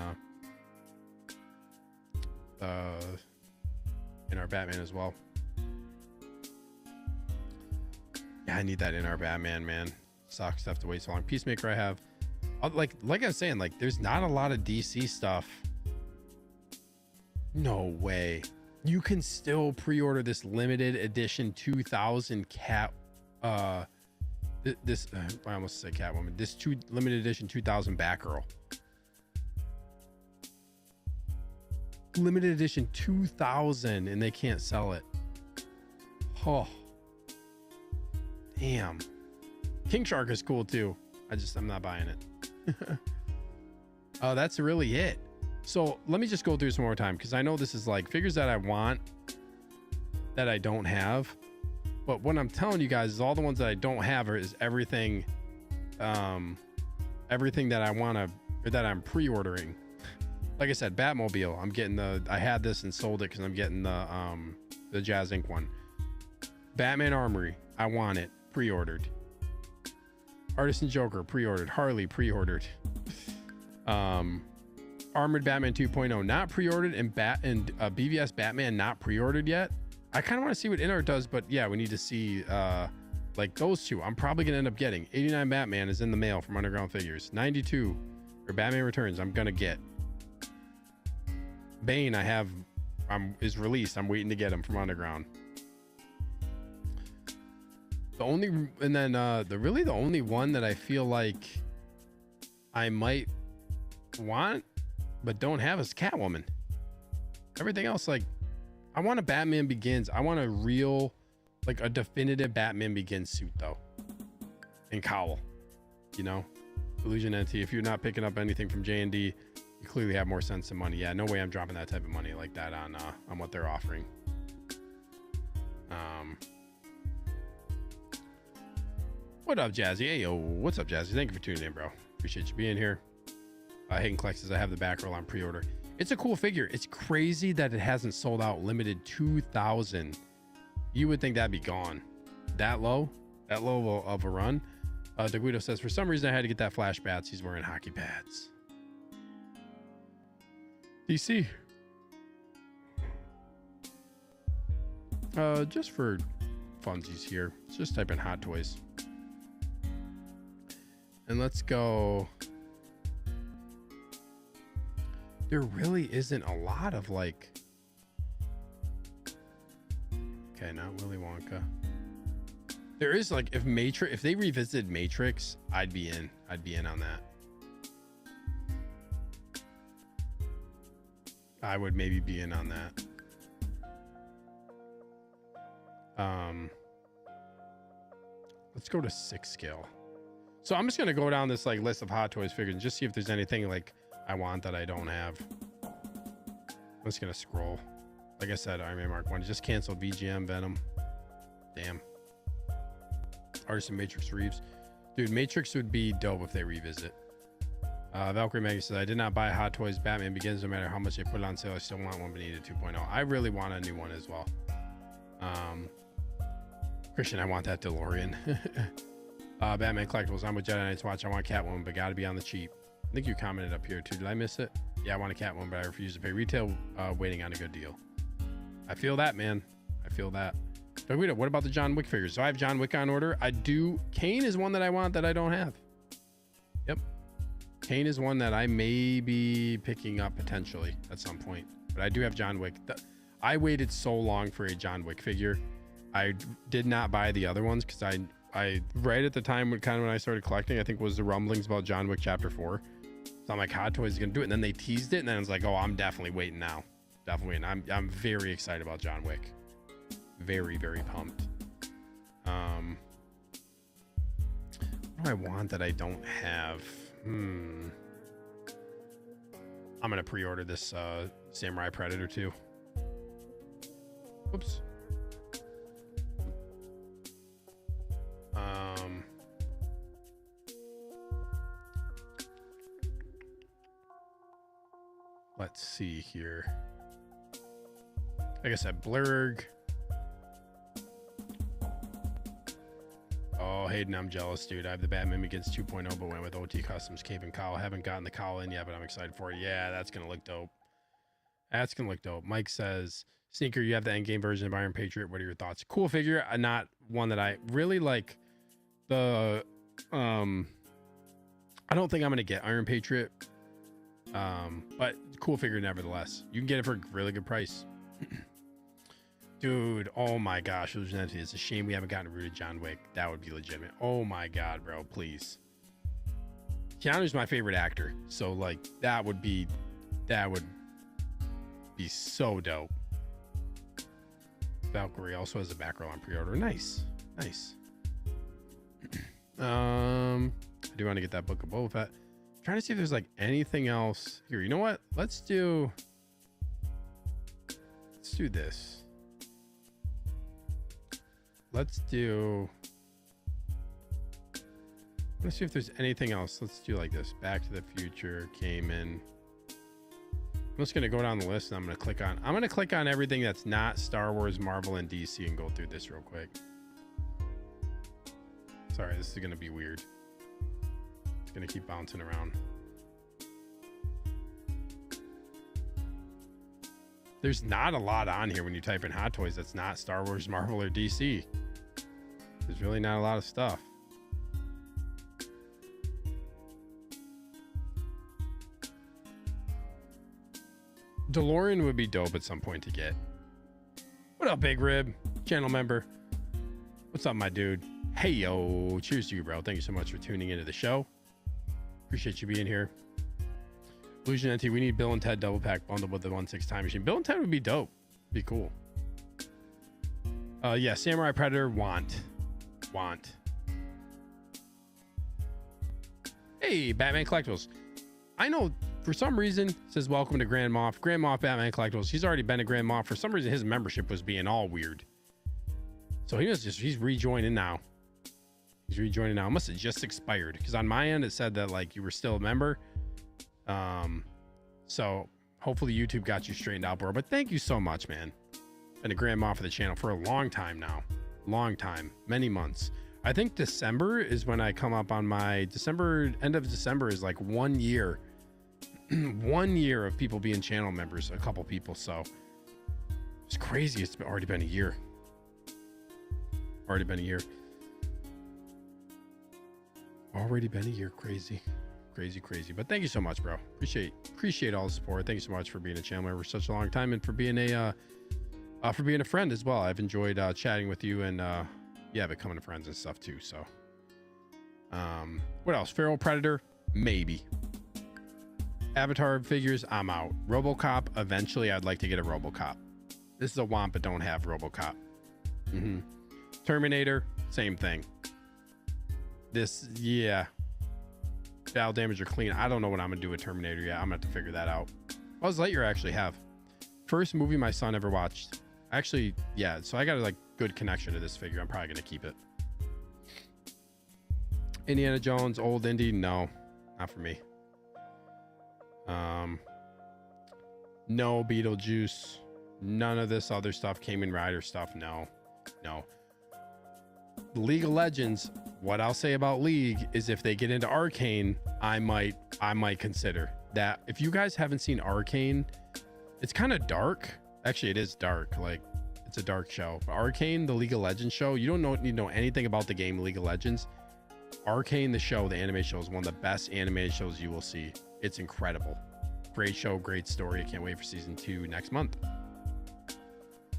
InArt Batman as well. Yeah, I need that InArt Batman, man. Sucks to have to wait so long. Peacemaker I have. Like I was saying, like there's not a lot of DC stuff. No way. You can still pre-order this limited edition 2000 cat I almost said Catwoman. This limited edition 2000 Batgirl. Limited edition 2000, and they can't sell it. Oh, damn. King Shark is cool too. I'm not buying it. Oh, that's really it. So let me just go through some more time, because I know this is like figures that I want that I don't have. But what I'm telling you guys is all the ones that I don't have is everything, everything that I want to, or that I'm pre-ordering. Like I said, Batmobile, I'm getting I had this and sold it because I'm getting the Jazz Inc. one. Batman Armory, I want it, pre-ordered. Artisan Joker, pre-ordered. Harley, pre-ordered. Armored Batman 2.0, not pre-ordered, and BVS Batman, not pre-ordered yet. I kind of want to see what InArt does, but yeah, we need to see like those two. I'm probably gonna end up getting 89 Batman is in the mail from Underground Figures. 92 or Batman Returns I'm gonna get. Bane is released. I'm waiting to get him from Underground. The only one that I feel like I might want but don't have is Catwoman. Everything else, like, I want a Batman Begins. I want a real, like, a definitive Batman Begins suit though, and cowl. You know, Illusion Entity. If you're not picking up anything from J&D, you clearly have more sense than money. Yeah, no way I'm dropping that type of money like that on what they're offering. What up, Jazzy? Hey, yo, what's up, Jazzy? Thank you for tuning in, bro. Appreciate you being here. Hayden Kleck says I have the back roll on pre-order. It's a cool figure. It's crazy that it hasn't sold out. Limited 2,000. You would think that'd be gone. That low of a run. DeGuido says, for some reason I had to get that Flash Bats. He's wearing hockey pads. DC. Just for funsies here, let's just type in Hot Toys. And let's go. There really isn't a lot of like. Okay, not Willy Wonka. There is like if they revisited Matrix, I'd be in on that. I would maybe be in on that. Let's go to 6 scale. So I'm just gonna go down this like list of Hot Toys figures and just see if there's anything like I want that I don't have. I'm just gonna scroll. Like I said, Iron Man Mark 1 just canceled. VGM Venom. Damn. Artisan Matrix Reeves. Dude, Matrix would be dope if they revisit. Valkyrie Maggie says, I did not buy Hot Toys Batman Begins. No matter how much they put it on sale, I still want one, but needed 2.0. I really want a new one as well. Christian, I want that DeLorean. Batman Collectibles. I'm with Jedi Knights Watch. I want Catwoman, but gotta be on the cheap. I think you commented up here too. Did I miss it? Yeah, I want a Catwoman, but I refuse to pay retail, waiting on a good deal. I feel that, man. I feel that. What about the John Wick figures? So I have John Wick on order. I do. Kane is one that I want that I don't have. Yep. Kane is one that I may be picking up potentially at some point, but I do have John Wick. I waited so long for a John Wick figure. I did not buy the other ones because I right at the time when I started collecting, I think was the rumblings about John Wick Chapter 4. So I'm like, Hot Toys is gonna do it, and then they teased it, and then I was like, oh, I'm definitely waiting now. Definitely, and I'm very excited about John Wick. Very, very pumped. What do I want that I don't have? I'm gonna pre-order this Samurai Predator 2. Oops. Let's see here. Like I said, Blurg. Oh, Hayden, I'm jealous, dude. I have the Batman Begins 2.0, but went with OT Customs Cape and Cowl. Haven't gotten the cowl in yet, but I'm excited for it. Yeah, that's gonna look dope. That's gonna look dope. Mike says, Sneaker, you have the endgame version of Iron Patriot. What are your thoughts? Cool figure, not one that I really like. The I don't think I'm gonna get Iron Patriot, but cool figure nevertheless. You can get it for a really good price. Dude, oh my gosh, it's a shame we haven't gotten a rooted John Wick. That would be legitimate. Oh my god, bro, please. Keanu's my favorite actor, so like that would be so dope. Valkyrie also has a back row on pre-order. Nice. I do want to get that Book of Boba Fett. I'm trying to see if there's like anything else here. You know what? Let's do this. Let's see if there's anything else. Let's do like this. Back to the Future came in. I'm just gonna go down the list and I'm gonna click on everything that's not Star Wars, Marvel, and DC and go through this real quick. Sorry, this is gonna be weird. It's gonna keep bouncing around. There's not a lot on here when you type in Hot Toys that's not Star Wars, Marvel, or DC. There's really not a lot of stuff. DeLorean would be dope at some point to get. What up, Big Rib? Channel member. What's up, my dude? Hey, yo. Cheers to you, bro. Thank you so much for tuning into the show. Appreciate you being here. Illusion NT, we need Bill and Ted double pack bundled with the 1/6 time machine. Bill and Ted would be dope. Be cool. Yeah, Samurai Predator, want. Hey, Batman Collectibles. I know for some reason it says welcome to Grand Moff. Grand Moff Batman Collectibles. He's already been a Grand Moff. For some reason his membership was being all weird. So he's rejoining now. He's rejoining now. It must have just expired because on my end it said that like you were still a member. So hopefully YouTube got you straightened out, bro. But thank you so much, man. Been a Grand Moff of the channel for a long time now. Long time. Many months. I think December is when I come up on my end of December is like 1 year. 1 year of people being channel members, a couple people. So it's crazy. It's already been a year. Already been a year. Crazy. But thank you so much, bro. Appreciate all the support. Thank you so much for being a channel member for such a long time and for being a friend as well. I've enjoyed chatting with you and yeah, becoming friends and stuff too. So what else? Feral Predator, maybe. Avatar figures, I'm out. RoboCop, eventually I'd like to get a RoboCop. This is a want but don't have RoboCop. Terminator, same thing. This, yeah. Battle damage or clean. I don't know what I'm gonna do with Terminator yet. I'm gonna have to figure that out. Buzz Lightyear I actually have. First movie my son ever watched. Actually, yeah, so I got a like good connection to this figure. I'm probably gonna keep it. Indiana Jones, old Indy, no, not for me. No Beetlejuice, none of this other stuff. Kamen Rider stuff, no. League of Legends, what I'll say about League is if they get into Arcane, I might consider that. If you guys haven't seen Arcane, it's kind of dark. Actually, it is dark. Like, it's a dark show. But Arcane, the League of Legends show, you don't need to know anything about the game League of Legends. Arcane, the show, the anime show, is one of the best animated shows you will see. It's incredible. Great show, great story. I can't wait for season 2 next month.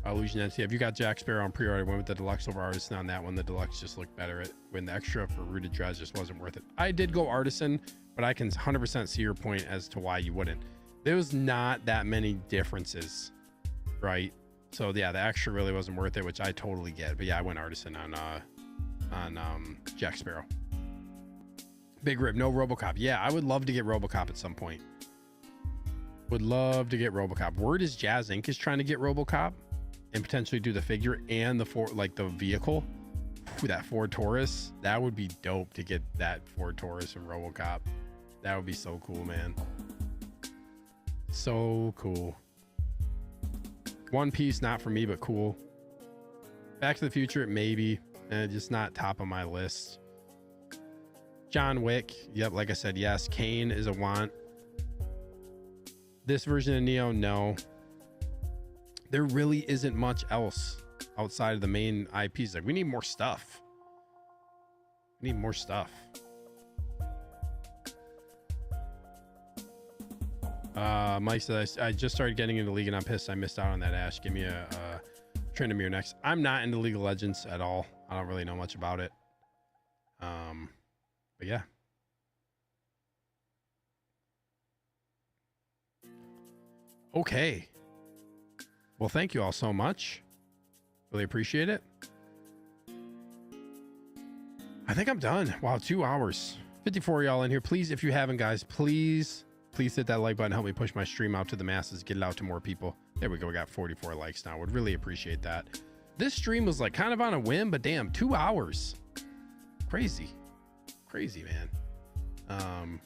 Illusion NT, have you got Jack Sparrow on pre-order? Went with the deluxe over artisan on that one. The deluxe just looked better when the extra for Rooted Dress just wasn't worth it. I did go artisan, but I can 100% see your point as to why you wouldn't. There was not that many differences, right? So yeah, the extra really wasn't worth it, which I totally get. But yeah, I went artisan on Jack Sparrow. Big Rip, no RoboCop. Yeah, I would love to get RoboCop at some point. Would love to get RoboCop. Word is Jazz Inc. is trying to get RoboCop and potentially do the figure and the vehicle. Ooh, that Ford Taurus. That would be dope to get that Ford Taurus from RoboCop. That would be so cool, man. So cool. One Piece, not for me, but cool. Back to the Future, maybe. Just not top of my list. John Wick. Yep, like I said, yes. Kane is a want. This version of Neo, no. There really isn't much else outside of the main IPs. Like, we need more stuff. We need more stuff. Mike says, I just started getting into League and I'm pissed I missed out on that, Ash. Give me a Trendamere next. I'm not into League of Legends at all. I don't really know much about it. But yeah. Okay. Well, thank you all so much. Really appreciate it. I think I'm done. Wow, 2 hours. 54 y'all in here. Please, if you haven't, guys, please hit that like button. Help me push my stream out to the masses. Get it out to more people. There we go. We got 44 likes now. Would really appreciate that. This stream was like kind of on a whim, but damn, 2 hours. Crazy, man.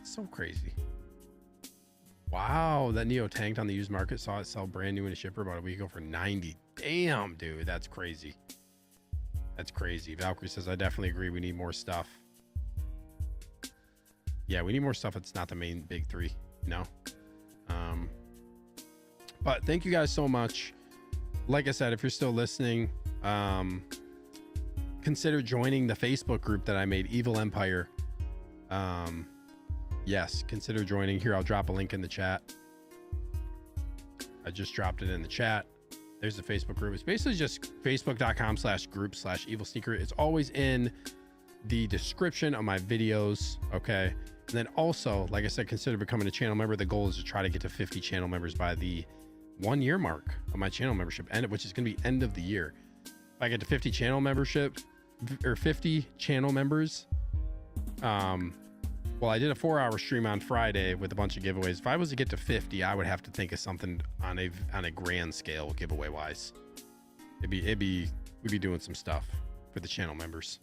So crazy. Wow, that Neo tanked on the used market. Saw it sell brand new in a shipper about a week ago for 90. Damn, dude, that's crazy. That's crazy. Valkyrie says, I definitely agree. We need more stuff. Yeah, we need more stuff. It's not the main big three, you know? But thank you guys so much. Like I said, if you're still listening, consider joining the Facebook group that I made, Evil Empire. yes, consider joining. Here, I'll drop a link in the chat. I just dropped it in the chat. There's the Facebook group. It's basically just facebook.com/group/EvilSneaker. It's always in the description of my videos. Okay. And then also, like I said, consider becoming a channel member. The goal is to try to get to 50 channel members by the 1 year mark of my channel membership, which is going to be end of the year. If I get to 50 channel membership or 50 channel members, well, I did a 4-hour stream on Friday with a bunch of giveaways. If I was to get to 50, I would have to think of something on a grand scale giveaway wise. We'd be doing some stuff for the channel members.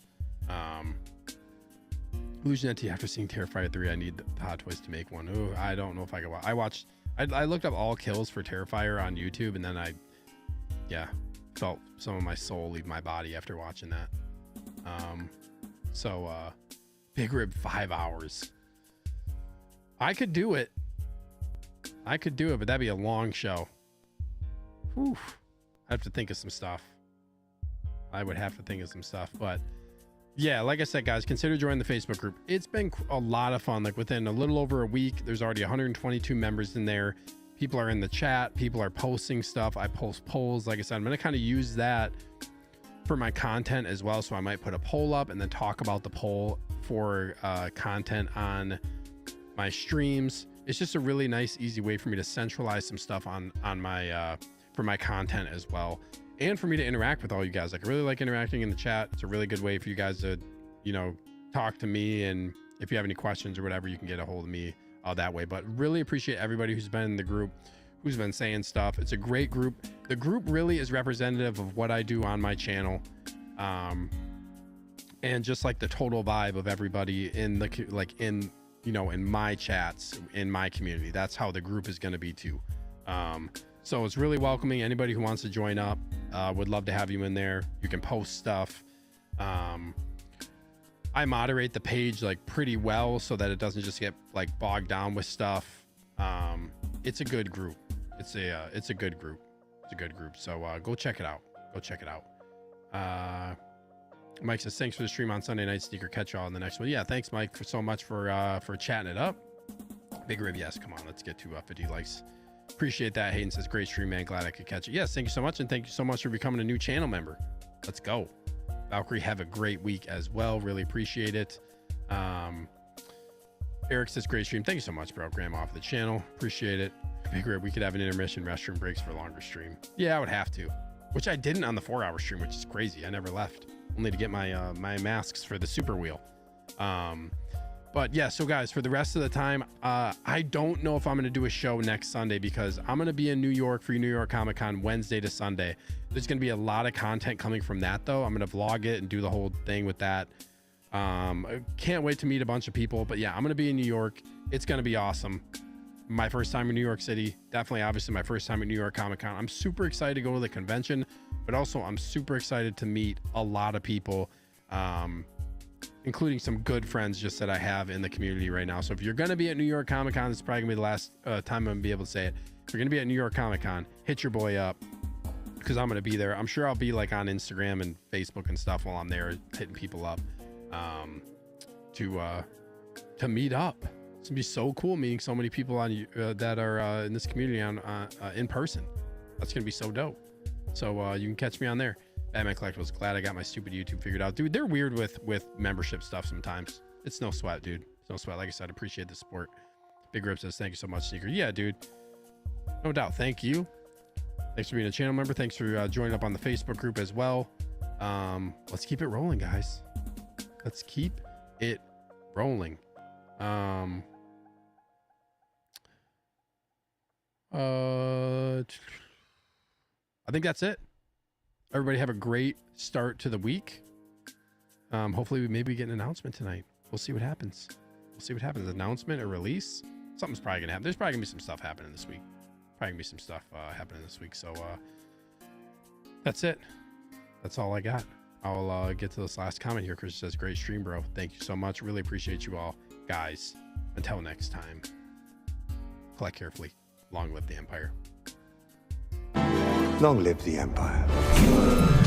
Illusion NT, after seeing Terrifier 3, I need the Hot Toys to make one. Oh, I don't know if I could. I looked up all kills for Terrifier on YouTube, and then I felt some of my soul leave my body after watching that. Big Rib 5 hours. I could do it, but that'd be a long show. Whew. I have to think of some stuff. But yeah, like I said, guys, consider joining the Facebook group. It's been a lot of fun. Like within a little over a week, there's already 122 members in there. People are in the chat. People are posting stuff. I post polls. Like I said, I'm going to kind of use that for my content as well. So I might put a poll up and then talk about the poll for content on my streams. It's just a really nice, easy way for me to centralize some stuff on my for my content as well, and for me to interact with all you guys. Like, I really like interacting in the chat. It's a really good way for you guys to, talk to me, and if you have any questions or whatever, you can get a hold of me that way. But really appreciate everybody who's been in the group, who's been saying stuff. It's a great group. The group really is representative of what I do on my channel, and just like the total vibe of everybody in the in my chats, in my community. That's how the group is going to be too. So it's really welcoming. Anybody who wants to join up, would love to have you in there. You can post stuff. I moderate the page like pretty well so that it doesn't just get like bogged down with stuff. It's a good group. It's a good group. So go check it out. Mike says, thanks for the stream on Sunday night, Sneaker. Catch y'all in the next one. Yeah, thanks, Mike, so much for chatting it up. Big Rib, yes, come on, let's get to 50 likes. Appreciate that. Hayden says, great stream, man. Glad I could catch it. Yes, thank you so much, and thank you so much for becoming a new channel member. Let's go. Valkyrie, have a great week as well. Really appreciate it. Eric says, great stream. Thank you so much, bro. Grand Moff of the channel. Appreciate it. Big Rib, we could have an intermission, restroom breaks for a longer stream. Yeah, I would have to, which I didn't on the 4-hour stream, which is crazy. I never left, only to get my my masks for the super wheel. But yeah, so guys, for the rest of the time, I don't know if I'm going to do a show next Sunday, because I'm going to be in New York for New York Comic Con Wednesday to Sunday. There's going to be a lot of content coming from that, though. I'm going to vlog it and do the whole thing with that. I can't wait to meet a bunch of people. But yeah, I'm going to be in New York. It's going to be awesome. My first time in New York City. Definitely, obviously, my first time at New York Comic Con. I'm super excited to go to the convention, but also I'm super excited to meet a lot of people, including some good friends just that I have in the community right now. So if you're going to be at New York Comic Con, this is probably gonna be the last time I'm gonna be able to say it. If you're gonna be at New York Comic Con, hit your boy up, because I'm gonna be there. I'm sure I'll be like on Instagram and Facebook and stuff while I'm there, hitting people up to meet up. It's gonna be so cool meeting so many people on that are in this community on in person. That's gonna be so dope. So you can catch me on there. Batman Collectibles, glad I got my stupid YouTube figured out. Dude, they're weird with membership stuff sometimes. It's no sweat, dude. It's no sweat. Like I said, appreciate the support. Big Rip says, thank you so much, Sneaker. Yeah, dude. No doubt. Thank you. Thanks for being a channel member. Thanks for joining up on the Facebook group as well. Let's keep it rolling, guys. Let's keep it rolling. I think that's it. Everybody have a great start to the week. Hopefully maybe we get an announcement tonight. We'll see what happens. Announcement or release. Something's probably gonna happen. There's probably gonna be some stuff happening this week. So that's it. That's all I got. I'll get to this last comment here. Chris says, great stream, bro. Thank you so much. Really appreciate you all. Guys, until next time, collect carefully. Long live the Empire. Long live the Empire.